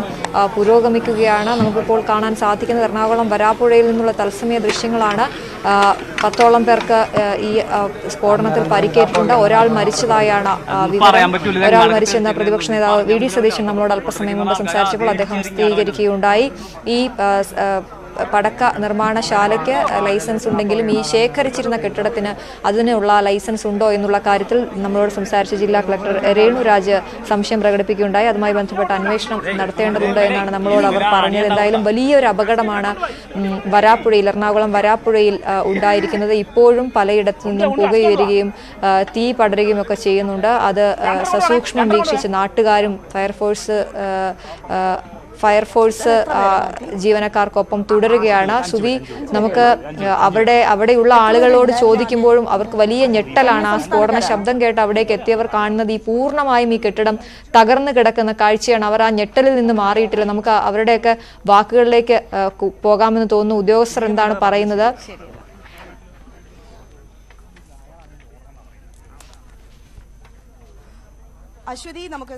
പുരോഗമിക്കുകയാണ്. നമുക്കിപ്പോൾ കാണാൻ സാധിക്കുന്നത് എറണാകുളം വരാപ്പുഴയിൽ നിന്നുള്ള തത്സമയ ദൃശ്യങ്ങളാണ്. 10ഓളം പേർക്ക് ഈ സ്ഫോടനത്തിൽ പരിക്കേറ്റിട്ടുണ്ട്. ഒരാൾ മരിച്ചതായാണ് വിവരം. ഒരാൾ മരിച്ചെന്ന് പ്രതിപക്ഷ നേതാവ് വി.ഡി. സതീശൻ നമ്മളോട് അല്പസമയം മുമ്പ് സംസാരിച്ചപ്പോൾ അദ്ദേഹം സ്ഥിരീകരിക്കുകയുണ്ടായി. ഈ പടക്ക നിർമ്മാണശാലയ്ക്ക് ലൈസൻസ് ഉണ്ടെങ്കിലും ഈ ശേഖരിച്ചിരുന്ന കെട്ടിടത്തിന് അതിനുള്ള ലൈസൻസ് ഉണ്ടോ എന്നുള്ള കാര്യത്തിൽ നമ്മളോട് സംസാരിച്ച ജില്ലാ കളക്ടർ രേണുരാജ് സംശയം പ്രകടിപ്പിക്കുകയുണ്ടായി. അതുമായി ബന്ധപ്പെട്ട അന്വേഷണം നടത്തേണ്ടതുണ്ട് എന്നാണ് നമ്മളോട് അവർ പറഞ്ഞത്. എന്തായാലും വലിയൊരു അപകടമാണ് എറണാകുളം വരാപ്പുഴയിൽ ഉണ്ടായിരിക്കുന്നത്. ഇപ്പോഴും പലയിടത്തു നിന്നും പുകയുയരുകയും തീ പടരുകയും ഒക്കെ ചെയ്യുന്നുണ്ട്. അത് സസൂക്ഷ്മം വീക്ഷിച്ച് നാട്ടുകാരും ഫയർഫോഴ്സ് ജീവനക്കാർക്കൊപ്പം തുടരുകയാണ്. സുവി, നമുക്ക് അവിടെയുള്ള ആളുകളോട് ചോദിക്കുമ്പോഴും അവർക്ക് വലിയ ഞെട്ടലാണ്. ആ സ്ഫോടന ശബ്ദം കേട്ട് അവിടേക്ക് എത്തിയവർ കാണുന്നത് പൂർണ്ണമായും ഈ കെട്ടിടം തകർന്നു കിടക്കുന്ന കാഴ്ചയാണ്. അവർ ആ ഞെട്ടലിൽ നിന്ന് മാറിയിട്ടില്ല. നമുക്ക് അവരുടെയൊക്കെ വാക്കുകളിലേക്ക് പോകാമെന്ന് തോന്നുന്നു. ഉദ്യോഗസ്ഥർ എന്താണ് പറയുന്നത്? അശ്വതി, നമുക്ക്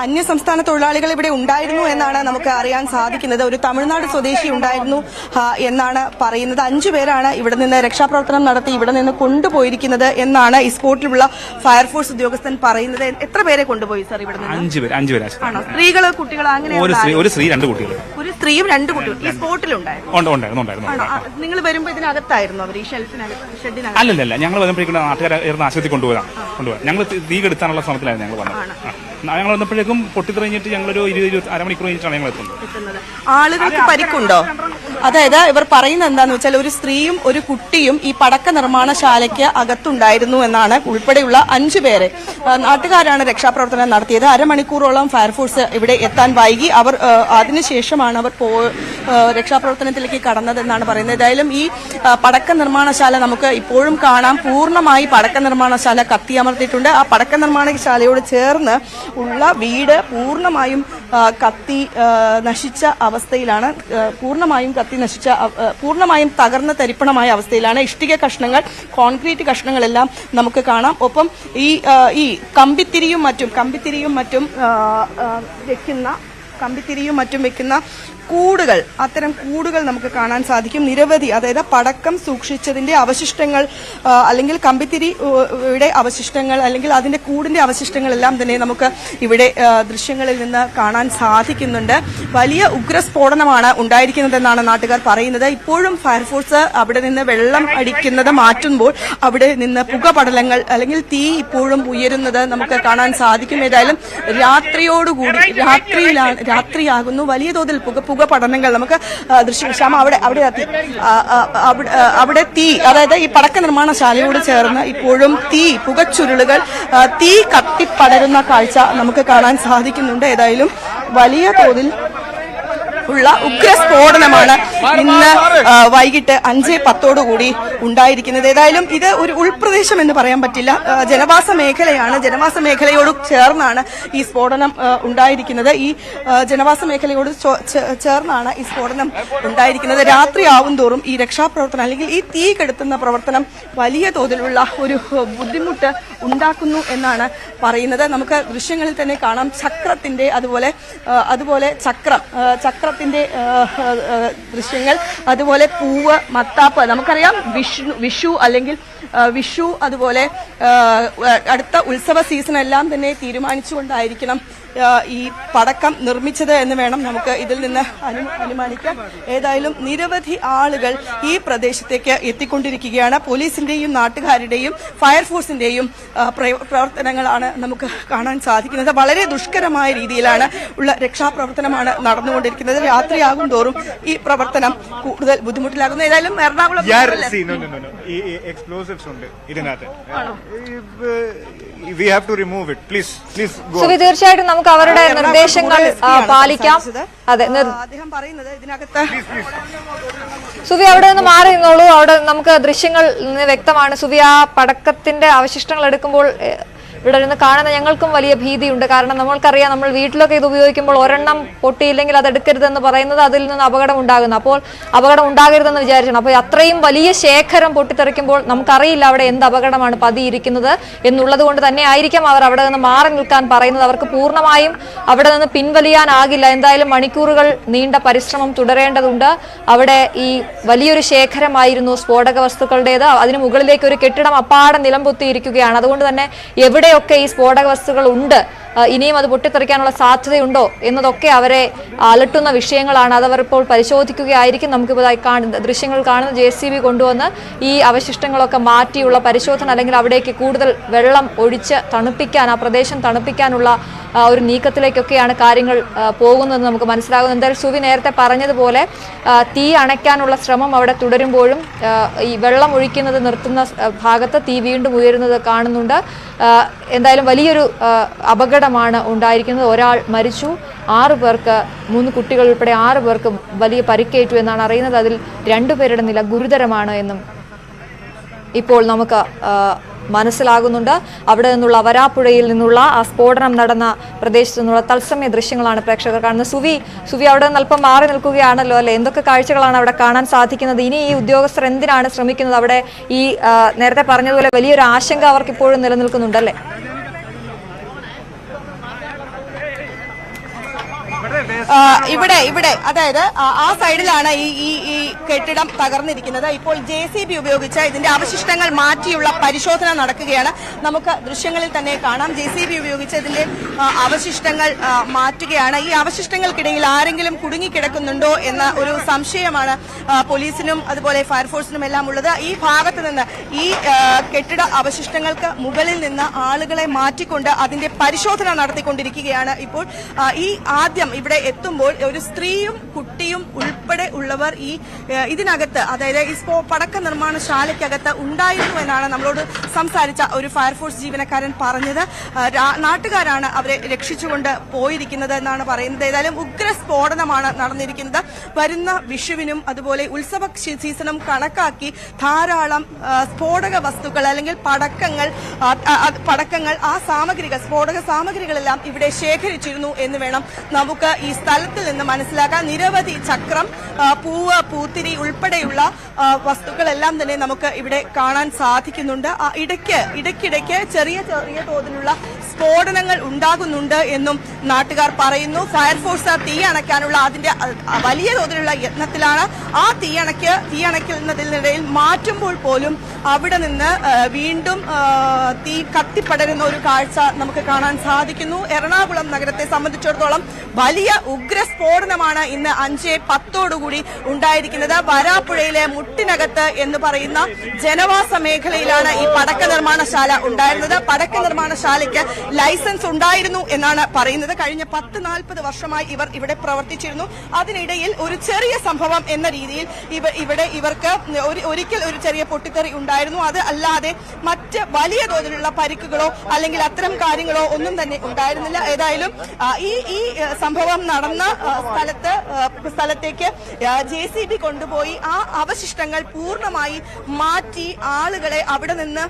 അന്യസംസ്ഥാന തൊഴിലാളികൾ ഇവിടെ ഉണ്ടായിരുന്നു എന്നാണ് നമുക്ക് അറിയാൻ സാധിക്കുന്നത്. ഒരു തമിഴ്നാട് സ്വദേശി ഉണ്ടായിരുന്നു എന്നാണ് പറയുന്നത്. 5 പേരാണ് ഇവിടെ നിന്ന് രക്ഷാപ്രവർത്തനം നടത്തി ഇവിടെ നിന്ന് കൊണ്ടുപോയിരിക്കുന്നത് എന്നാണ് ഈ സ്പോട്ടിലുള്ള ഫയർഫോഴ്സ് ഉദ്യോഗസ്ഥൻ പറയുന്നത്. എത്ര പേരെ കൊണ്ടുപോയി സാർ ഇവിടെ നിന്ന്? 5 പേര്. സ്ത്രീകള്, കുട്ടികൾ, അങ്ങനെ ഒരു സ്ത്രീ 2 കുട്ടികൾ. ഒരു സ്ത്രീയും 2 കുട്ടികളും ഈ സ്പോട്ടിലുണ്ടായിരുന്നു. നിങ്ങൾ വരുമ്പോ ഇതിനകത്തായിരുന്നു അവർ ഈ ഷെഡിനകത്ത്? അല്ലല്ല, ഞങ്ങൾ വരുമ്പോഴേക്കും നാട്ടുകാരെ ആശുപത്രി കൊണ്ടുപോകാം. ഞങ്ങൾ തീ കെടുത്താനുള്ള ശ്രമത്തിലായിരുന്നു ഞങ്ങൾ വന്നത്. ഞങ്ങൾ വന്നപ്പോഴേക്കും പൊട്ടിത്തെറിഞ്ഞിട്ട് ഞങ്ങളൊരു 20-അരമണിക്കൂർ കഴിഞ്ഞിട്ടാണ് ഞങ്ങൾ എത്തുന്നത്. ആളുകൾക്ക് പരിക്കുണ്ടോ? അതായത് ഇവർ പറയുന്നത് എന്താണെന്ന് വെച്ചാൽ ഒരു സ്ത്രീയും ഒരു കുട്ടിയും ഈ പടക്ക നിർമ്മാണശാലയ്ക്ക് അകത്തുണ്ടായിരുന്നു എന്നാണ്. ഉൾപ്പെടെയുള്ള 5 പേരെ നാട്ടുകാരാണ് രക്ഷാപ്രവർത്തനം നടത്തിയത്. അരമണിക്കൂറോളം ഫയർഫോഴ്സ് ഇവിടെ എത്താൻ വൈകി. അതിനുശേഷമാണ് അവർ രക്ഷാപ്രവർത്തനത്തിലേക്ക് കടന്നതെന്നാണ് പറയുന്നത്. ഏതായാലും ഈ പടക്ക നിർമ്മാണശാല നമുക്ക് ഇപ്പോഴും കാണാം. പൂർണ്ണമായി പടക്ക നിർമ്മാണശാല കത്തിയമർത്തിയിട്ടുണ്ട്. ആ പടക്ക നിർമ്മാണശാലയോട് ചേർന്ന് ഉള്ള വീട് പൂർണ്ണമായും കത്തി നശിച്ച അവസ്ഥയിലാണ്. പൂർണ്ണമായും തകർന്ന തരിപ്പണമായ അവസ്ഥയിലാണ്. ഇഷ്ടിക കഷ്ണങ്ങൾ, കോൺക്രീറ്റ് കഷ്ണങ്ങളെല്ലാം നമുക്ക് കാണാം. ഒപ്പം ഈ കമ്പിത്തിരിയും മറ്റും വെക്കുന്ന കമ്പിത്തിരിയും മറ്റും വെക്കുന്ന കൂടുകൾ, അത്തരം കൂടുകൾ നമുക്ക് കാണാൻ സാധിക്കും. നിരവധി, അതായത് പടക്കം സൂക്ഷിച്ചതിന്റെ അവശിഷ്ടങ്ങൾ അല്ലെങ്കിൽ കമ്പിത്തിരിയുടെ അവശിഷ്ടങ്ങൾ അല്ലെങ്കിൽ അതിന്റെ കൂടിന്റെ അവശിഷ്ടങ്ങളെല്ലാം തന്നെ നമുക്ക് ഇവിടെ ദൃശ്യങ്ങളിൽ നിന്ന് കാണാൻ സാധിക്കുന്നുണ്ട്. വലിയ ഉഗ്രസ്ഫോടനമാണ് ഉണ്ടായിരിക്കുന്നതെന്നാണ് നാട്ടുകാർ പറയുന്നത്. ഇപ്പോഴും ഫയർഫോഴ്സ് അവിടെ നിന്ന് വെള്ളം അടിക്കുന്നത് മാറ്റുമ്പോൾ അവിടെ നിന്ന് പുകപടലങ്ങൾ അല്ലെങ്കിൽ തീ ഇപ്പോഴും ഉയരുന്നത് നമുക്ക് കാണാൻ സാധിക്കും. ഏതായാലും രാത്രിയാകുന്നു, വലിയ തോതിൽ പുകപടലങ്ങൾ നമുക്ക് ദൃശ്യം. അവിടെ തീ, അതായത് ഈ പടക്ക നിർമ്മാണശാലയോട് ചേർന്ന് ഇപ്പോഴും പുകച്ചുരുളുകൾ, തീ കത്തിപ്പടരുന്ന കാഴ്ച നമുക്ക് കാണാൻ സാധിക്കുന്നുണ്ട്. ഏതായാലും വലിയ തോതിൽ ഉള്ള ഉഗ്രസ്ഫോടനമാണ് ഇന്ന് വൈകിട്ട് 5:10 ഉണ്ടായിരിക്കുന്നത്. ഏതായാലും ഇത് ഒരു ഉൾപ്രദേശം എന്ന് പറയാൻ പറ്റില്ല, ജനവാസ മേഖലയാണ്. ജനവാസ മേഖലയോട് ചേർന്നാണ് ഈ സ്ഫോടനം ഉണ്ടായിരിക്കുന്നത്. ഈ ജനവാസ മേഖലയോട് ചേർന്നാണ് ഈ സ്ഫോടനം ഉണ്ടായിരിക്കുന്നത്. രാത്രിയാവും തോറും ഈ രക്ഷാപ്രവർത്തനം അല്ലെങ്കിൽ ഈ തീ കെടുത്തുന്ന പ്രവർത്തനം വലിയ തോതിലുള്ള ഒരു ബുദ്ധിമുട്ട് ഉണ്ടാക്കുന്നു എന്നാണ് പറയുന്നത്. നമുക്ക് ദൃശ്യങ്ങളിൽ തന്നെ കാണാം ചക്രത്തിന്റെ, അതുപോലെ ചക്രത്തിന്റെ ദൃശ്യങ്ങൾ, അതുപോലെ പൂവ്, മത്താപ്പ്. നമുക്കറിയാം വിഷു അല്ലെങ്കിൽ വിഷു അതുപോലെ അടുത്ത ഉത്സവ സീസൺ എല്ലാം തന്നെ തീരുമാനിച്ചുകൊണ്ടായിരിക്കണം ഈ പടക്കം നിർമ്മിച്ചത് എന്ന് വേണം നമുക്ക് ഇതിൽ നിന്ന് അനുമാനിക്കാം. ഏതായാലും നിരവധി ആളുകൾ ഈ പ്രദേശത്തേക്ക് എത്തിക്കൊണ്ടിരിക്കുകയാണ്. പോലീസിന്റെയും നാട്ടുകാരുടെയും ഫയർഫോഴ്സിന്റെയും പ്രവർത്തനങ്ങളാണ് നമുക്ക് കാണാൻ സാധിക്കുന്നത്. വളരെ ദുഷ്കരമായ രീതിയിലാണ് ഉള്ള രക്ഷാപ്രവർത്തനമാണ് നടന്നുകൊണ്ടിരിക്കുന്നത്. രാത്രിയാകും തോറും ഈ പ്രവർത്തനം കൂടുതൽ ബുദ്ധിമുട്ടിലാകുന്നു. ഏതായാലും എറണാകുളം എക്സ്പ്ലോസീവ്സ് ഉണ്ട് ഇതിനകത്ത്. We have to remove it. Please go. തീർച്ചയായിട്ടും നമുക്ക് അവരുടെ നിർദ്ദേശങ്ങൾ പാലിക്കാം. അതെ, അദ്ദേഹം പറയുന്നത് ഇതിനകത്ത് സുവി അവിടെ നിന്ന് മാറി നിന്നോളൂ. അവിടെ നമുക്ക് ദൃശ്യങ്ങൾ വ്യക്തമാണ്. സുവി, ആ പടക്കത്തിന്റെ അവശിഷ്ടങ്ങൾ എടുക്കുമ്പോൾ ഇവിടെ നിന്ന് കാണുന്ന ഞങ്ങൾക്കും വലിയ ഭീതിയുണ്ട്. കാരണം നമ്മൾക്കറിയാം, നമ്മൾ വീട്ടിലൊക്കെ ഇത് ഉപയോഗിക്കുമ്പോൾ ഒരെണ്ണം പൊട്ടിയില്ലെങ്കിൽ അത് എടുക്കരുതെന്ന് പറയുന്നത് അതിൽ നിന്ന് അപകടം ഉണ്ടാകുന്നു. അപ്പോൾ അപകടം ഉണ്ടാകരുതെന്ന് വിചാരിക്കണം. അപ്പോൾ അത്രയും വലിയ ശേഖരം പൊട്ടിത്തെറിക്കുമ്പോൾ നമുക്കറിയില്ല അവിടെ എന്ത് അപകടമാണ് പതിയിരിക്കുന്നത് എന്നുള്ളത് കൊണ്ട് തന്നെ ആയിരിക്കാം അവർ അവിടെ നിന്ന് മാറി നിൽക്കാൻ പറയുന്നത്. അവർക്ക് പൂർണ്ണമായും അവിടെ നിന്ന് പിൻവലിയാനാകില്ല. എന്തായാലും മണിക്കൂറുകൾ നീണ്ട പരിശ്രമം തുടരേണ്ടതുണ്ട്. അവിടെ ഈ വലിയൊരു ശേഖരമായിരുന്നു സ്ഫോടക വസ്തുക്കളുടേത്. അതിന് മുകളിലേക്ക് ഒരു കെട്ടിടം അപ്പാടെ നിലംപൊത്തിയിരിക്കുകയാണ്. അതുകൊണ്ട് തന്നെ എവിടെയൊക്കെ ഈ സ്ഫോടക വസ്തുക്കൾ ഉണ്ട്, ഇനിയും അത് പൊട്ടിത്തെറിക്കാനുള്ള സാധ്യതയുണ്ടോ എന്നതൊക്കെ അവരെ അലട്ടുന്ന വിഷയങ്ങളാണ്. അതവർ ഇപ്പോൾ പരിശോധിക്കുകയായിരിക്കും. നമുക്കിപ്പോൾ ദൃശ്യങ്ങൾ കാണുന്ന JCB കൊണ്ടുവന്ന് ഈ അവശിഷ്ടങ്ങളൊക്കെ മാറ്റിയുള്ള പരിശോധന അല്ലെങ്കിൽ അവിടേക്ക് കൂടുതൽ വെള്ളം ഒഴിച്ച് തണുപ്പിക്കാൻ, ആ പ്രദേശം തണുപ്പിക്കാനുള്ള ഒരു നീക്കത്തിലേക്കൊക്കെയാണ് കാര്യങ്ങൾ പോകുന്നതെന്ന് നമുക്ക് മനസ്സിലാകുന്നു. എന്തായാലും സുവി നേരത്തെ പറഞ്ഞതുപോലെ തീ അണയ്ക്കാനുള്ള ശ്രമം അവിടെ തുടരുമ്പോഴും ഈ വെള്ളം ഒഴിക്കുന്നത് നിർത്തുന്ന ഭാഗത്ത് തീ വീണ്ടും ഉയരുന്നത് കാണുന്നുണ്ട്. എന്തായാലും വലിയൊരു അപകടമാണ് ഉണ്ടായിരിക്കുന്നത്. ഒരാൾ മരിച്ചു, 6 പേർക്ക്, 3 കുട്ടികൾ ഉൾപ്പെടെ 6 പേർക്ക് വലിയ പരിക്കേറ്റു എന്നാണ് അറിയുന്നത്. അതിൽ 2 പേരുടെ നില ഗുരുതരമാണ് എന്നും ഇപ്പോൾ നമുക്ക് മനസ്സിലാകുന്നുണ്ട്. അവിടെ നിന്നുള്ള വരാപ്പുഴയിൽ നിന്നുള്ള ആ സ്ഫോടനം നടന്ന പ്രദേശത്ത് നിന്നുള്ള തത്സമയ ദൃശ്യങ്ങളാണ് പ്രേക്ഷകർ കാണുന്നത്. സുവി അവിടെ നിന്ന് അല്പം മാറി നിൽക്കുകയാണല്ലോ അല്ലെ? എന്തൊക്കെ കാഴ്ചകളാണ് അവിടെ കാണാൻ സാധിക്കുന്നത്? ഇനി ഈ ഉദ്യോഗസ്ഥർ എന്തിനാണ് ശ്രമിക്കുന്നത്? അവിടെ ഈ നേരത്തെ പറഞ്ഞതുപോലെ വലിയൊരു ആശങ്ക അവർക്ക് ഇപ്പോഴും നിലനിൽക്കുന്നുണ്ടല്ലേ? ഇവിടെ അതായത് ആ സൈഡിലാണ് ഈ കെട്ടിടം തകർന്നിരിക്കുന്നത്. ഇപ്പോൾ JCB ഉപയോഗിച്ച് ഇതിന്റെ അവശിഷ്ടങ്ങൾ മാറ്റിയുള്ള പരിശോധന നടക്കുകയാണ്. നമുക്ക് ദൃശ്യങ്ങളിൽ തന്നെ കാണാം. JCB ഉപയോഗിച്ച് ഇതിന്റെ അവശിഷ്ടങ്ങൾ മാറ്റുകയാണ്. ഈ അവശിഷ്ടങ്ങൾക്കിടയിൽ ആരെങ്കിലും കുടുങ്ങിക്കിടക്കുന്നുണ്ടോ എന്ന ഒരു സംശയമാണ് പോലീസിനും അതുപോലെ ഫയർഫോഴ്സിനും എല്ലാം ഉള്ളത്. ഈ ഭാഗത്ത് നിന്ന് ഈ കെട്ടിട അവശിഷ്ടങ്ങൾക്ക് മുകളിൽ നിന്ന് ആളുകളെ മാറ്റിക്കൊണ്ട് അതിന്റെ പരിശോധന നടത്തിക്കൊണ്ടിരിക്കുകയാണ്. ഇപ്പോൾ ഈ ആദ്യം ഇവിടെ എത്തുമ്പോൾ ഒരു സ്ത്രീയും കുട്ടിയും ഉൾപ്പെടെ ഉള്ളവർ ഇതിനകത്ത്, അതായത് ഈ പടക്ക നിർമ്മാണശാലയ്ക്കകത്ത് ഉണ്ടായിരുന്നു എന്നാണ് നമ്മളോട് സംസാരിച്ച ഒരു ഫയർഫോഴ്സ് ജീവനക്കാരൻ പറഞ്ഞത്. നാട്ടുകാരാണ് അവരെ രക്ഷിച്ചുകൊണ്ട് പോയിരിക്കുന്നത് എന്നാണ് പറയുന്നത്. ഏതായാലും ഉഗ്രസ്ഫോടനമാണ് നടന്നിരിക്കുന്നത്. വരുന്ന വിഷുവിനും അതുപോലെ ഉത്സവ സീസണും കണക്കാക്കി ധാരാളം സ്ഫോടക വസ്തുക്കൾ അല്ലെങ്കിൽ പടക്കങ്ങൾ, ആ സാമഗ്രികൾ, സ്ഫോടക സാമഗ്രികളെല്ലാം ഇവിടെ ശേഖരിച്ചിരുന്നു എന്ന് വേണം നമുക്ക് ഈ സ്ഥലത്തിൽ നിന്ന് മനസ്സിലാക്കാൻ. നിരവധി ചക്രം, പൂവ്, പൂത്തിരി ഉൾപ്പെടെയുള്ള വസ്തുക്കളെല്ലാം തന്നെ നമുക്ക് ഇവിടെ കാണാൻ സാധിക്കുന്നുണ്ട്. ഇടയ്ക്കിടയ്ക്ക് ചെറിയ തോതിലുള്ള സ്ഫോടനങ്ങൾ ഉണ്ടാകുന്നുണ്ട് എന്നും നാട്ടുകാർ പറയുന്നു. ഫയർഫോഴ്സ് തീ അണയ്ക്കാനുള്ള അതിന്റെ വലിയ തോതിലുള്ള യത്നത്തിലാണ്. ആ തീയണയ്ക്കുന്നതിനിടയിൽ മാറ്റുമ്പോൾ പോലും അവിടെ നിന്ന് വീണ്ടും തീ കത്തിപ്പടരുന്ന ഒരു കാഴ്ച നമുക്ക് കാണാൻ സാധിക്കുന്നു. എറണാകുളം നഗരത്തെ സംബന്ധിച്ചിടത്തോളം വലിയ ഉഗ്ര സ്ഫോടനമാണ് ഇന്ന് 5:10 ഉണ്ടായിരിക്കുന്നത്. വരാപ്പുഴയിലെ മുട്ടിനകത്ത് എന്ന് പറയുന്ന ജനവാസ മേഖലയിലാണ് ഈ പടക്ക നിർമ്മാണശാല ഉണ്ടായിരുന്നത്. പടക്ക നിർമ്മാണശാലയ്ക്ക് ലൈസൻസ് ഉണ്ടായിരുന്നു എന്നാണ് പറയുന്നത്. കഴിഞ്ഞ 10-40 വർഷമായി ഇവർ ഇവിടെ പ്രവർത്തിച്ചിരുന്നു. അതിനിടയിൽ ഒരു ചെറിയ സംഭവം എന്ന രീതിയിൽ ഇവർക്ക് ഒരിക്കൽ ഒരു ചെറിയ പൊട്ടിത്തെറി ഉണ്ടായിരുന്നു. അത് അല്ലാതെ മറ്റ് വലിയ തോതിലുള്ള പരിക്കുകളോ അല്ലെങ്കിൽ അത്തരം കാര്യങ്ങളോ ഒന്നും തന്നെ ഉണ്ടായിരുന്നില്ല. ഏതായാലും ഈ സംഭവം നടന്ന സ്ഥലത്തേക്ക് JCB കൊണ്ടുപോയി ആ അവശിഷ്ടങ്ങൾ പൂർണ്ണമായി മാറ്റി ആളുകളെ അവിടെ നിന്ന്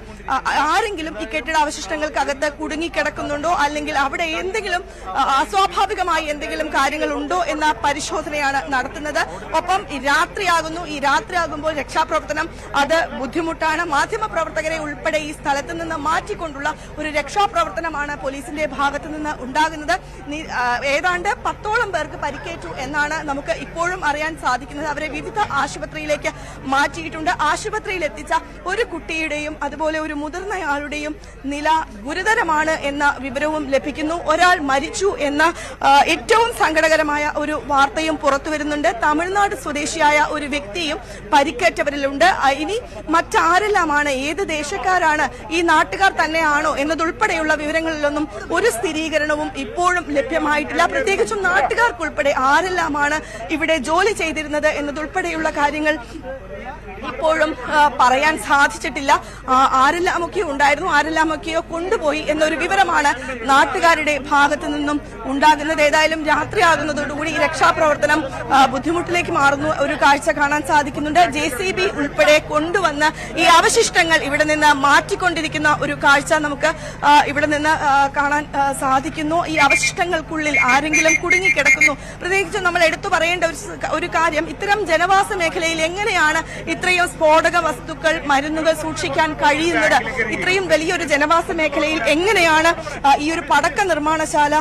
ആരെങ്കിലും ഈ കെട്ടിട അവശിഷ്ടങ്ങൾക്കകത്ത് കുടുങ്ങിക്കിടക്കുന്നുണ്ടോ അല്ലെങ്കിൽ അവിടെ എന്തെങ്കിലും അസ്വാഭാവികമായി എന്തെങ്കിലും കാര്യങ്ങൾ ഉണ്ടോ എന്ന പരിശോധനയാണ് നടത്തുന്നത്. ഒപ്പം ഈ രാത്രിയാകുമ്പോൾ രക്ഷാപ്രവർത്തനം അത് ബുദ്ധിമുട്ടാണ്. മാധ്യമപ്രവർത്തകരെ ഉൾപ്പെടെ ഈ സ്ഥലത്ത് നിന്ന് മാറ്റിക്കൊണ്ടുള്ള ഒരു രക്ഷാപ്രവർത്തനമാണ് പോലീസിന്റെ ഭാഗത്തു നിന്ന് ഉണ്ടാകുന്നത്. ഏതാണ്ട് 10ഓളം പേർക്ക് പരിക്കേറ്റു എന്നാണ് നമുക്ക് ഇപ്പോഴും അറിയാൻ സാധിക്കുന്നത്. അവരെ വിവിധ ആശുപത്രിയിലേക്ക് മാറ്റിയിട്ടുണ്ട്. ആശുപത്രിയിൽ എത്തിച്ച ഒരു കുട്ടിയുടെയും അതുപോലെ ഒരു മുതിർന്നയാളുടെയും നില ഗുരുതരമാണ് എന്ന വിവരവും ലഭിക്കുന്നു. ഒരാൾ മരിച്ചു എന്ന ഏറ്റവും സങ്കടകരമായ ഒരു വാർത്തയും പുറത്തുവരുന്നുണ്ട്. തമിഴ്നാട് സ്വദേശിയായ ഒരു വ്യക്തിയും പരിക്കേറ്റവരിലുണ്ട്. ഇനി മറ്റാരെല്ലാമാണ്, ഏത് ദേശക്കാരാണ്, ഈ നാട്ടുകാർ തന്നെയാണോ എന്നതുൾപ്പെടെയുള്ള വിവരങ്ങളിലൊന്നും ഒരു സ്ഥിരീകരണവും ഇപ്പോഴും ലഭ്യമായിട്ടില്ല. പ്രത്യേകിച്ചും നാട്ടുകാർക്കുൾപ്പെടെ ആരെല്ലാമാണ് ഇവിടെ ജോലി ചെയ്തിരുന്നത് എന്നതുൾപ്പെടെയുള്ള കാര്യങ്ങൾ ഇപ്പോഴും പറയാൻ സാധിച്ചിട്ടില്ല. ആരെല്ലാമൊക്കെയോ ഉണ്ടായിരുന്നു, ആരെല്ലാമൊക്കെയോ കൊണ്ടുപോയി എന്നൊരു വിവരമാണ് നാട്ടുകാരുടെ ഭാഗത്തു നിന്നും ഉണ്ടാകുന്നത്. ഏതായാലും രാത്രിയാകുന്നതോടുകൂടി ഈ രക്ഷാപ്രവർത്തനം ബുദ്ധിമുട്ടിലേക്ക് മാറുന്നു ഒരു കാഴ്ച കാണാൻ സാധിക്കുന്നുണ്ട്. JCB ഉൾപ്പെടെ കൊണ്ടുവന്ന് ഈ അവശിഷ്ടങ്ങൾ ഇവിടെ നിന്ന് മാറ്റിക്കൊണ്ടിരിക്കുന്ന ഒരു കാഴ്ച നമുക്ക് ഇവിടെ നിന്ന് കാണാൻ സാധിക്കുന്നു. ഈ അവശിഷ്ടങ്ങൾക്കുള്ളിൽ ആരെങ്കിലും കുടുങ്ങിക്കിടക്കുന്നു. പ്രത്യേകിച്ച് നമ്മൾ എടുത്തു പറയേണ്ട ഒരു കാര്യം, ഇത്തരം ജനവാസ മേഖലയിൽ എങ്ങനെയാണ് ഇത്രയും സ്ഫോടക വസ്തുക്കൾ, മരുന്നുകൾ സൂക്ഷിക്കാൻ കഴിയുന്നത്? ഇത്രയും വലിയൊരു ജനവാസ മേഖലയിൽ എങ്ങനെയാണ് ഈ ഒരു പടക്ക നിർമ്മാണശാല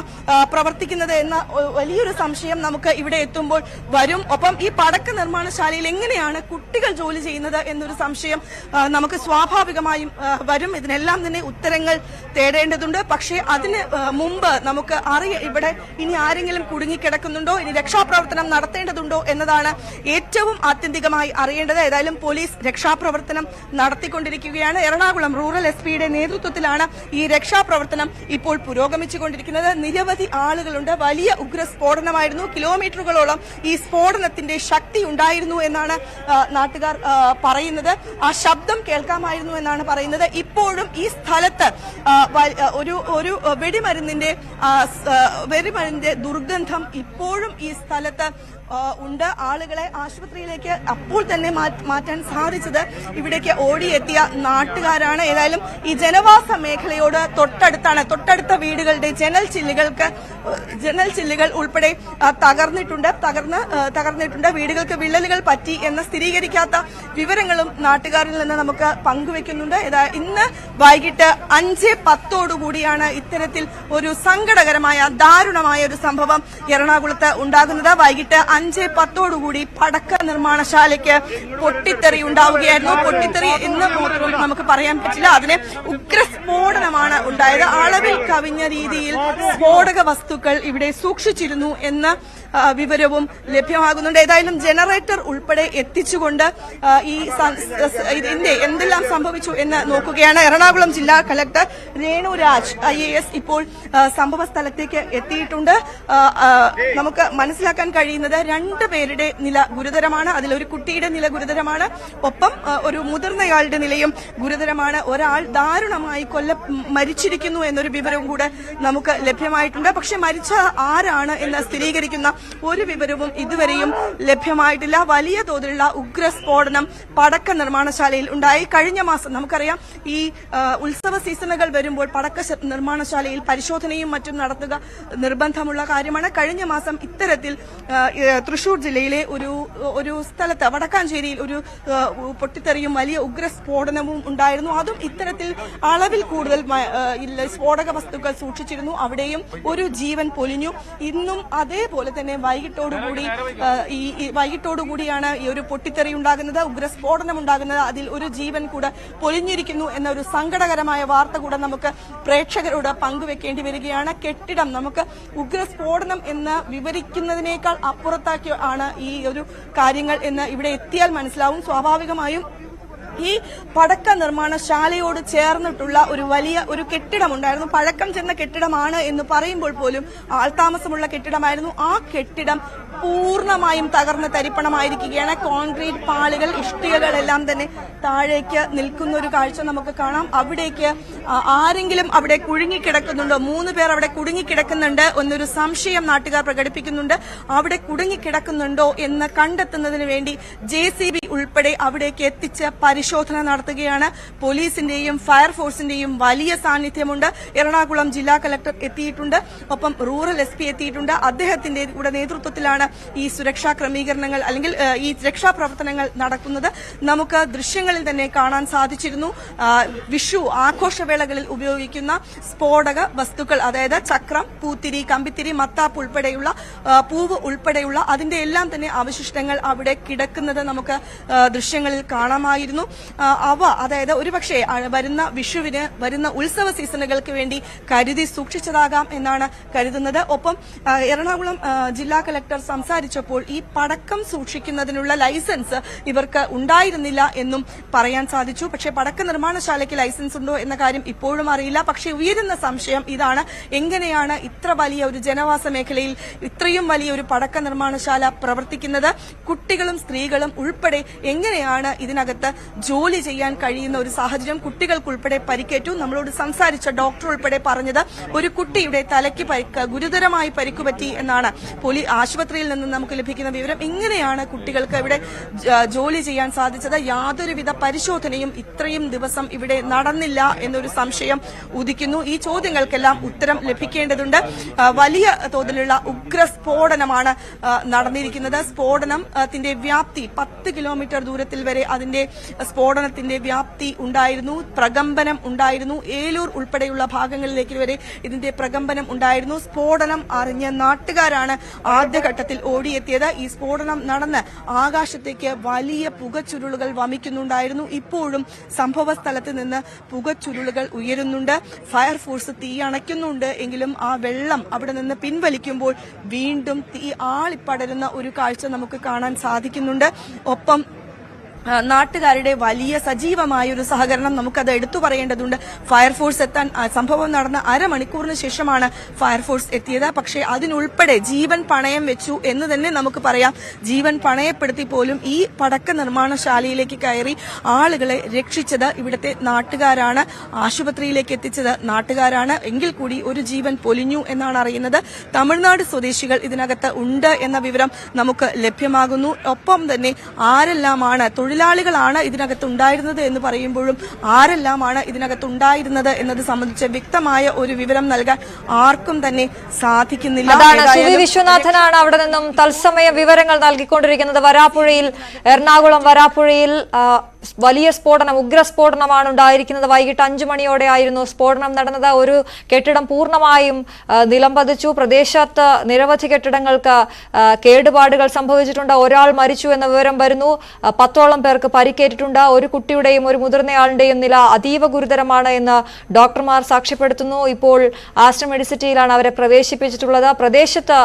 പ്രവർത്തിക്കുന്നത് എന്ന വലിയൊരു സംശയം നമുക്ക് ഇവിടെ എത്തുമ്പോൾ വരും. ഒപ്പം ഈ പടക്ക നിർമ്മാണശാലയിൽ എങ്ങനെയാണ് കുട്ടികൾ ജോലി ചെയ്യുന്നത് എന്നൊരു സംശയം നമുക്ക് സ്വാഭാവികമായും വരും. ഇതിനെല്ലാം തന്നെ ഉത്തരങ്ങൾ തേടേണ്ടതുണ്ട്. പക്ഷേ അതിന് മുമ്പ് നമുക്ക് ഇവിടെ ഇനി ആരെങ്കിലും കുടുങ്ങിക്കിടക്കുന്നുണ്ടോ, ഇനി രക്ഷാപ്രവർത്തനം നടത്തേണ്ടതുണ്ടോ എന്നതാണ് ഏറ്റവും ആത്യന്തികമായി അറിയേണ്ടത്. ഏതായാലും പോലീസ് രക്ഷാപ്രവർത്തനം നടത്തിക്കൊണ്ടിരിക്കുകയാണ്. എറണാകുളം റൂറൽ SP-യുടെ നേതൃത്വത്തിലാണ് ഈ രക്ഷാപ്രവർത്തനം ഇപ്പോൾ പുരോഗമിച്ചുകൊണ്ടിരിക്കുന്നത്. നിരവധി ആളുകളുണ്ട്. വലിയ ഉഗ്ര സ്ഫോടനമായിരുന്നു. കിലോമീറ്ററുകളോളം ഈ സ്ഫോടനത്തിന്റെ ശക്തി ഉണ്ടായിരുന്നു എന്നാണ് നാട്ടുകാർ പറയുന്നത്. ആ ശബ്ദം കേൾക്കാമായിരുന്നു എന്നാണ് പറയുന്നത്. ഇപ്പോഴും ഈ സ്ഥലത്ത് ഒരു വെടിമരുന്നിന്റെ ദുർഗന്ധം ഇപ്പോഴും ഈ സ്ഥലത്ത് ഉണ്ട്. ആളുകളെ ആശുപത്രിയിലേക്ക് അപ്പോൾ തന്നെ മാറ്റാൻ സാധിച്ചത് ഇവിടേക്ക് ഓടിയെത്തിയ നാട്ടുകാരാണ്. ഏതായാലും ഈ ജനവാസ മേഖലയോട് തൊട്ടടുത്ത വീടുകളുടെ ജനൽ ചില്ലുകൾ ഉൾപ്പെടെ തകർന്നിട്ടുണ്ട്. വീടുകൾക്ക് വിള്ളലുകൾ പറ്റി എന്ന സ്ഥിരീകരിക്കാത്ത വിവരങ്ങളും നാട്ടുകാരിൽ നിന്ന് നമുക്ക് പങ്കുവെക്കുന്നുണ്ട്. ഇന്ന് വൈകിട്ട് 5:10 ഇത്തരത്തിൽ ഒരു സങ്കടകരമായ ദാരുണമായ ഒരു സംഭവം എറണാകുളത്ത് ഉണ്ടാകുന്നത്. വൈകിട്ട് 5:10 പടക്ക നിർമ്മാണശാലയ്ക്ക് പൊട്ടിത്തെറി ഉണ്ടാവുകയായിരുന്നു. പൊട്ടിത്തെറി എന്ന് നമുക്ക് പറയാൻ പറ്റില്ല. അതിന് ഉഗ്രസ്ഫോടനമാണ് ഉണ്ടായത്. അളവിൽ കവിഞ്ഞ രീതിയിൽ സ്ഫോടക വസ്തുക്കൾ ഇവിടെ സൂക്ഷിച്ചിരുന്നു എന്ന വിവരവും ലഭ്യമാകുന്നുണ്ട്. ഏതായാലും ജനറേറ്റർ ഉൾപ്പെടെ എത്തിച്ചുകൊണ്ട് ഇതിന്റെ എന്തെല്ലാം സംഭവിച്ചു എന്ന് നോക്കുകയാണ്. എറണാകുളം ജില്ലാ കളക്ടർ രേണു രാജ് IAS ഇപ്പോൾ സംഭവ സ്ഥലത്തേക്ക് എത്തിയിട്ടുണ്ട്. നമുക്ക് മനസ്സിലാക്കാൻ കഴിയുന്നത് 2 പേരുടെ നില ഗുരുതരമാണ്. അതിലൊരു കുട്ടിയുടെ നില ഗുരുതരമാണ്. ഒപ്പം ഒരു മുതിർന്നയാളുടെ നിലയും ഗുരുതരമാണ്. ഒരാൾ ദാരുണമായി മരിച്ചിരിക്കുന്നു എന്നൊരു വിവരവും കൂടെ നമുക്ക് ലഭ്യമായിട്ടുണ്ട്. പക്ഷെ മരിച്ച ആരാണ് എന്ന് സ്ഥിരീകരിക്കുന്ന ഒരു വിവരവും ഇതുവരെയും ലഭ്യമായിട്ടില്ല. വലിയ തോതിലുള്ള ഉഗ്രസ്ഫോടനം പടക്ക നിർമ്മാണശാലയിൽ ഉണ്ടായി. കഴിഞ്ഞ മാസം നമുക്കറിയാം ഈ ഉത്സവ സീസണുകൾ വരുമ്പോൾ പടക്ക നിർമ്മാണശാലയിൽ പരിശോധനയും മറ്റും നടത്തുക നിർബന്ധമുള്ള കാര്യമാണ്. കഴിഞ്ഞ മാസം ഇത്തരത്തിൽ തൃശൂർ ജില്ലയിലെ ഒരു സ്ഥലത്ത് വടക്കാഞ്ചേരിയിൽ ഒരു പൊട്ടിത്തെറിയും വലിയ ഉഗ്രസ്ഫോടനവും ഉണ്ടായിരുന്നു. അതും ഇത്തരത്തിൽ അളവിൽ കൂടുതൽ സ്ഫോടക വസ്തുക്കൾ സൂക്ഷിച്ചിരുന്നു. അവിടെയും ഒരു ജീവൻ പൊലിഞ്ഞു. ഇന്നും അതേപോലെ തന്നെ വൈകിട്ടോടുകൂടിയാണ് ഈ ഒരു പൊട്ടിത്തെറി ഉണ്ടാകുന്നത്, ഉഗ്രസ്ഫോടനം ഉണ്ടാകുന്നത്. അതിൽ ഒരു ജീവൻ കൂടെ പൊലിഞ്ഞിരിക്കുന്നു എന്ന ഒരു സങ്കടകരമായ വാർത്ത കൂടെ നമുക്ക് പ്രേക്ഷകരോട് പങ്കുവെക്കേണ്ടി വരികയാണ്. കെട്ടിടം നമുക്ക് ഉഗ്രസ്ഫോടനം എന്ന് വിവരിക്കുന്നതിനേക്കാൾ അപ്പുറത്താക്കി ആണ് ഈ ഒരു കാര്യങ്ങൾ എന്ന് ഇവിടെ എത്തിയാൽ മനസ്സിലാവും. സ്വാഭാവികമായും ഈ പടക്ക നിർമ്മാണശാലയോട് ചേർന്നിട്ടുള്ള ഒരു കെട്ടിടമുണ്ടായിരുന്നു. പഴക്കം ചെന്ന കെട്ടിടമാണ് എന്ന് പറയുമ്പോൾ പോലും ആൾതാമസമുള്ള കെട്ടിടമായിരുന്നു. ആ കെട്ടിടം പൂർണ്ണമായും തകർന്ന് തരിപ്പണമായിരിക്കുകയാണ്. കോൺക്രീറ്റ് പാളികൾ, ഇഷ്ടികകളെല്ലാം തന്നെ താഴേക്ക് നിൽക്കുന്ന ഒരു കാഴ്ച നമുക്ക് കാണാം. അവിടേക്ക് ആരെങ്കിലും അവിടെ കുടുങ്ങിക്കിടക്കുന്നുണ്ടോ? 3 പേർ അവിടെ കുടുങ്ങിക്കിടക്കുന്നുണ്ട് എന്നൊരു സംശയം നാട്ടുകാർ പ്രകടിപ്പിക്കുന്നുണ്ട്. അവിടെ കുടുങ്ങിക്കിടക്കുന്നുണ്ടോ എന്ന് കണ്ടെത്തുന്നതിന് വേണ്ടി JCB ഉൾപ്പെടെ അവിടേക്ക് എത്തിച്ച് പരിശോധന നടത്തുകയാണ്. പോലീസിന്റെയും ഫയർഫോഴ്സിന്റെയും വലിയ സാന്നിധ്യമുണ്ട്. എറണാകുളം ജില്ലാ കളക്ടർ എത്തിയിട്ടുണ്ട്. ഒപ്പം റൂറൽ SP എത്തിയിട്ടുണ്ട്. അദ്ദേഹത്തിന്റെ കൂടെ നേതൃത്വത്തിലാണ് ഈ സുരക്ഷാ ക്രമീകരണങ്ങൾ അല്ലെങ്കിൽ ഈ രക്ഷാപ്രവർത്തനങ്ങൾ നടക്കുന്നത്. നമുക്ക് ദൃശ്യങ്ങളിൽ തന്നെ കാണാൻ സാധിച്ചിരുന്നു. വിഷു ആഘോഷവേളകളിൽ ഉപയോഗിക്കുന്ന സ്ഫോടക വസ്തുക്കൾ, അതായത് ചക്രം, പൂത്തിരി, കമ്പിത്തിരി, മത്താപ്പ് ഉൾപ്പെടെയുള്ള പൂവ് ഉൾപ്പെടെയുള്ള അതിന്റെ എല്ലാം തന്നെ അവശിഷ്ടങ്ങൾ അവിടെ കിടക്കുന്നത് നമുക്ക് ദൃശ്യങ്ങളിൽ കാണാമായിരുന്നു. അതായത് ഒരുപക്ഷെ വരുന്ന വിഷുവിന്, വരുന്ന ഉത്സവ സീസണുകൾക്ക് വേണ്ടി കരുതി സൂക്ഷിച്ചതാകാം എന്നാണ് കരുതുന്നത്. ഒപ്പം എറണാകുളം ജില്ലാ കളക്ടർ സംസാരിച്ചപ്പോൾ ഈ പടക്കം സൂക്ഷിക്കുന്നതിനുള്ള ലൈസൻസ് ഇവർക്ക് ഉണ്ടായിരുന്നില്ല എന്നും പറയാൻ സാധിച്ചു. പക്ഷേ പടക്ക നിർമ്മാണശാലയ്ക്ക് ലൈസൻസ് ഉണ്ടോ എന്ന കാര്യം ഇപ്പോഴും അറിയില്ല. പക്ഷേ ഉയരുന്ന സംശയം ഇതാണ്: എങ്ങനെയാണ് ഇത്ര വലിയ ഒരു ജനവാസ മേഖലയിൽ ഇത്രയും വലിയൊരു പടക്ക നിർമ്മാണശാല പ്രവർത്തിക്കുന്നത്? കുട്ടികളും സ്ത്രീകളും ഉൾപ്പെടെ എങ്ങനെയാണ് ഇതിനകത്ത് ജോലി ചെയ്യാൻ കഴിയുന്ന ഒരു സാഹചര്യം? കുട്ടികൾക്കുൾപ്പെടെ പരിക്കേറ്റു. നമ്മളോട് സംസാരിച്ച ഡോക്ടർ ഉൾപ്പെടെ പറഞ്ഞത് ഒരു കുട്ടിയുടെ തലയ്ക്ക് ഗുരുതരമായി പരിക്കുപറ്റി എന്നാണ് ആശുപത്രിയിൽ നിന്ന് നമുക്ക് ലഭിക്കുന്ന വിവരം. എങ്ങനെയാണ് കുട്ടികൾക്ക് ഇവിടെ ജോലി ചെയ്യാൻ സാധിച്ചത്? യാതൊരുവിധ പരിശോധനയും ഇത്രയും ദിവസം ഇവിടെ നടന്നില്ല എന്നൊരു സംശയം ഉദിക്കുന്നു. ഈ ചോദ്യങ്ങൾക്കെല്ലാം ഉത്തരം ലഭിക്കേണ്ടതുണ്ട്. വലിയ തോതിലുള്ള ഉഗ്രസ്ഫോടനമാണ് നടന്നിരിക്കുന്നത്. സ്ഫോടനത്തിന്റെ വ്യാപ്തി 10 കിലോമീറ്റർ ദൂരത്തിൽ വരെ അതിന്റെ സ്ഫോടനത്തിന്റെ വ്യാപ്തി ഉണ്ടായിരുന്നു. പ്രകമ്പനം ഉണ്ടായിരുന്നു. ഏലൂർ ഉൾപ്പെടെയുള്ള ഭാഗങ്ങളിലേക്ക് വരെ ഇതിന്റെ പ്രകമ്പനം ഉണ്ടായിരുന്നു. സ്ഫോടനം അറിഞ്ഞ നാട്ടുകാരാണ് ആദ്യഘട്ടത്തിൽ ഓടിയെത്തിയത്. ഈ സ്ഫോടനം നടന്ന് ആകാശത്തേക്ക് വലിയ പുകച്ചുരുളുകൾ വമിക്കുന്നുണ്ടായിരുന്നു. ഇപ്പോഴും സംഭവ സ്ഥലത്ത് നിന്ന് പുകച്ചുരുളുകൾ ഉയരുന്നുണ്ട്. ഫയർഫോഴ്സ് തീ അണയ്ക്കുന്നുണ്ട്. എങ്കിലും ആ വെള്ളം അവിടെ നിന്ന് പിൻവലിക്കുമ്പോൾ വീണ്ടും തീ ആളിപ്പടരുന്ന ഒരു കാഴ്ച നമുക്ക് കാണാൻ സാധിക്കുന്നുണ്ട്. ഒപ്പം നാട്ടുകാരുടെ വലിയ സജീവമായ ഒരു സഹകരണം നമുക്കത് എടുത്തു പറയേണ്ടതുണ്ട്. ഫയർഫോഴ്സ് എത്താൻ സംഭവം നടന്ന അരമണിക്കൂറിന് ശേഷമാണ് ഫയർഫോഴ്സ് എത്തിയത്. പക്ഷേ അതിനുൾപ്പെടെ ജീവൻ പണയം വെച്ചു എന്ന് തന്നെ നമുക്ക് പറയാം. ജീവൻ പണയപ്പെടുത്തി പോലും ഈ പടക്ക നിർമ്മാണശാലയിലേക്ക് കയറി ആളുകളെ രക്ഷിച്ചത് ഇവിടുത്തെ നാട്ടുകാരാണ്. ആശുപത്രിയിലേക്ക് എത്തിച്ചത് നാട്ടുകാരാണ്. എങ്കിൽ കൂടി ഒരു ജീവൻ പൊലിഞ്ഞു എന്നാണ് അറിയുന്നത്. തമിഴ്നാട് സ്വദേശികൾ ഇതിനകത്ത് ഉണ്ട് എന്ന വിവരം നമുക്ക് ലഭ്യമാകുന്നു. ഒപ്പം തന്നെ ആരെല്ലാമാണ് തൊഴിലാളികളാണ് ഇതിനകത്തുണ്ടായിരുന്നത് എന്ന് പറയുമ്പോഴും ആരെല്ലാമാണ് ഇതിനകത്തുണ്ടായിരുന്നത് എന്നത് സംബന്ധിച്ച് വ്യക്തമായ ഒരു വിവരം നൽകാൻ ആർക്കും തന്നെ സാധിക്കുന്നില്ല. സുവി വിശ്വനാഥനാണ് അവിടെ നിന്നും തത്സമയ വിവരങ്ങൾ നൽകിക്കൊണ്ടിരിക്കുന്നത്. എറണാകുളം വരാപ്പുഴയിൽ വലിയ സ്ഫോടനം, ഉഗ്രസ്ഫോടനമാണ് ഉണ്ടായിരിക്കുന്നത്. വൈകിട്ട് 5 മണിയോടെയായിരുന്നു സ്ഫോടനം നടന്നത്. ഒരു കെട്ടിടം പൂർണ്ണമായും നിലംപതിച്ചു. പ്രദേശത്ത് നിരവധി കെട്ടിടങ്ങൾക്ക് കേടുപാടുകൾ സംഭവിച്ചിട്ടുണ്ട്. ഒരാൾ മരിച്ചു എന്ന വിവരം വരുന്നു. 10ഓളം പേർക്ക് പരിക്കേറ്റിട്ടുണ്ട്. ഒരു കുട്ടിയുടെയും ഒരു മുതിർന്നയാളുടെയും നില അതീവ ഗുരുതരമാണ് എന്ന് ഡോക്ടർമാർ സാക്ഷ്യപ്പെടുത്തുന്നു. ഇപ്പോൾ ആസ്റ്റർ മെഡിസിറ്റിയിലാണ് അവരെ പ്രവേശിപ്പിച്ചിട്ടുള്ളത്. പ്രദേശത്ത്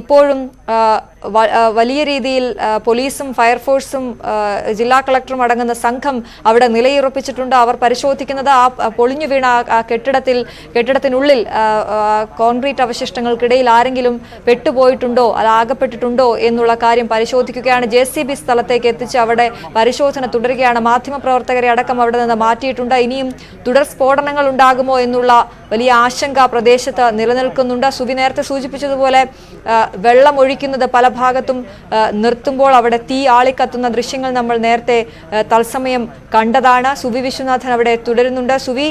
ഇപ്പോഴും വലിയ രീതിയിൽ പോലീസും ഫയർഫോഴ്സും ജില്ലാ കളക്ടറും അടങ്ങുന്ന സംഘം അവിടെ നിലയുറപ്പിച്ചിട്ടുണ്ട്. അവർ പരിശോധിക്കുന്നത് ആ പൊളിഞ്ഞു വീണ ആ കെട്ടിടത്തിനുള്ളിൽ കോൺക്രീറ്റ് അവശിഷ്ടങ്ങൾക്കിടയിൽ ആരെങ്കിലും പെട്ടുപോയിട്ടുണ്ടോ, അകപ്പെട്ടിട്ടുണ്ടോ എന്നുള്ള കാര്യം പരിശോധിക്കുകയാണ്. JCB സ്ഥലത്തേക്ക് എത്തിച്ച് അവിടെ പരിശോധന തുടരുകയാണ്. മാധ്യമപ്രവർത്തകരെ അടക്കം അവിടെ നിന്ന് മാറ്റിയിട്ടുണ്ട്. ഇനിയും തുടർ സ്ഫോടനങ്ങൾ ഉണ്ടാകുമോ എന്നുള്ള വലിയ ആശങ്ക പ്രദേശത്ത് നിലനിൽക്കുന്നുണ്ട്. സുവി നേരത്തെ സൂചിപ്പിച്ചതുപോലെ വെള്ളം ഒഴിക്കുന്നത് പല ഭാഗത്തും നിർത്തുമ്പോൾ അവിടെ തീ ആളിക്കത്തുന്ന ദൃശ്യങ്ങൾ നമ്മൾ നേരത്തെ തത്സമയം കണ്ടതാണ്. സുവി വിശ്വനാഥൻ അവിടെ തുടരുന്നുണ്ട്. സുവി,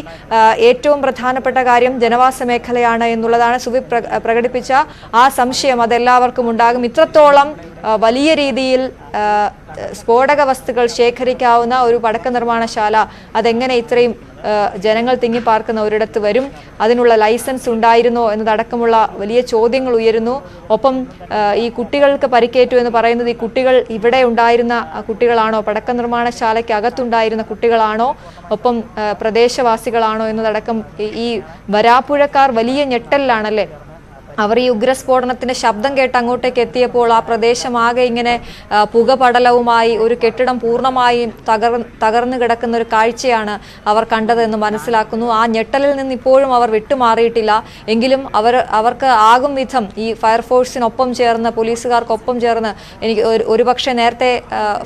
ഏറ്റവും പ്രധാനപ്പെട്ട കാര്യം ജനവാസ മേഖലയാണ് എന്നുള്ളതാണ്. സുവി പ്രകടിപ്പിച്ച ആ സംശയം അതെല്ലാവർക്കും ഉണ്ടാകും. ഇത്രത്തോളം വലിയ രീതിയിൽ സ്ഫോടക വസ്തുക്കൾ ശേഖരിക്കാവുന്ന ഒരു പടക്ക നിർമ്മാണശാല അതെങ്ങനെ ഇത്രയും ജനങ്ങൾ തിങ്ങിപ്പാർക്കുന്ന ഒരിടത്ത് വരും? അതിനുള്ള ലൈസൻസ് ഉണ്ടായിരുന്നോ എന്നതടക്കമുള്ള വലിയ ചോദ്യങ്ങൾ ഉയരുന്നു. ഒപ്പം ഈ കുട്ടികൾക്ക് പരിക്കേറ്റു എന്ന് പറയുന്നത് ഈ കുട്ടികൾ ഇവിടെ ഉണ്ടായിരുന്ന കുട്ടികളാണോ, പടക്ക നിർമ്മാണശാലയ്ക്ക് അകത്തുണ്ടായിരുന്ന കുട്ടികളാണോ, ഒപ്പം പ്രദേശവാസികളാണോ എന്നതടക്കം ഈ വരാപ്പുഴക്കാർ വലിയ ഞെട്ടലിലാണല്ലേ. അവർ ഈ ഉഗ്രസ്ഫോടനത്തിന്റെ ശബ്ദം കേട്ട് അങ്ങോട്ടേക്ക് എത്തിയപ്പോൾ ആ പ്രദേശമാകെ ഇങ്ങനെ പുകപടലവുമായി ഒരു കെട്ടിടം പൂർണ്ണമായും തകർന്നു കിടക്കുന്ന ഒരു കാഴ്ചയാണ് അവർ കണ്ടതെന്ന് മനസ്സിലാക്കുന്നു. ആ ഞെട്ടലിൽ നിന്ന് ഇപ്പോഴും അവർ വിട്ടുമാറിയിട്ടില്ല. എങ്കിലും അവർക്ക് ആകും വിധം ഈ ഫയർഫോഴ്സിനൊപ്പം ചേർന്ന്, പോലീസുകാർക്കൊപ്പം ചേർന്ന്, എനിക്ക് ഒരുപക്ഷെ നേരത്തെ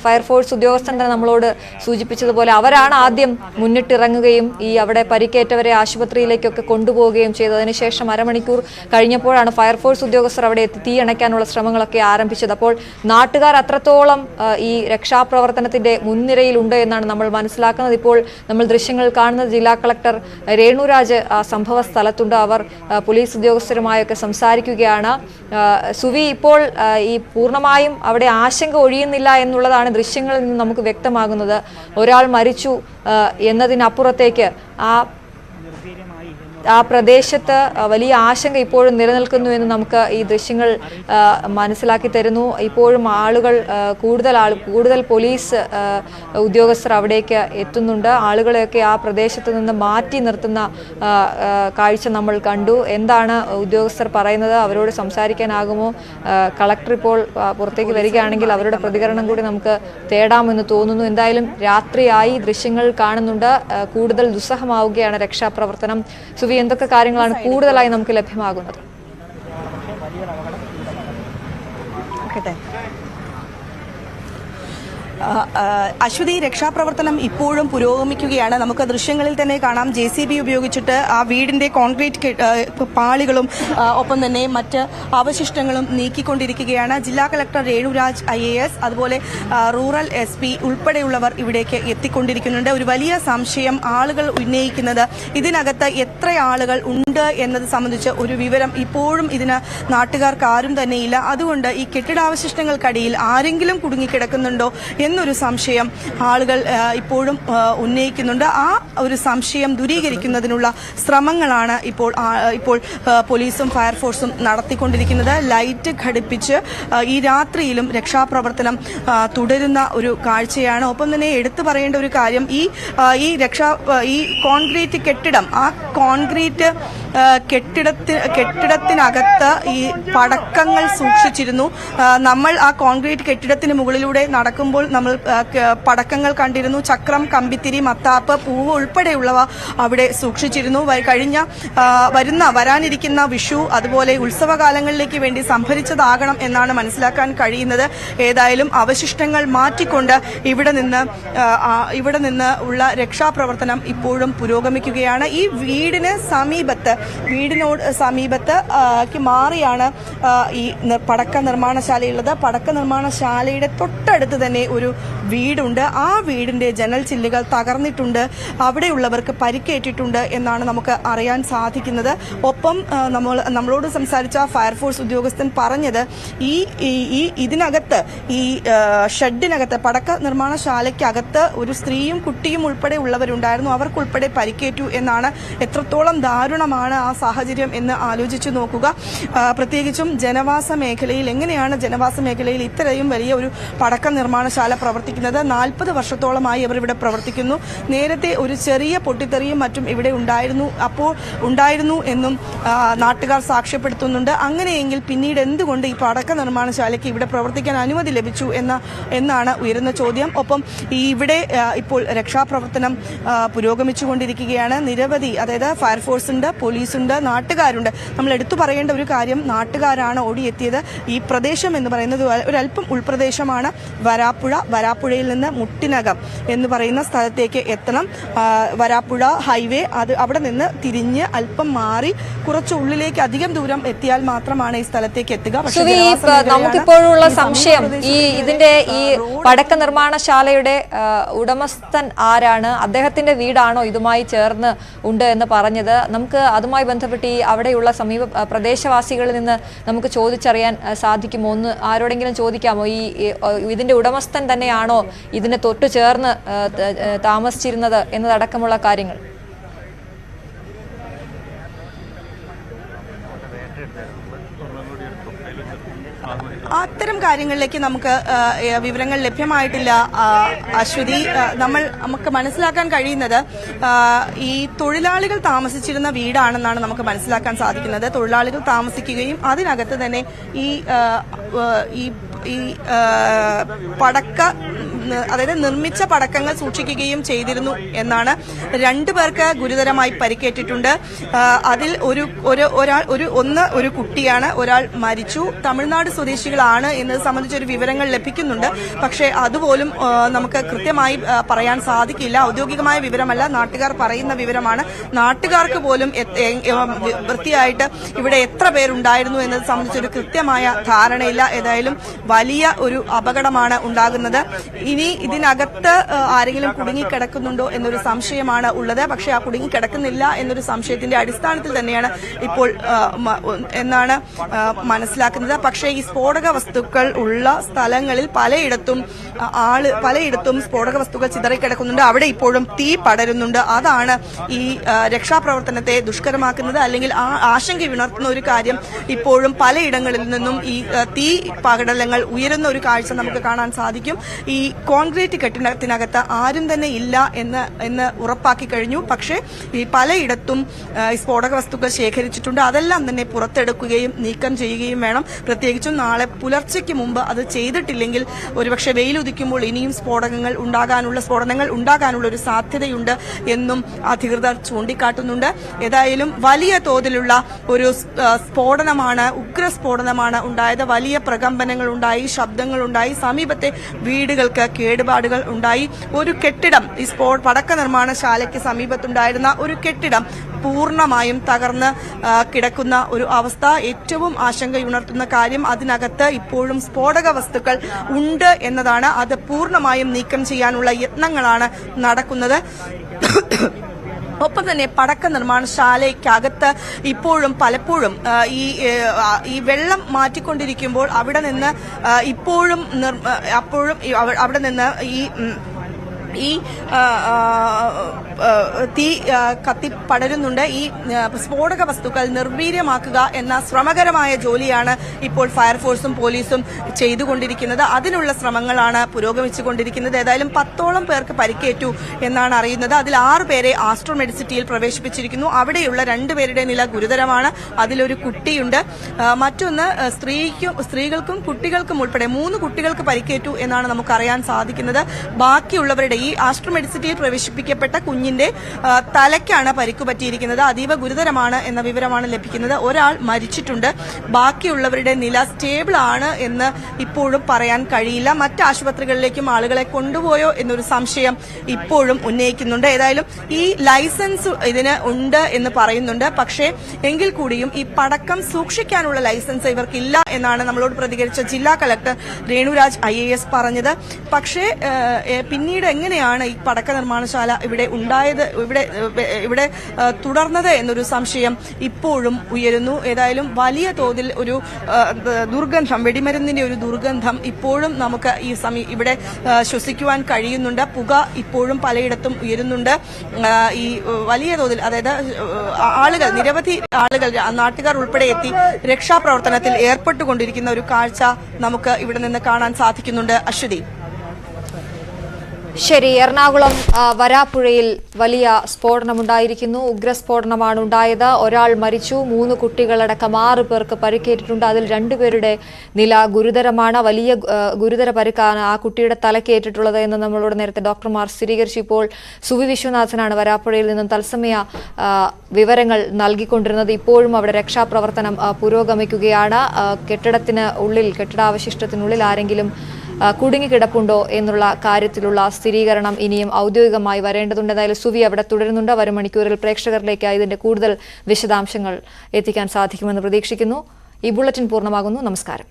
ഫയർഫോഴ്സ് ഉദ്യോഗസ്ഥൻ തന്നെ നമ്മളോട് സൂചിപ്പിച്ചതുപോലെ അവരാണ് ആദ്യം മുന്നിട്ടിറങ്ങുകയും ഈ അവിടെ പരിക്കേറ്റവരെ ആശുപത്രിയിലേക്കൊക്കെ കൊണ്ടുപോവുകയും ചെയ്തത്. അതിനുശേഷം അരമണിക്കൂർ കഴിഞ്ഞപ്പോൾ ഫയർഫോഴ്സ് ഉദ്യോഗസ്ഥർ അവിടെ എത്തി തീയണയ്ക്കാനുള്ള ശ്രമങ്ങളൊക്കെ ആരംഭിച്ചത്. അപ്പോൾ നാട്ടുകാർ അത്രത്തോളം ഈ രക്ഷാപ്രവർത്തനത്തിന്റെ മുൻനിരയിലുണ്ട് എന്നാണ് നമ്മൾ മനസ്സിലാക്കുന്നത്. ഇപ്പോൾ നമ്മൾ ദൃശ്യങ്ങൾ കാണുന്നത് ജില്ലാ കളക്ടർ രേണുരാജ് ആ സംഭവ സ്ഥലത്തുണ്ട്. അവർ പോലീസ് ഉദ്യോഗസ്ഥരുമായൊക്കെ സംസാരിക്കുകയാണ്. സുവി, ഇപ്പോൾ ഈ പൂർണ്ണമായും അവിടെ ആശങ്ക ഒഴിയുന്നില്ല എന്നുള്ളതാണ് ദൃശ്യങ്ങളിൽ നിന്ന് നമുക്ക് വ്യക്തമാകുന്നത്. ഒരാൾ മരിച്ചു എന്നതിനപ്പുറത്തേക്ക് ആ പ്രദേശത്ത് വലിയ ആശങ്ക ഇപ്പോഴും നിലനിൽക്കുന്നു എന്ന് നമുക്ക് ഈ ദൃശ്യങ്ങൾ മനസ്സിലാക്കി തരുന്നു. ഇപ്പോഴും ആളുകൾ കൂടുതൽ പോലീസ് ഉദ്യോഗസ്ഥർ അവിടേക്ക് എത്തുന്നുണ്ട്. ആളുകളെയൊക്കെ ആ പ്രദേശത്ത് നിന്ന് മാറ്റി നിർത്തുന്ന കാഴ്ച നമ്മൾ കണ്ടു. എന്താണ് ഉദ്യോഗസ്ഥർ പറയുന്നത്? അവരോട് സംസാരിക്കാനാകുമോ? കളക്ടർ ഇപ്പോൾ പുറത്തേക്ക് വരികയാണെങ്കിൽ അവരുടെ പ്രതികരണം കൂടി നമുക്ക് തേടാമെന്ന് തോന്നുന്നു. എന്തായാലും രാത്രിയായി ദൃശ്യങ്ങൾ കാണുന്നുണ്ട്. കൂടുതൽ ദുസ്സഹമാവുകയാണ് രക്ഷാപ്രവർത്തനം. സുവി, എന്തൊക്കെ കാര്യങ്ങളാണ് കൂടുതലായി നമുക്ക് ലഭ്യമാകുന്നത്? അശ്വതി, രക്ഷാപ്രവർത്തനം ഇപ്പോഴും പുരോഗമിക്കുകയാണ്. നമുക്ക് ദൃശ്യങ്ങളിൽ തന്നെ കാണാം JCB ഉപയോഗിച്ചിട്ട് ആ വീടിന്റെ കോൺക്രീറ്റ് പാളികളും ഒപ്പം തന്നെ മറ്റ് അവശിഷ്ടങ്ങളും നീക്കിക്കൊണ്ടിരിക്കുകയാണ്. ജില്ലാ കളക്ടർ രേണുരാജ് IAS, അതുപോലെ റൂറൽ SP ഉൾപ്പെടെയുള്ളവർ ഇവിടേക്ക് എത്തിക്കൊണ്ടിരിക്കുന്നുണ്ട്. ഒരു വലിയ സംശയം ആളുകൾ ഉന്നയിക്കുന്നത് ഇതിനകത്ത് എത്ര ആളുകൾ ഉണ്ട് എന്നത് സംബന്ധിച്ച് ഒരു വിവരം ഇപ്പോഴും ഇതിന് നാട്ടുകാർക്ക് ആരും തന്നെയില്ല. അതുകൊണ്ട് ഈ കെട്ടിടാവശിഷ്ടങ്ങൾക്കടിയിൽ ആരെങ്കിലും കുടുങ്ങിക്കിടക്കുന്നുണ്ടോ എന്നൊരു സംശയം ആളുകൾ ഇപ്പോഴും ഉന്നയിക്കുന്നുണ്ട്. ആ ഒരു സംശയം ദൂരീകരിക്കുന്നതിനുള്ള ശ്രമങ്ങളാണ് ഇപ്പോൾ പോലീസും ഫയർഫോഴ്സും നടത്തിക്കൊണ്ടിരിക്കുന്നത്. ലൈറ്റ് ഘടിപ്പിച്ച് ഈ രാത്രിയിലും രക്ഷാപ്രവർത്തനം തുടരുന്ന ഒരു കാഴ്ചയാണ്. ഒപ്പം തന്നെ എടുത്തു പറയേണ്ട ഒരു കാര്യം, ഈ കോൺക്രീറ്റ് കെട്ടിടം, ആ കോൺക്രീറ്റ് കെട്ടിടത്തിനകത്ത് ഈ പടക്കങ്ങൾ സൂക്ഷിച്ചിരുന്നു. നമ്മൾ ആ കോൺക്രീറ്റ് കെട്ടിടത്തിന് മുകളിലൂടെ നടക്കുമ്പോൾ നമ്മൾ പടക്കങ്ങൾ കണ്ടിരുന്നു. ചക്രം, കമ്പിത്തിരി, മത്താപ്പ്, പൂവ് ഉൾപ്പെടെയുള്ളവ അവിടെ സൂക്ഷിച്ചിരുന്നു. വരാനിരിക്കുന്ന വിഷു അതുപോലെ ഉത്സവകാലങ്ങളിലേക്ക് വേണ്ടി സംഭരിച്ചതാകണം എന്നാണ് മനസ്സിലാക്കാൻ കഴിയുന്നത്. ഏതായാലും അവശിഷ്ടങ്ങൾ മാറ്റിക്കൊണ്ട് ഇവിടെ നിന്ന് ഉള്ള രക്ഷാപ്രവർത്തനം ഇപ്പോഴും പുരോഗമിക്കുകയാണ്. ഈ വീടിനോട് സമീപത്ത് മാറിയാണ് ഈ പടക്ക നിർമ്മാണശാലയുള്ളത്. പടക്ക നിർമ്മാണശാലയുടെ തൊട്ടടുത്ത് തന്നെ ഒരു വീടുണ്ട്. ആ വീടിന്റെ ജനൽ ചില്ലുകൾ തകർന്നിട്ടുണ്ട്. അവിടെയുള്ളവർക്ക് പരിക്കേറ്റിട്ടുണ്ട് എന്നാണ് നമുക്ക് അറിയാൻ സാധിക്കുന്നത്. ഒപ്പം നമ്മളോട് സംസാരിച്ച ഫയർഫോഴ്സ് ഉദ്യോഗസ്ഥൻ പറഞ്ഞത് ഇതിനകത്ത് ഈ ഷെഡിനകത്ത് പടക്ക നിർമ്മാണശാലയ്ക്കകത്ത് ഒരു സ്ത്രീയും കുട്ടിയും ഉൾപ്പെടെ ഉള്ളവരുണ്ടായിരുന്നു. അവർക്കുൾപ്പെടെ പരിക്കേറ്റു എന്നാണ്. എത്രത്തോളം ദാരുണമാണ് ആ സാഹചര്യം എന്ന് ആലോചിച്ചു നോക്കുക. പ്രത്യേകിച്ചും ജനവാസ മേഖലയിൽ, എങ്ങനെയാണ് ജനവാസ മേഖലയിൽ ഇത്രയും വലിയ ഒരു പടക്ക നിർമ്മാണശാല പ്രവർത്തിക്കുന്നത്? 40 വർഷത്തോളമായി അവർ ഇവിടെ പ്രവർത്തിക്കുന്നു. നേരത്തെ ഒരു ചെറിയ പൊട്ടിത്തെറിയും മറ്റും ഇവിടെ ഉണ്ടായിരുന്നു എന്നും നാട്ടുകാർ സാക്ഷ്യപ്പെടുത്തുന്നുണ്ട്. അങ്ങനെയെങ്കിൽ പിന്നീട് എന്തുകൊണ്ട് ഈ പടക്ക നിർമ്മാണശാലയ്ക്ക് ഇവിടെ പ്രവർത്തിക്കാൻ അനുമതി ലഭിച്ചു എന്നാണ് ഉയരുന്ന ചോദ്യം. ഒപ്പം ഇവിടെ ഇപ്പോൾ രക്ഷാപ്രവർത്തനം പുരോഗമിച്ചുകൊണ്ടിരിക്കുകയാണ്. നിരവധി, അതായത് ഫയർഫോഴ്സ് ഉണ്ട്, പോലീസുണ്ട്, നാട്ടുകാരുണ്ട്. നമ്മൾ എടുത്തു പറയേണ്ട ഒരു കാര്യം, നാട്ടുകാരാണ് ഓടിയെത്തിയത്. ഈ പ്രദേശം എന്ന് പറയുന്നത് ഒരല്പം ഉൾപ്രദേശമാണ്. വരാപ്പുഴയിൽ നിന്ന് മുട്ടിനകം എന്ന് പറയുന്ന സ്ഥലത്തേക്ക് എത്തണം. വരാപ്പുഴ ഹൈവേ, അവിടെ നിന്ന് തിരിഞ്ഞ് അല്പം മാറി കുറച്ച് ഉള്ളിലേക്ക് അധികം ദൂരം എത്തിയാൽ മാത്രമാണ് ഈ സ്ഥലത്തേക്ക് എത്തുക. പക്ഷേ നമുക്കിപ്പോഴുള്ള സംശയം, ഇതിന്റെ ഈ പടക്ക നിർമ്മാണശാലയുടെ ഉടമസ്ഥൻ ആരാണ്? അദ്ദേഹത്തിന്റെ വീടാണോ ഇതുമായി ചേർന്ന് ഉണ്ട് എന്ന് പറഞ്ഞത്? നമുക്ക് അത് അതുമായി ബന്ധപ്പെട്ട് ഈ അവിടെയുള്ള പ്രദേശവാസികളിൽ നിന്ന് നമുക്ക് ചോദിച്ചറിയാൻ സാധിക്കുമോ? ഒന്ന് ആരോടെങ്കിലും ചോദിക്കാമോ? ഇതിന്റെ ഉടമസ്ഥൻ തന്നെയാണോ ഇതിന് തൊട്ടു ചേർന്ന് താമസിച്ചിരുന്നത് എന്നതടക്കമുള്ള കാര്യങ്ങൾ? അത്തരം കാര്യങ്ങളിലേക്ക് നമുക്ക് വിവരങ്ങൾ ലഭ്യമായിട്ടില്ല അശ്വതി. നമുക്ക് മനസ്സിലാക്കാൻ കഴിയുന്നത് ഈ തൊഴിലാളികൾ താമസിച്ചിരുന്ന വീടാണെന്നാണ് നമുക്ക് മനസ്സിലാക്കാൻ സാധിക്കുന്നത്. തൊഴിലാളികൾ താമസിക്കുകയും അതിനകത്ത് തന്നെ ഈ അതായത് നിർമ്മിച്ച പടക്കങ്ങൾ സൂക്ഷിക്കുകയും ചെയ്തിരുന്നു എന്നാണ്. 2 പേർക്ക് ഗുരുതരമായി പരിക്കേറ്റിട്ടുണ്ട്. അതിൽ ഒരു കുട്ടിയാണ്, ഒരാൾ മരിച്ചു. തമിഴ്നാട് സ്വദേശികളാണ് എന്നത് സംബന്ധിച്ചൊരു വിവരങ്ങൾ ലഭിക്കുന്നുണ്ട്. പക്ഷേ അതുപോലും നമുക്ക് കൃത്യമായി പറയാൻ സാധിക്കില്ല. ഔദ്യോഗികമായ വിവരമല്ല, നാട്ടുകാർ പറയുന്ന വിവരമാണ്. നാട്ടുകാർക്ക് പോലും വൃത്തിയായിട്ട് ഇവിടെ എത്ര പേരുണ്ടായിരുന്നു എന്നത് സംബന്ധിച്ചൊരു കൃത്യമായ ധാരണയില്ല. ഏതായാലും വലിയ ഒരു അപകടമാണ് ഉണ്ടാകുന്നത്. ഇനി ഇതിനകത്ത് ആരെങ്കിലും കുടുങ്ങിക്കിടക്കുന്നുണ്ടോ എന്നൊരു സംശയമാണ് ഉള്ളത്. പക്ഷെ ആ കുടുങ്ങിക്കിടക്കുന്നില്ല എന്നൊരു സംശയത്തിന്റെ അടിസ്ഥാനത്തിൽ തന്നെയാണ് ഇപ്പോൾ എന്നാണ് മനസ്സിലാക്കുന്നത്. പക്ഷേ ഈ സ്ഫോടക വസ്തുക്കൾ ഉള്ള സ്ഥലങ്ങളിൽ പലയിടത്തും സ്ഫോടക വസ്തുക്കൾ ചിതറിക്കിടക്കുന്നുണ്ട്. അവിടെ ഇപ്പോഴും തീ പടരുന്നുണ്ട്. അതാണ് ഈ രക്ഷാപ്രവർത്തനത്തെ ദുഷ്കരമാക്കുന്നത്, അല്ലെങ്കിൽ ആശങ്കയുണർത്തുന്ന ഒരു കാര്യം. ഇപ്പോഴും പലയിടങ്ങളിൽ നിന്നും ഈ തീ പടലങ്ങൾ ഉയരുന്ന ഒരു കാഴ്ച നമുക്ക് കാണാൻ സാധിക്കും. ഈ കോൺക്രീറ്റ് കെട്ടിടത്തിനകത്ത് ആരും തന്നെ ഇല്ല എന്ന് ഉറപ്പാക്കി കഴിഞ്ഞു. പക്ഷേ ഈ പലയിടത്തും സ്ഫോടക വസ്തുക്കൾ ശേഖരിച്ചിട്ടുണ്ട്. അതെല്ലാം തന്നെ പുറത്തെടുക്കുകയും നീക്കം ചെയ്യുകയും വേണം. പ്രത്യേകിച്ചും നാളെ പുലർച്ചയ്ക്ക് മുമ്പ് അത് ചെയ്തിട്ടില്ലെങ്കിൽ ഒരുപക്ഷെ വെയിലുദിക്കുമ്പോൾ ഇനിയും സ്ഫോടനങ്ങൾ ഉണ്ടാകാനുള്ള ഒരു സാധ്യതയുണ്ട് എന്നും അധികൃതർ ചൂണ്ടിക്കാട്ടുന്നുണ്ട്. ഏതായാലും വലിയ തോതിലുള്ള ഒരു സ്ഫോടനമാണ്, ഉഗ്രസ്ഫോടനമാണ് ഉണ്ടായത്. വലിയ പ്രകമ്പനങ്ങൾ ഉണ്ടായി, ശബ്ദങ്ങളുണ്ടായി, സമീപത്തെ വീടുകൾക്ക് കേടുപാടുകൾ ഉണ്ടായി. ഒരു കെട്ടിടം, ഈ പടക്ക നിർമ്മാണശാലയ്ക്ക് സമീപത്തുണ്ടായിരുന്ന ഒരു കെട്ടിടം പൂർണ്ണമായും തകർന്ന് കിടക്കുന്ന ഒരു അവസ്ഥ. ഏറ്റവും ആശങ്കയുണർത്തുന്ന കാര്യം, അതിനകത്ത് ഇപ്പോഴും സ്ഫോടക വസ്തുക്കൾ ഉണ്ട് എന്നതാണ്. അത് പൂർണ്ണമായും നീക്കം ചെയ്യാനുള്ള യത്നങ്ങളാണ് നടക്കുന്നത്. ഒപ്പം തന്നെ പടക്ക നിർമ്മാണശാലയ്ക്കകത്ത് ഇപ്പോഴും പലപ്പോഴും ഈ വെള്ളം മാറ്റിക്കൊണ്ടിരിക്കുമ്പോൾ അവിടെ നിന്ന് അവിടെ നിന്ന് ഈ തീ കത്തി പടരുന്നുണ്ട്. ഈ സ്ഫോടക വസ്തുക്കൾ നിർവീര്യമാക്കുക എന്ന ശ്രമകരമായ ജോലിയാണ് ഇപ്പോൾ ഫയർഫോഴ്സും പോലീസും ചെയ്തുകൊണ്ടിരിക്കുന്നത്. അതിനുള്ള ശ്രമങ്ങളാണ് പുരോഗമിച്ചുകൊണ്ടിരിക്കുന്നത്. ഏതായാലും 10ഓളം പേർക്ക് പരിക്കേറ്റു എന്നാണ് അറിയുന്നത്. അതിൽ 6 പേരെ ആസ്ട്രോ മെഡിസിറ്റിയിൽ പ്രവേശിപ്പിച്ചിരിക്കുന്നു. അവിടെയുള്ള 2 പേരുടെ നില ഗുരുതരമാണ്. അതിലൊരു കുട്ടിയുണ്ട്. മറ്റൊന്ന് സ്ത്രീകൾക്കും കുട്ടികൾക്കും ഉൾപ്പെടെ 3 കുട്ടികൾക്ക് പരിക്കേറ്റു എന്നാണ് നമുക്കറിയാൻ സാധിക്കുന്നത്. ബാക്കിയുള്ളവരുടെ ഈ ആസ്ട്രോ മെഡിസിറ്റിയിൽ പ്രവേശിപ്പിക്കപ്പെട്ട കുഞ്ഞിന്റെ തലയ്ക്കാണ് പരിക്കു പറ്റിയിരിക്കുന്നത്. അതീവ ഗുരുതരമാണ് എന്ന വിവരമാണ് ലഭിക്കുന്നത്. ഒരാൾ മരിച്ചിട്ടുണ്ട്. ബാക്കിയുള്ളവരുടെ നില സ്റ്റേബിൾ ആണ് എന്ന് ഇപ്പോഴും പറയാൻ കഴിയില്ല. മറ്റ് ആശുപത്രികളിലേക്കും ആളുകളെ കൊണ്ടുപോയോ എന്നൊരു സംശയം ഇപ്പോഴും ഉന്നയിക്കുന്നുണ്ട്. ഏതായാലും ഈ ലൈസൻസ് ഇതിന് ഉണ്ട് എന്ന് പറയുന്നുണ്ട്. പക്ഷേ എങ്കിൽ കൂടിയും ഈ പടക്കം സൂക്ഷിക്കാനുള്ള ലൈസൻസ് ഇവർക്കില്ല എന്നാണ് നമ്മളോട് പ്രതികരിച്ച ജില്ലാ കളക്ടർ രേണുരാജ് IAS പറഞ്ഞത്. പക്ഷേ പിന്നീട് എങ്ങനെയാണ് ഈ പടക്ക നിർമ്മാണശാല ഇവിടെ ഉണ്ടായത്, ഇവിടെ തുടർന്നത് എന്നൊരു സംശയം ഇപ്പോഴും ഉയരുന്നു. ഏതായാലും വലിയ തോതിൽ ഒരു ദുർഗന്ധം, വെടിമരുന്നിന്റെ ഒരു ദുർഗന്ധം ഇപ്പോഴും നമുക്ക് ഇവിടെ ശ്വസിക്കുവാൻ കഴിയുന്നുണ്ട്. പുക ഇപ്പോഴും പലയിടത്തും ഉയരുന്നുണ്ട്. ഈ വലിയ തോതിൽ, അതായത് നിരവധി ആളുകൾ, നാട്ടുകാർ ഉൾപ്പെടെ എത്തി രക്ഷാപ്രവർത്തനത്തിൽ ഏർപ്പെട്ടുകൊണ്ടിരിക്കുന്ന ഒരു കാഴ്ച നമുക്ക് ഇവിടെ നിന്ന് കാണാൻ സാധിക്കുന്നുണ്ട്. അശ്വതി. ശരി, എറണാകുളം വരാപ്പുഴയിൽ വലിയ സ്ഫോടനമുണ്ടായിരിക്കുന്നു. ഉഗ്രസ്ഫോടനമാണ് ഉണ്ടായത്. ഒരാൾ മരിച്ചു, 3 കുട്ടികളടക്കം 6 പേർക്ക് പരിക്കേറ്റിട്ടുണ്ട്. അതിൽ 2 പേരുടെ നില ഗുരുതരമാണ്. വലിയ ഗുരുതര പരിക്കാണ് ആ കുട്ടിയുടെ തലക്കേറ്റിട്ടുള്ളത് എന്ന് നമ്മളോട് നേരത്തെ ഡോക്ടർമാർ സ്ഥിരീകരിച്ചു. ഇപ്പോൾ സുവി വിശ്വനാഥനാണ് വരാപ്പുഴയിൽ നിന്നും തത്സമയ വിവരങ്ങൾ നൽകിക്കൊണ്ടിരുന്നത്. ഇപ്പോഴും അവിടെ രക്ഷാപ്രവർത്തനം പുരോഗമിക്കുകയാണ്. കെട്ടിടാവശിഷ്ടത്തിനുള്ളിൽ ആരെങ്കിലും കുടുങ്ങിക്കിടപ്പുണ്ടോ എന്നുള്ള കാര്യത്തിലുള്ള സ്ഥിരീകരണം ഇനിയും ഔദ്യോഗികമായി വരേണ്ടതുണ്ട്. എന്തായാലും സുവി അവിടെ തുടരുന്നുണ്ട്. വരും മണിക്കൂറിൽ പ്രേക്ഷകരിലേക്ക് ഇതിന്റെ കൂടുതൽ വിശദാംശങ്ങൾ എത്തിക്കാൻ സാധിക്കുമെന്ന് പ്രതീക്ഷിക്കുന്നു. ഈ ബുള്ളറ്റിൻ പൂർണ്ണമാകുന്നു. നമസ്കാരം.